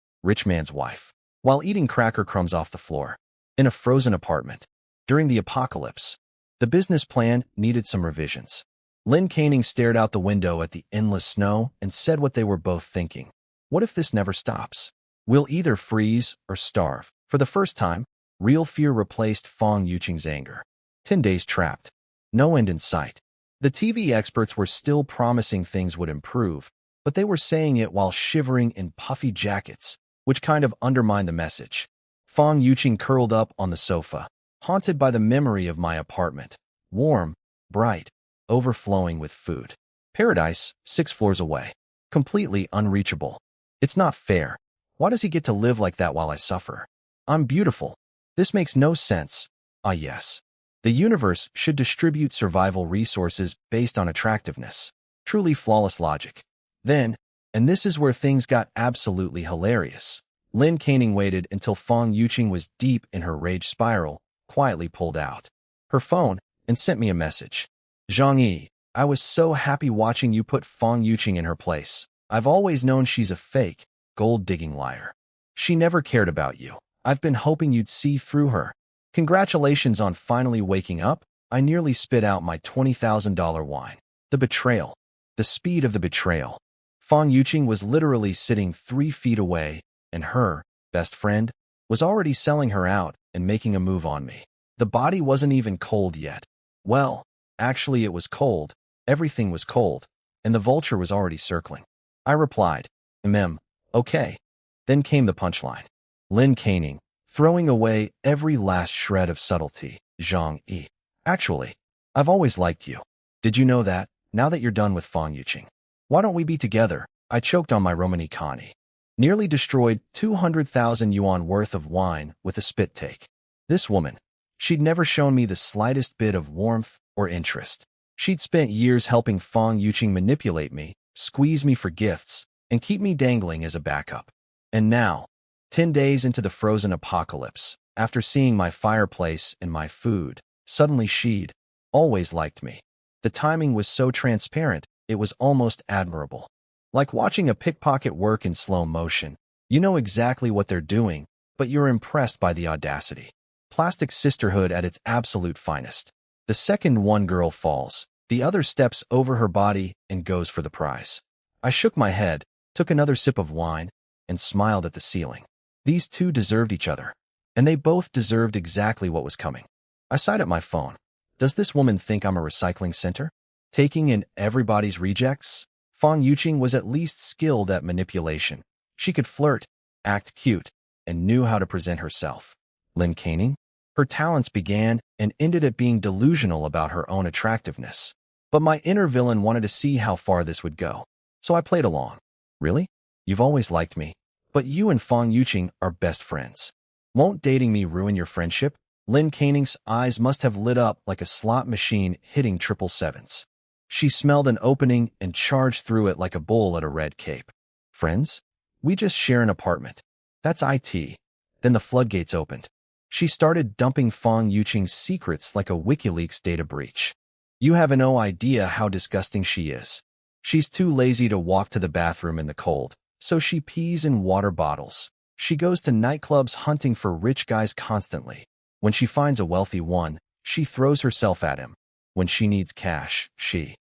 while eating cracker crumbs off the floor, in a frozen apartment. During the apocalypse, the business plan needed some revisions. Lin Canning stared out the window at the endless snow and said what they were both thinking. What if this never stops? We'll either freeze or starve. For the first time, real fear replaced Fong Yuqing's anger. 10 days trapped. No end in sight. The TV experts were still promising things would improve, but they were saying it while shivering in puffy jackets, which kind of undermined the message. Fong Yuqing curled up on the sofa, haunted by the memory of my apartment. Warm, bright, overflowing with food. Paradise, 6 floors away. Completely unreachable. It's not fair. Why does he get to live like that while I suffer? I'm beautiful. This makes no sense. Ah, yes. The universe should distribute survival resources based on attractiveness. Truly flawless logic. Then, and this is where things got absolutely hilarious, Lin Canning waited until Fong Yuqing was deep in her rage spiral, quietly pulled out her phone and sent me a message. Zhang Yi, I was so happy watching you put Fong Yuqing in her place. I've always known she's a fake, gold-digging liar. She never cared about you. I've been hoping you'd see through her. Congratulations on finally waking up. I nearly spit out my $20,000 wine. The betrayal. The speed of the betrayal. Fong Yuqing was literally sitting 3 feet away, and her best friend was already selling her out and making a move on me. The body wasn't even cold yet. Well, actually it was cold. Everything was cold, and the vulture was already circling. I replied, okay. Then came the punchline. Lin Canning, throwing away every last shred of subtlety. Zhang Yi. Actually, I've always liked you. Did you know that? Now that you're done with Fong Yuqing, why don't we be together? I choked on my Romani Kani. Nearly destroyed 200,000 yuan worth of wine with a spit take. This woman, she'd never shown me the slightest bit of warmth or interest. She'd spent years helping Fong Yuqing manipulate me, squeeze me for gifts, and keep me dangling as a backup. And now, 10 days into the frozen apocalypse, after seeing my fireplace and my food, suddenly she'd always liked me. The timing was so transparent, it was almost admirable. Like watching a pickpocket work in slow motion. You know exactly what they're doing, but you're impressed by the audacity. Plastic sisterhood at its absolute finest. The second one girl falls, the other steps over her body and goes for the prize. I shook my head, took another sip of wine, and smiled at the ceiling. These two deserved each other, and they both deserved exactly what was coming. I sighed at my phone. Does this woman think I'm a recycling center? Taking in everybody's rejects? Fong Yuqing was at least skilled at manipulation. She could flirt, act cute, and knew how to present herself. Lin Canning? Her talents began and ended at being delusional about her own attractiveness. But my inner villain wanted to see how far this would go. So I played along. Really? You've always liked me. But you and Fong Yuqing are best friends. Won't dating me ruin your friendship? Lin Canning's eyes must have lit up like a slot machine hitting 777s. She smelled an opening and charged through it like a bull at a red cape. Friends? We just share an apartment. That's IT. Then the floodgates opened. She started dumping Fong Yuqing's secrets like a WikiLeaks data breach. You have no idea how disgusting she is. She's too lazy to walk to the bathroom in the cold, so she pees in water bottles. She goes to nightclubs hunting for rich guys constantly. When she finds a wealthy one, she throws herself at him. When she needs cash, she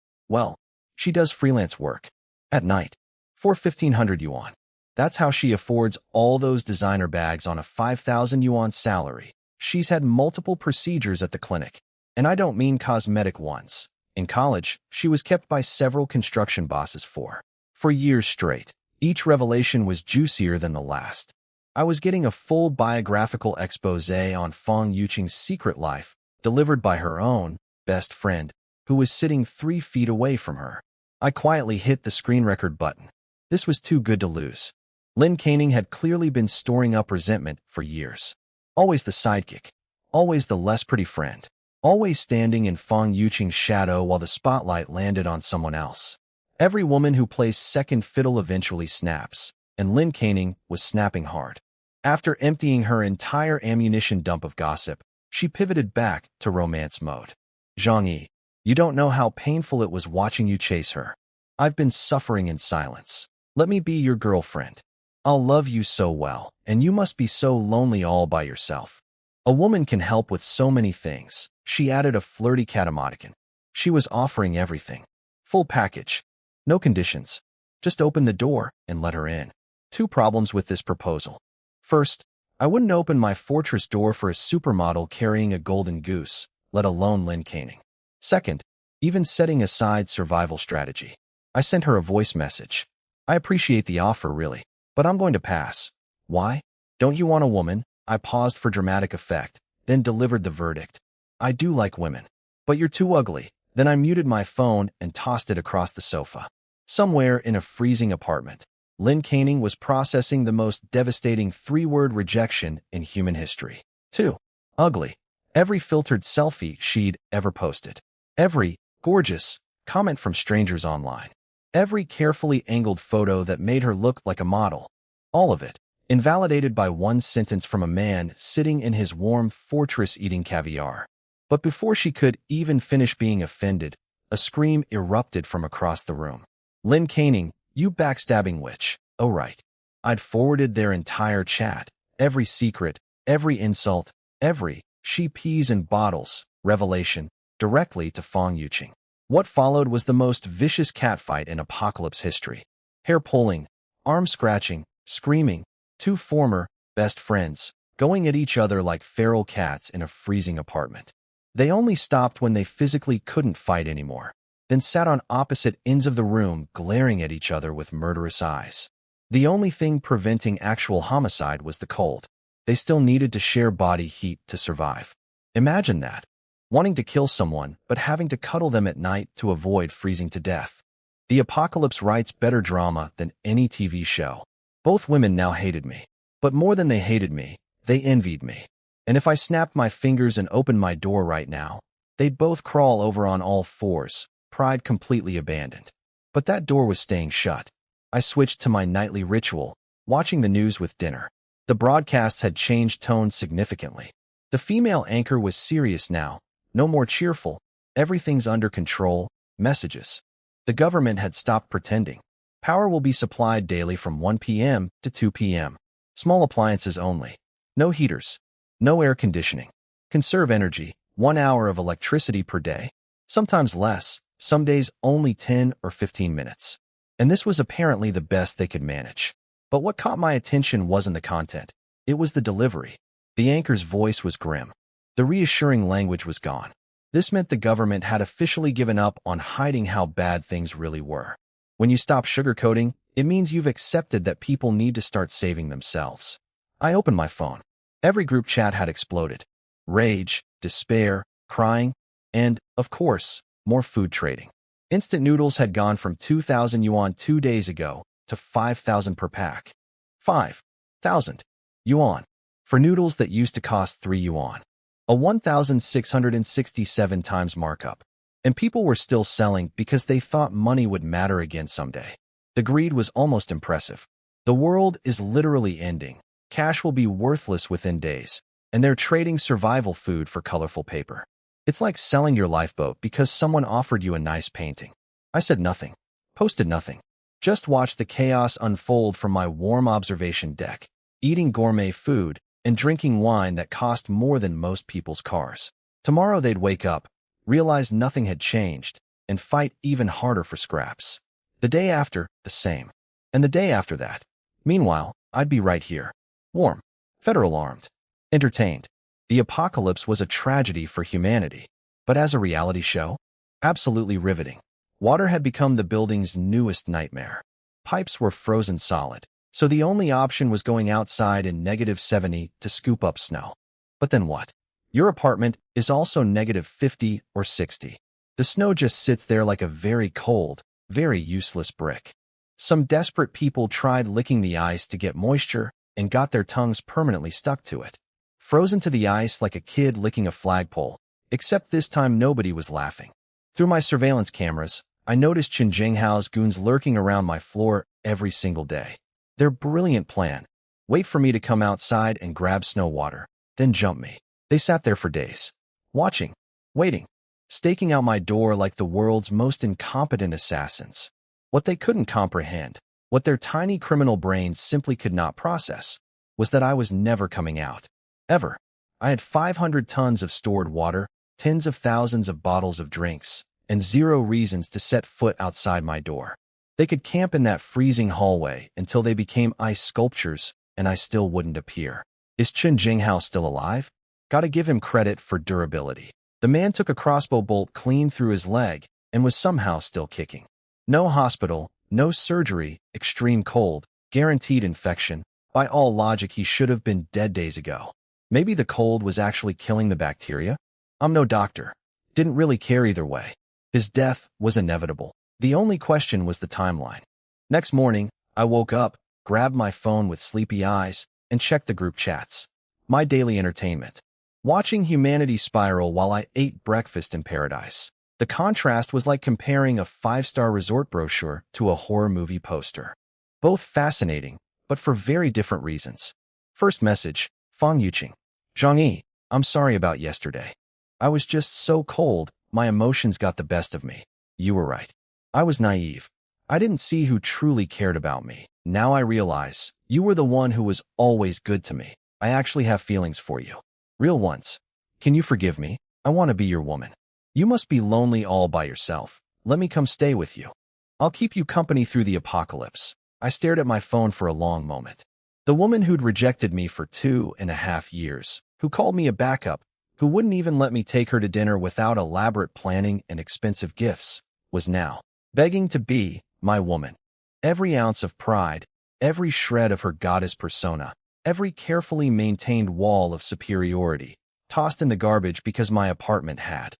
does freelance work. At night. For 1,500 yuan. That's how she affords all those designer bags on a 5,000 yuan salary. She's had multiple procedures at the clinic. And I don't mean cosmetic ones. In college, she was kept by several construction bosses for years straight. Each revelation was juicier than the last. I was getting a full biographical expose on Fong Yuqing's secret life, delivered by her own best friend, who was sitting 3 feet away from her. I quietly hit the screen record button. This was too good to lose. Lin Canning had clearly been storing up resentment for years. Always the sidekick. Always the less pretty friend. Always standing in Fong Yuqing's shadow while the spotlight landed on someone else. Every woman who plays second fiddle eventually snaps, and Lin Canning was snapping hard. After emptying her entire ammunition dump of gossip, she pivoted back to romance mode. Zhang Yi, you don't know how painful it was watching you chase her. I've been suffering in silence. Let me be your girlfriend. I'll love you so well, and you must be so lonely all by yourself. A woman can help with so many things. She added a flirty catamaticon. She was offering everything. Full package. No conditions. Just open the door and let her in. 2 problems with this proposal. First, I wouldn't open my fortress door for a supermodel carrying a golden goose, let alone Lin Canning. Second, even setting aside survival strategy. I sent her a voice message. I appreciate the offer, really, but I'm going to pass. Why? Don't you want a woman? I paused for dramatic effect, then delivered the verdict. I do like women, but you're too ugly. Then I muted my phone and tossed it across the sofa. Somewhere in a freezing apartment, Lin Canning was processing the most devastating 3-word rejection in human history. 2. Ugly. Every filtered selfie she'd ever posted. Every gorgeous comment from strangers online. Every carefully angled photo that made her look like a model. All of it. invalidated by one sentence from a man sitting in his warm fortress eating caviar. But before she could even finish being offended, a scream erupted from across the room. Lynn Canning, you backstabbing witch. Oh right. I'd forwarded their entire chat, every secret, every insult, every she peas and bottles revelation, directly to Fong Yuqing. What followed was the most vicious catfight in Apocalypse history. Hair pulling, arm scratching, screaming, two former best friends going at each other like feral cats in a freezing apartment. They only stopped when they physically couldn't fight anymore, then sat on opposite ends of the room glaring at each other with murderous eyes. The only thing preventing actual homicide was the cold. They still needed to share body heat to survive. Imagine that. Wanting to kill someone, but having to cuddle them at night to avoid freezing to death. The Apocalypse writes better drama than any TV show. Both women now hated me. But more than they hated me, they envied me. And if I snapped my fingers and opened my door right now, they'd both crawl over on all fours, pride completely abandoned. But that door was staying shut. I switched to my nightly ritual, watching the news with dinner. The broadcasts had changed tone significantly. The female anchor was serious now, no more cheerful, everything's under control, messages. The government had stopped pretending. Power will be supplied daily from 1 p.m. to 2 p.m. Small appliances only. No heaters. No air conditioning. Conserve energy, 1 hour of electricity per day. Sometimes less, some days only 10 or 15 minutes. And this was apparently the best they could manage. But what caught my attention wasn't the content. It was the delivery. The anchor's voice was grim. The reassuring language was gone. This meant the government had officially given up on hiding how bad things really were. When you stop sugarcoating, it means you've accepted that people need to start saving themselves. I opened my phone. Every group chat had exploded. Rage, despair, crying, and, of course, more food trading. Instant noodles had gone from 2,000 yuan 2 days ago to 5,000 per pack. 5,000 yuan for noodles that used to cost 3 yuan. A 1,667 times markup. And people were still selling because they thought money would matter again someday. The greed was almost impressive. The world is literally ending. Cash will be worthless within days, and they're trading survival food for colorful paper. It's like selling your lifeboat because someone offered you a nice painting. I said nothing, posted nothing. Just watched the chaos unfold from my warm observation deck, eating gourmet food and drinking wine that cost more than most people's cars. Tomorrow they'd wake up, realize nothing had changed, and fight even harder for scraps. The day after, the same. And the day after that. Meanwhile, I'd be right here. Warm, federal armed, entertained. The apocalypse was a tragedy for humanity. But as a reality show, absolutely riveting. Water had become the building's newest nightmare. Pipes were frozen solid, so the only option was going outside in -70 to scoop up snow. But then what? Your apartment is also -50 or 60. The snow just sits there like a very cold, very useless brick. Some desperate people tried licking the ice to get moisture and got their tongues permanently stuck to it. Frozen to the ice like a kid licking a flagpole, except this time nobody was laughing. Through my surveillance cameras, I noticed Chen Jinghao's goons lurking around my floor every single day. Their brilliant plan: wait for me to come outside and grab snow water, then jump me. They sat there for days, watching, waiting, staking out my door like the world's most incompetent assassins. What they couldn't comprehend, what their tiny criminal brains simply could not process, was that I was never coming out. Ever. I had 500 tons of stored water, tens of thousands of bottles of drinks, and 0 reasons to set foot outside my door. They could camp in that freezing hallway until they became ice sculptures, and I still wouldn't appear. Is Chen Jinghao still alive? Gotta give him credit for durability. The man took a crossbow bolt clean through his leg and was somehow still kicking. No hospital, no surgery, extreme cold, guaranteed infection. By all logic, he should have been dead days ago. Maybe the cold was actually killing the bacteria? I'm no doctor. Didn't really care either way. His death was inevitable. The only question was the timeline. Next morning, I woke up, grabbed my phone with sleepy eyes, and checked the group chats. My daily entertainment. Watching humanity spiral while I ate breakfast in paradise. The contrast was like comparing a 5-star resort brochure to a horror movie poster. Both fascinating, but for very different reasons. First message, Fang Yuqing. Zhang I'm sorry about yesterday. I was just so cold, my emotions got the best of me. You were right. I was naive. I didn't see who truly cared about me. Now I realize, you were the one who was always good to me. I actually have feelings for you. Real ones. Can you forgive me? I want to be your woman. You must be lonely all by yourself. Let me come stay with you. I'll keep you company through the apocalypse. I stared at my phone for a long moment. The woman who'd rejected me for 2.5 years, who called me a backup, who wouldn't even let me take her to dinner without elaborate planning and expensive gifts, was now begging to be my woman. Every ounce of pride, every shred of her goddess persona, every carefully maintained wall of superiority, tossed in the garbage because my apartment had.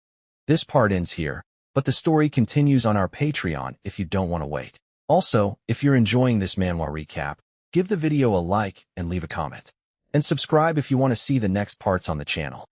This part ends here, but the story continues on our Patreon if you don't want to wait. Also, if you're enjoying this manhwa recap, give the video a like and leave a comment. And subscribe if you want to see the next parts on the channel.